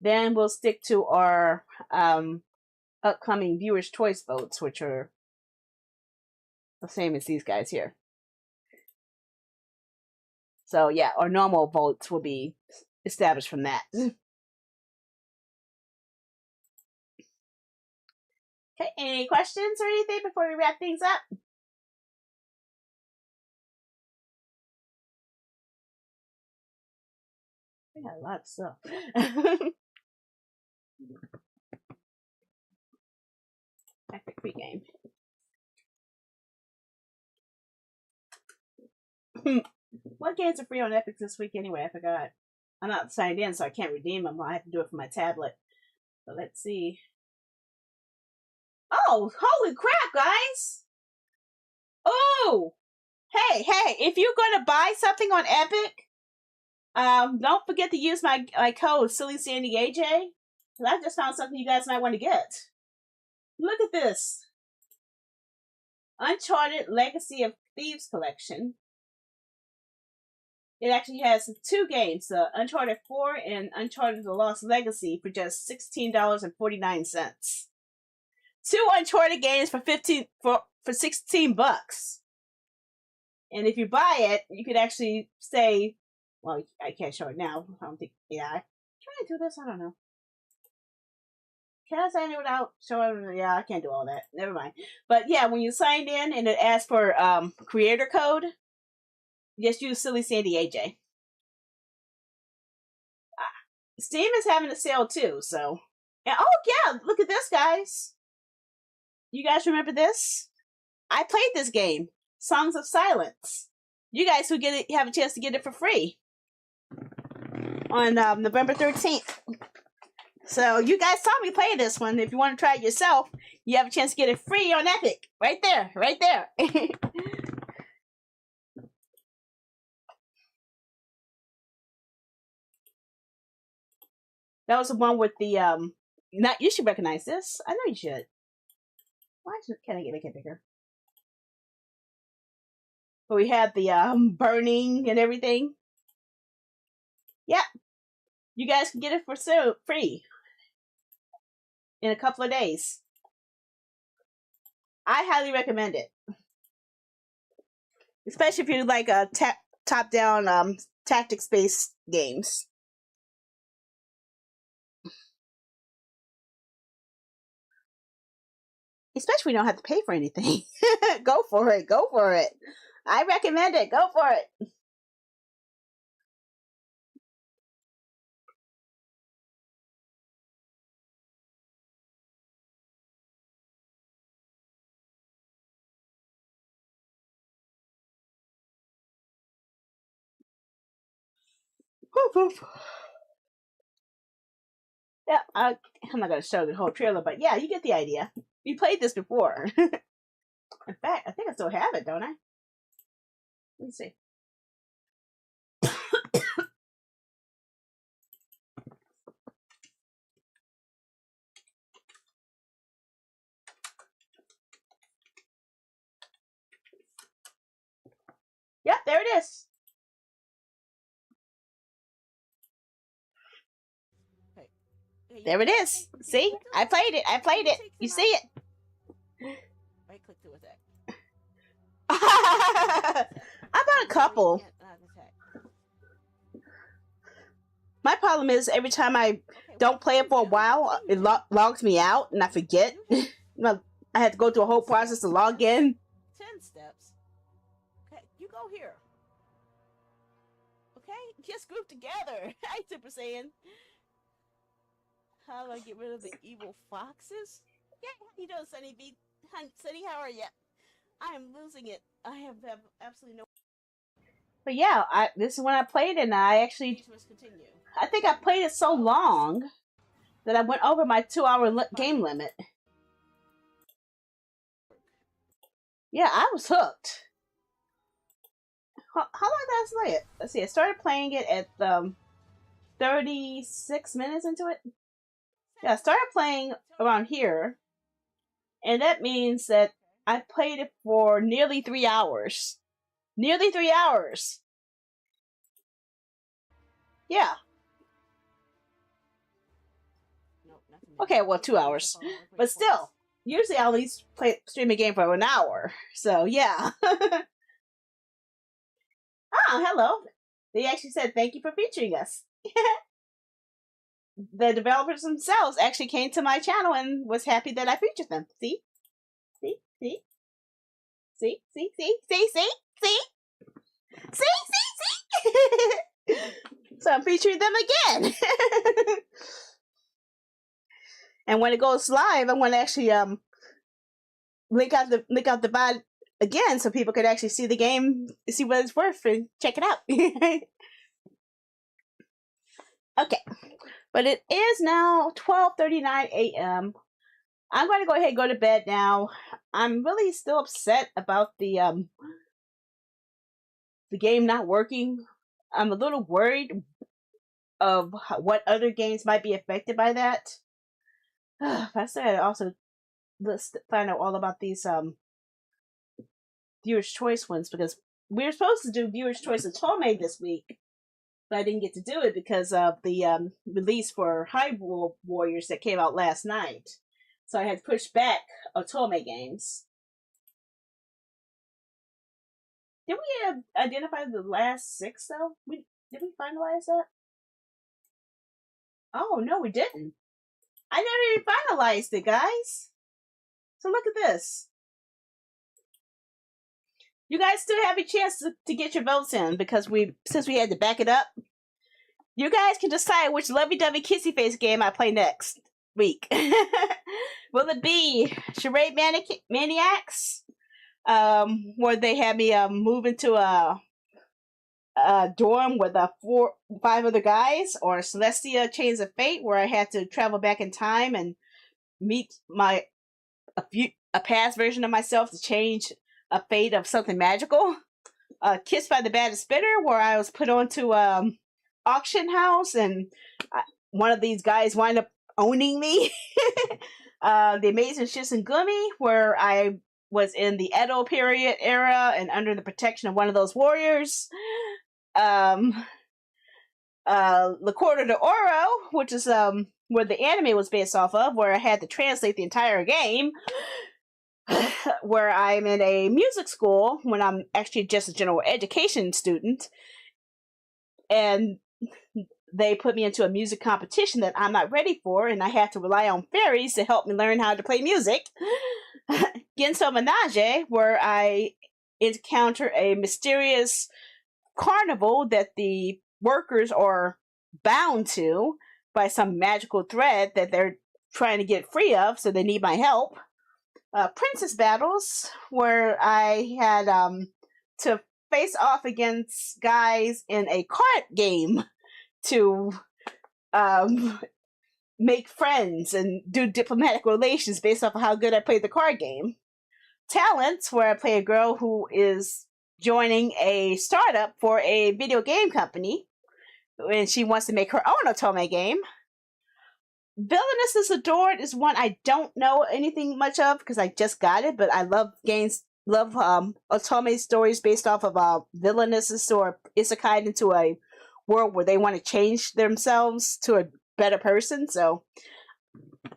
then we'll stick to our upcoming viewers' choice votes, which are the same as these guys here. So yeah, our normal votes will be established from that. Okay, any questions or anything before we wrap things up? We got a lot of stuff. Epic pregame. What games are free on Epic this week anyway? I forgot. I'm not signed in, so I can't redeem them. I have to do it from my tablet. So let's see. Oh, holy crap, guys! Oh! Hey, if you're going to buy something on Epic, don't forget to use my code, SillySandyAJ. Because I just found something you guys might want to get. Look at this. Uncharted Legacy of Thieves Collection. It actually has 2 games, Uncharted 4 and Uncharted The Lost Legacy, for just $16.49. 2 Uncharted games for $16. And if you buy it, you could actually say, well, I can't show it now. I don't think, yeah. Can I do this? I don't know. Can I sign it without showing? Yeah, I can't do all that. Never mind. But yeah, when you signed in and it asks for creator code, just use SillySandyAJ. Steam is having a sale too, so. And, oh yeah, look at this, guys. You guys remember this? I played this game, Songs of Silence. You guys who get it have a chance to get it for free on November 13th. So you guys saw me play this one. If you want to try it yourself, you have a chance to get it free on Epic. Right there. That was the one with the you should recognize this. I know you should. Why can't I make it bigger? But we had the burning and everything. Yeah. You guys can get it for free in a couple of days. I highly recommend it. Especially if you like a top-down tactics-based games. Especially when you don't have to pay for anything. Go for it. I recommend it. Go for it. Yeah, I'm not going to show the whole trailer, but yeah, you get the idea. We played this before. In fact, I think I still have it, don't I? Let me see. Yep, there it is. There it is. See? I played it. You see it? Right click to attack. I bought a couple. My problem is every time I don't play it for a while, it logs me out and I forget. I had to go through a whole process to log in. 10 steps. Okay, you go here. Okay, just group together. Hi, Super Saiyan. How do I get rid of the evil foxes? Yeah, how you doing, Sunny B? Sunny, how are you? I am losing it. I have absolutely no. But yeah, this is when I played it, and I actually, I think I played it so long that I went over my 2-hour game limit. Yeah, I was hooked. How long did I play it? Let's see, I started playing it at 36 minutes into it. Yeah, I started playing around here, and that means that I played it for nearly 3 hours. Nearly 3 hours! Yeah. Okay, well, 2 hours. But still, usually I only stream a game for an hour. So, yeah. Ah, hello. They actually said thank you for featuring us. The developers themselves actually came to my channel and was happy that I featured them. See? See? See? See? See? See? See? See? See? See? See? See? So I'm featuring them again. And when it goes live, I'm going to actually link out the again so people could actually see the game, see what it's worth, and check it out. Okay, but it is now 12:39 a.m. I'm going to go ahead and go to bed now. I'm really still upset about the game not working. I'm a little worried of what other games might be affected by that. I said also let's find out all about these Viewer's Choice ones, because we were supposed to do Viewer's Choice Otome this week, but I didn't get to do it because of the release for Hyrule Warriors that came out last night. So I had to push back Otome games. Did we identify the last 6 though? Did we finalize that? Oh no, we didn't. I never even finalized it, guys. So look at this. You guys still have a chance to get your votes in, because since we had to back it up, you guys can decide which lovey-dovey kissy face game I play next week. Will it be Charade Maniacs? Where they had me move into a dorm with 5 other guys, or Celestia Chains of Fate, where I had to travel back in time and meet a past version of myself to change a fate of something magical. Kissed by the Baddest Bidder, where I was put onto auction house and one of these guys wind up owning me. The Amazing Shisengumi, where I was in the Edo period era and under the protection of one of those warriors. La Corte de Oro, which is where the anime was based off of, where I had to translate the entire game. Where I'm in a music school when I'm actually just a general education student, and they put me into a music competition that I'm not ready for, and I have to rely on fairies to help me learn how to play music. Genso Menage, where I encounter a mysterious carnival that the workers are bound to by some magical thread that they're trying to get free of, so they need my help. Princess Battles, where I had to face off against guys in a card game to make friends and do diplomatic relations based off of how good I played the card game. Talents, where I play a girl who is joining a startup for a video game company, and she wants to make her own Otome game. Villainous is Adored is one I don't know anything much of because I just got it, but I love Otome stories based off of villainous or isekai into a world where they want to change themselves to a better person. So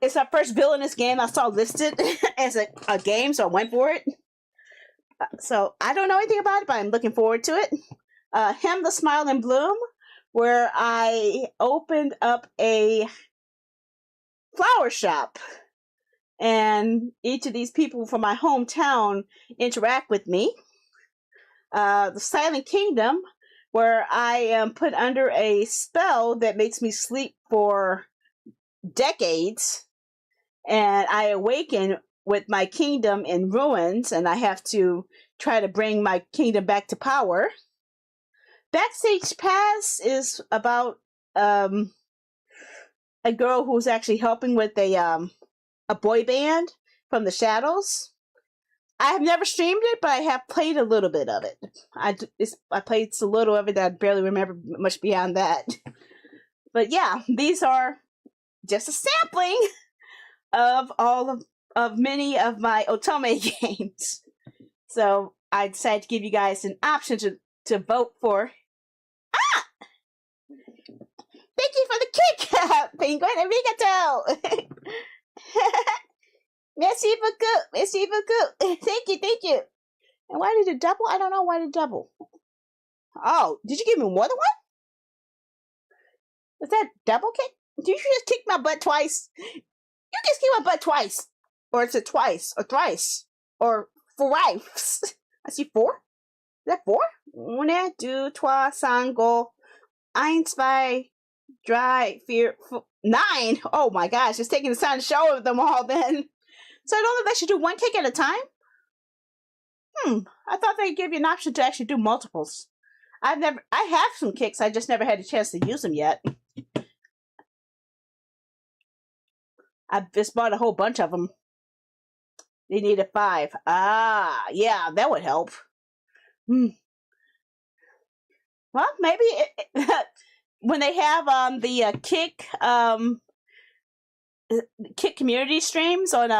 it's our first villainous game I saw listed as a game, so I went for it. So I don't know anything about it, but I'm looking forward to it. Him the Smiling Bloom, where I opened up a flower shop, and each of these people from my hometown interact with me. The Silent Kingdom, where I am put under a spell that makes me sleep for decades, and I awaken with my kingdom in ruins, and I have to try to bring my kingdom back to power. Backstage Pass is about a girl who's actually helping with a boy band from the shadows. I have never streamed it, but I have played a little bit of it. I played so little of it that I barely remember much beyond that. But yeah, these are just a sampling of all of many of my Otome games. So I decided to give you guys an option to vote for. Ah! Thank you for the kick, Penguin Arigato! Merci beaucoup, merci beaucoup. Thank you. And why did it double? I don't know why it double. Oh, did you give me more than one? Was that double kick? Did you just kick my butt twice? You just kicked my butt twice. Or is it twice? Or thrice? Or thrice? I see 4. Is that 4? 1, 2, 3, 4, 1, 2, 3, 4, 9. Oh my gosh, it's taking the time to show them all then. So I don't know if I should do 1 kick at a time? I thought they'd give you an option to actually do multiples. I have some kicks, I just never had a chance to use them yet. I just bought a whole bunch of them. They needed 5. Ah, yeah, that would help. Well, maybe when they have the kick community streams on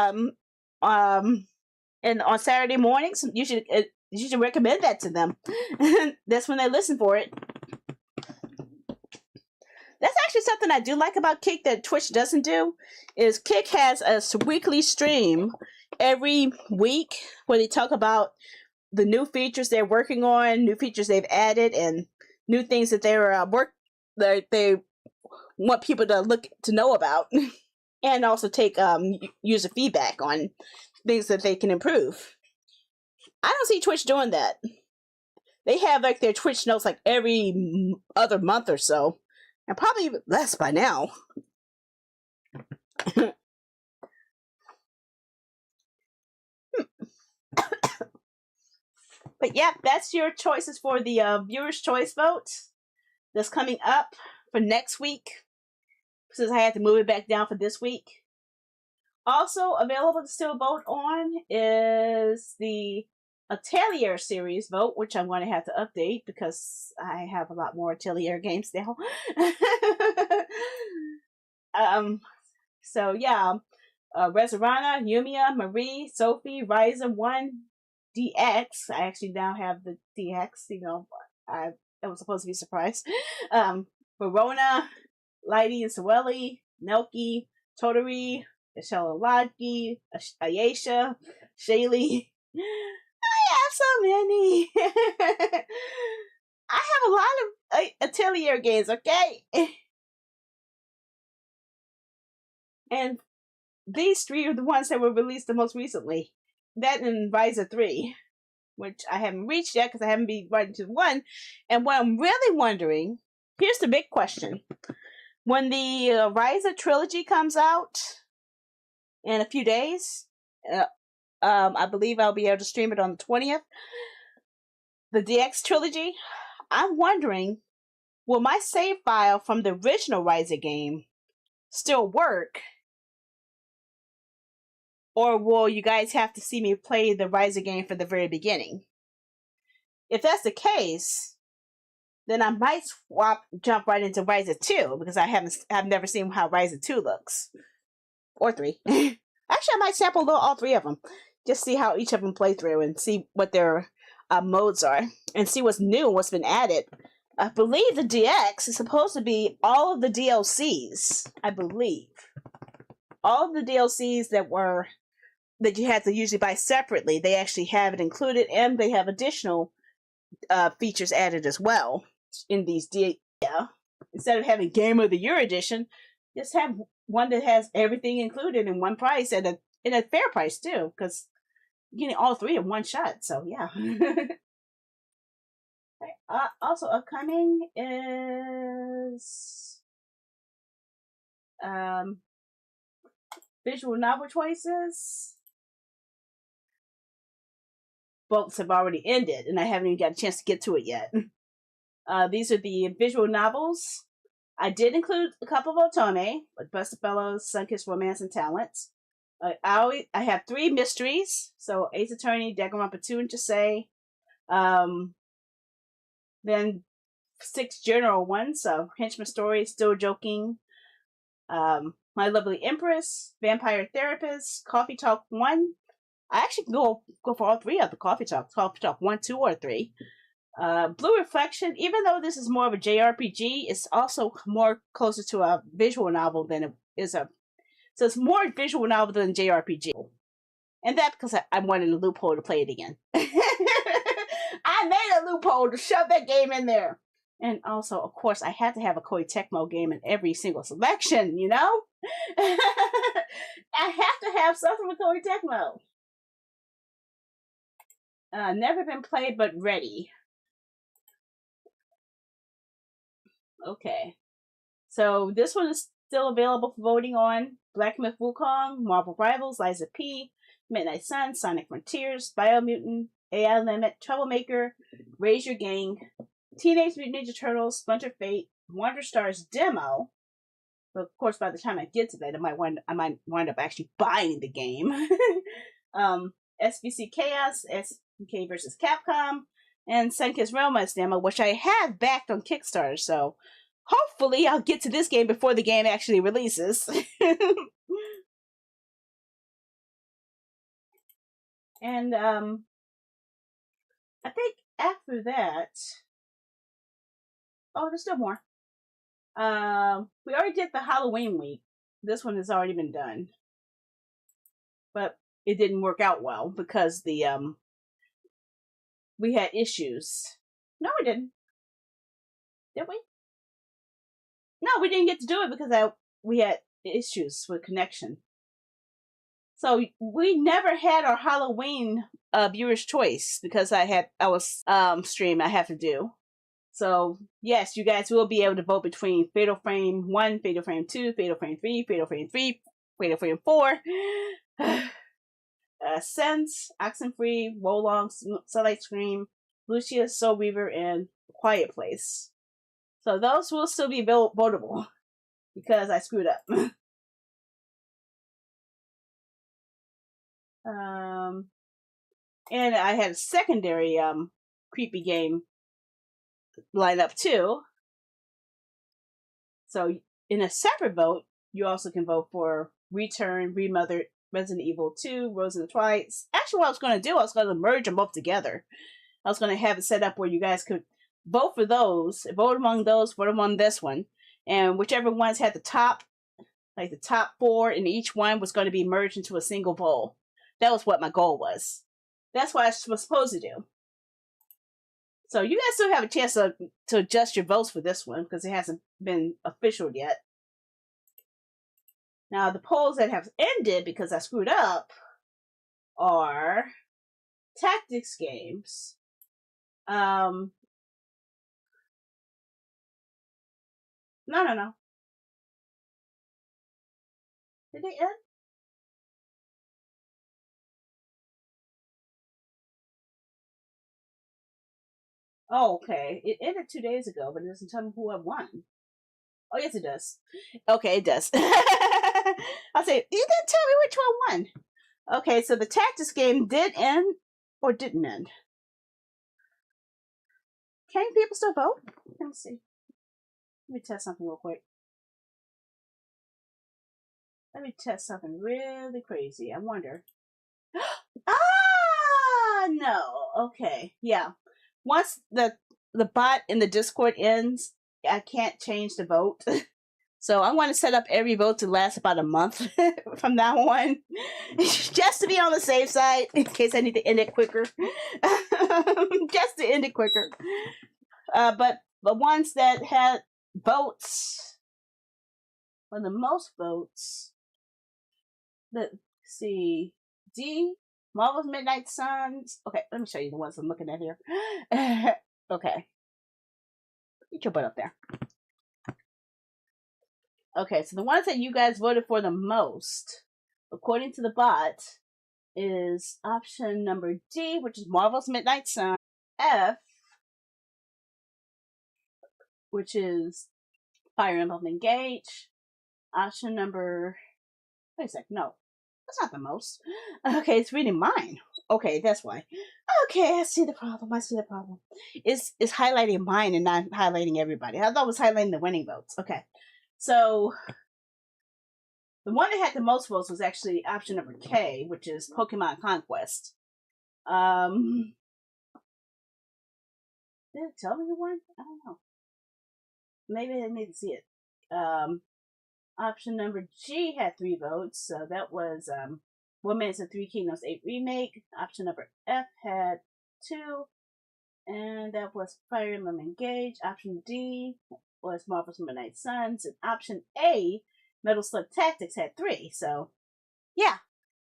and on Saturday mornings, you should recommend that to them. That's when they listen for it. That's actually something I do like about Kick that Twitch doesn't do. Is Kick has a weekly stream every week where they talk about the new features they're working on, new features they've added, and new things that they want people to know about, and also take user feedback on things that they can improve. I don't see Twitch doing that. They have like their Twitch notes like every other month or so, and probably even less by now. But yeah, that's your choices for the viewers' choice vote that's coming up for next week, since I had to move it back down for this week. Also available to still vote on is the Atelier series vote, which I'm going to have to update because I have a lot more Atelier games now. So yeah, Resurana, Yumia, Marie, Sophie, Ryza 1, DX. I actually now have the DX, I was supposed to be surprised. Verona, Lighty and Sueli, Nelky, Toturi, Michelle Lodge, Ayesha, Shaylee. I have so many. I have a lot of Atelier games, okay? And these 3 are the ones that were released the most recently. That and Ryza 3, which I haven't reached yet because I haven't been right into 1. And what I'm really wondering, here's the big question. When the Ryza trilogy comes out in a few days, I believe I'll be able to stream it on the 20th. The DX trilogy, I'm wondering, will my save file from the original Ryza game still work? Or will you guys have to see me play the Ryza game from the very beginning? If that's the case, then I might jump right into Ryza 2, because I've never seen how Ryza 2 looks. Or 3. Actually, I might sample all 3 of them. Just see how each of them play through and see what their modes are. And see what's new and what's been added. I believe the DX is supposed to be all of the DLCs. I believe. All of the DLCs that you had to usually buy separately, they actually have it included, and they have additional features added as well in these instead of having Game of the Year edition, just have one that has everything included in one price, and a fair price too, because you're getting all 3 in one shot. So yeah. Also upcoming is visual novel choices. Votes have already ended, and I haven't even got a chance to get to it yet. These are the visual novels. I did include a couple of otome, like Best of Fellows, Sunkissed Romance, and Talents. I have 3 mysteries, so Ace Attorney, Danganronpa 2, and Josei. Then 6 general ones, so Henchman Story, Still Joking, My Lovely Empress, Vampire Therapist, Coffee Talk 1. I actually go for all 3 of the Coffee Talk 1, 2, or 3. Blue Reflection, even though this is more of a JRPG, it's also more closer to a visual novel than it is so it's more visual novel than JRPG. And that's because I wanted a loophole to play it again. I made a loophole to shove that game in there. And also, of course, I had to have a Koei Tecmo game in every single selection, I have to have something with Koei Tecmo. Never been played, but ready. Okay. So this one is still available for voting on. Black Myth Wukong, Marvel Rivals, Liza P, Midnight Sun, Sonic Frontiers, Biomutant, AI Limit, Troublemaker, Raise Your Gang, Teenage Mutant Ninja Turtles, Splinter Fate, Wonder Stars Demo. But of course, by the time I get to that, I might wind up actually buying the game. SBC Chaos, SBK versus Capcom, and Senka's Realms demo, which I have backed on Kickstarter. So hopefully, I'll get to this game before the game actually releases. And I think after that, oh, there's still more. We already did the Halloween week. This one has already been done, but it didn't work out well because the we had issues. No, we didn't. Did we? No, we didn't get to do it because we had issues with connection. So we never had our Halloween viewer's choice because I was stream I have to do. So yes, you guys will be able to vote between Fatal Frame 1, Fatal Frame 2, Fatal Frame 3, Fatal Frame 3, Fatal Frame 4, Sense, Oxenfree, Wolong, Sunlight Scream, Lucius, Soul Reaver, and Quiet Place. So those will still be votable because I screwed up. And I had a secondary creepy game lineup too. So in a separate vote, you also can vote for Return, Remothered, Resident Evil 2, Rose in the Twilight. Actually, what I was going to do, I was going to merge them both together. I was going to have it set up where you guys could vote for those, vote among those, vote among this one, and whichever ones had the top 4 in each one was going to be merged into a single bowl. That was what my goal was. That's what I was supposed to do. So you guys still have a chance to adjust your votes for this one because it hasn't been official yet. Now the polls that have ended because I screwed up are tactics games. No. Did they end? Oh, okay. It ended 2 days ago, but it doesn't tell me who I won. Oh, yes, it does. Okay, it does. I'll say, it didn't tell me which one won. Okay, so the tactics game did end or didn't end. Can people still vote? Let me see. Let me test something real quick. Let me test something really crazy. I wonder. No. Okay. Yeah. Once the bot in the Discord ends, I can't change the vote. So I'm going to set up every vote to last about a month from now on, just to be on the safe side in case I need to end it quicker. Just to end it quicker. But the ones that had votes, or the most votes, let's see, D, Marvel's Midnight Suns. Okay, let me show you the ones I'm looking at here. Okay. Get your butt up there. Okay, so the ones that you guys voted for the most, according to the bot, is option number D, which is Marvel's Midnight Sun. F, which is Fire Emblem Engage. Option number... Wait a sec, no. That's not the most. Okay, it's reading mine. Okay, that's why. Okay, I see the problem. It's highlighting mine and not highlighting everybody. I thought it was highlighting the winning votes. Okay. So, the one that had the most votes was actually option number K, which is Pokemon Conquest. Did it tell me the one? I don't know. Maybe I need to see it. Option number G had 3 votes, so that was One Minute to Three Kingdoms 8 Remake. Option number F had 2, and that was Fire Emblem Engage. Option D was Marvel's Midnight Suns, and option A, Metal Slug Tactics, had 3. So, yeah,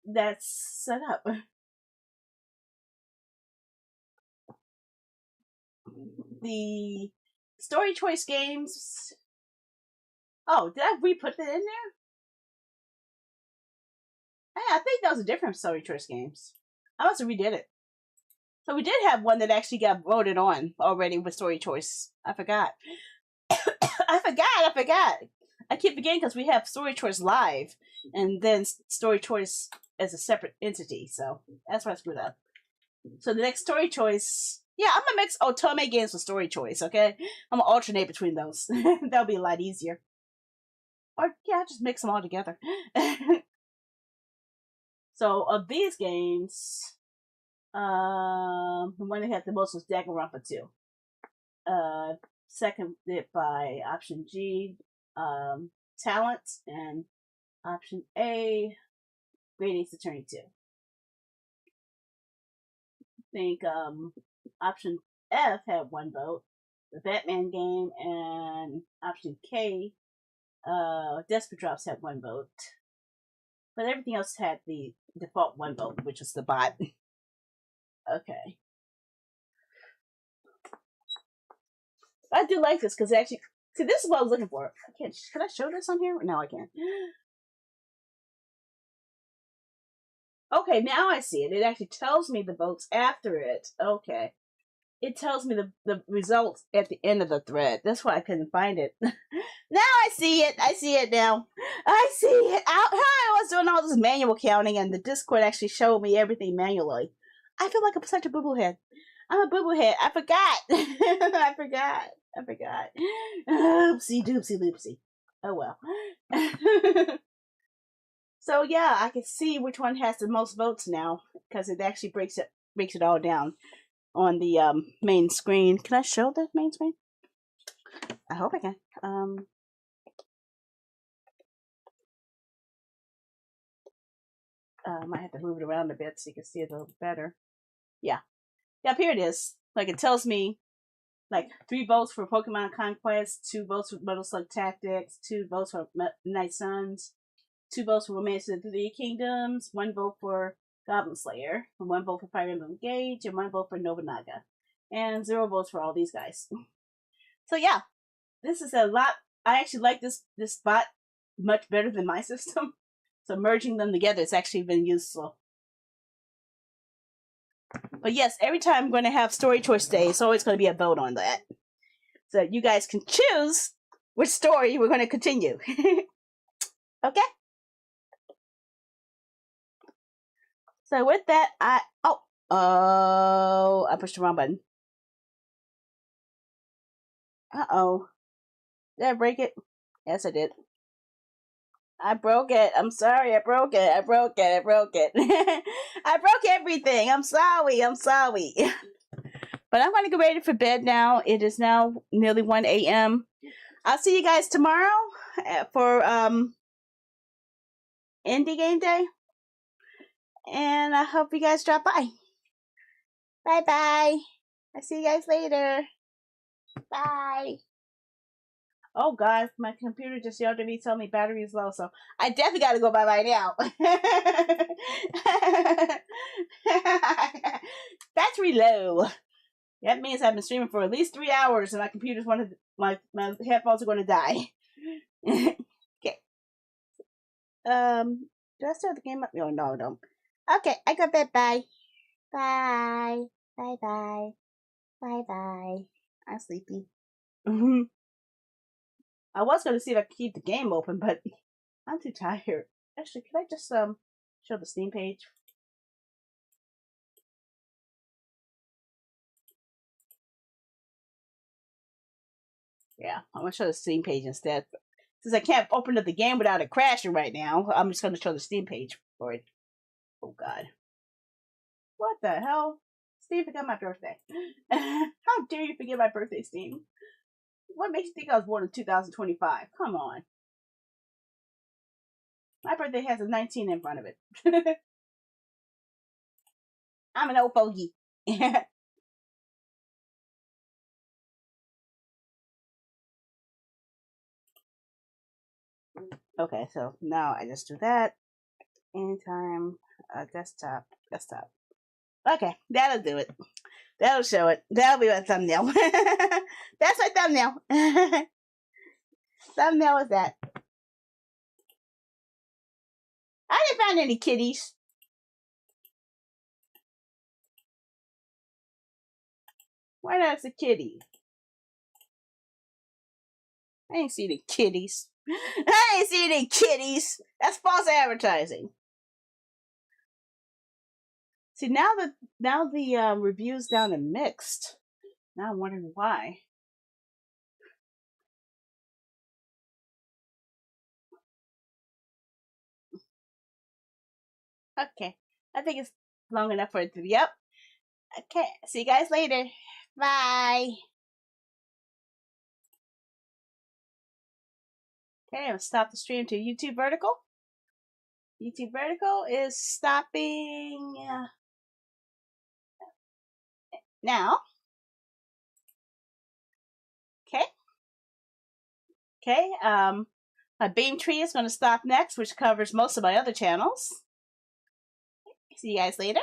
that's set up. The story choice games. Oh, did I re-put that in there? Yeah, I think those are different story choice games. I must have redid it. So we did have one that actually got voted on already with Story Choice. I forgot. I forgot. I keep forgetting because we have Story Choice Live and then Story Choice as a separate entity. So that's why I screwed up. So the next Story Choice, yeah, I'm gonna mix Otome games with Story Choice. Okay, I'm gonna alternate between those. That'll be a lot easier. Or yeah, just mix them all together. So of these games, the one that had the most was Danganronpa 2. Seconded by option G, Talent, and option A, Great Ace Attorney 2. I think option F had 1 vote, the Batman game, and option K, Desperate Drops had 1 vote. But everything else had the default 1 vote, which is the bot. Okay. I do like this because actually, see, this is what I was looking for. Can I show this on here? No, I can't. Okay, now I see it. It actually tells me the votes after it. Okay. It tells me the results at the end of the thread. That's why I couldn't find it. Now I see it. I see it now. I see it. I was doing all this manual counting, and the Discord actually showed me everything manually. I feel like I'm such a boo-boo head. I'm a boo-boo head. I forgot. I forgot. Oopsie doopsie loopsie. Oh well. So yeah, I can see which one has the most votes now because it actually breaks it all down on the main screen. Can I show the main screen? I hope I can. I might have to move it around a bit so you can see it a little better. Yeah. Yep, here it is. Like, it tells me, like, 3 votes for Pokemon Conquest, 2 votes for Metal Slug Tactics, 2 votes for Night Suns, 2 votes for Romance of the 3 Kingdoms, 1 vote for Goblin Slayer, 1 vote for Fire Emblem Engage, and 1 vote for Nobunaga. And 0 votes for all these guys. So yeah, this is a lot. I actually like this bot much better than my system. So merging them together, it's actually been useful. But yes, every time I'm going to have Story Choice Day, it's always going to be a vote on that. So you guys can choose which story we're going to continue. Okay? So with that, I pushed the wrong button. Uh-oh. Did I break it? Yes, I did. I broke it. I'm sorry. I broke it. I broke everything. I'm sorry. But I'm going to get ready for bed now. It is now nearly 1 a.m. I'll see you guys tomorrow for Indie Game Day. And I hope you guys drop by. Bye-bye. I'll see you guys later. Bye. Oh, God. My computer just yelled at me telling me battery is low. So I definitely got to go bye-bye now. Battery low. That means I've been streaming for at least 3 hours and my computer's my headphones are going to die. Okay. Do I still have the game up? Oh, no, I don't. Okay, I go bed. Bye. Bye. Bye-bye. Bye-bye. I'm sleepy. I was going to see if I could keep the game open, but I'm too tired. Actually, can I just show the Steam page? Yeah, I'm going to show the Steam page instead. Since I can't open up the game without it crashing right now, I'm just going to show the Steam page for it. Oh, God. What the hell? Steam forgot my birthday. How dare you forget my birthday, Steam? What makes you think I was born in 2025? Come on. My birthday has a 19 in front of it. I'm an old fogey. Okay, so now I just do that. Anytime, desktop. Okay, that'll do it. That'll show it. That'll be my thumbnail. That's my thumbnail. Thumbnail is that. I didn't find any kitties. Why not as a kitty? I ain't seen any kitties. I ain't seen any kitties. That's false advertising. See, now the reviews down are mixed. Now I'm wondering why. Okay, I think it's long enough for it to be up. Okay, see you guys later. Bye. Okay, I'm gonna stop the stream to YouTube vertical. YouTube vertical is stopping now. Okay. Okay. My Beam Tree is going to stop next, which covers most of my other channels. See you guys later.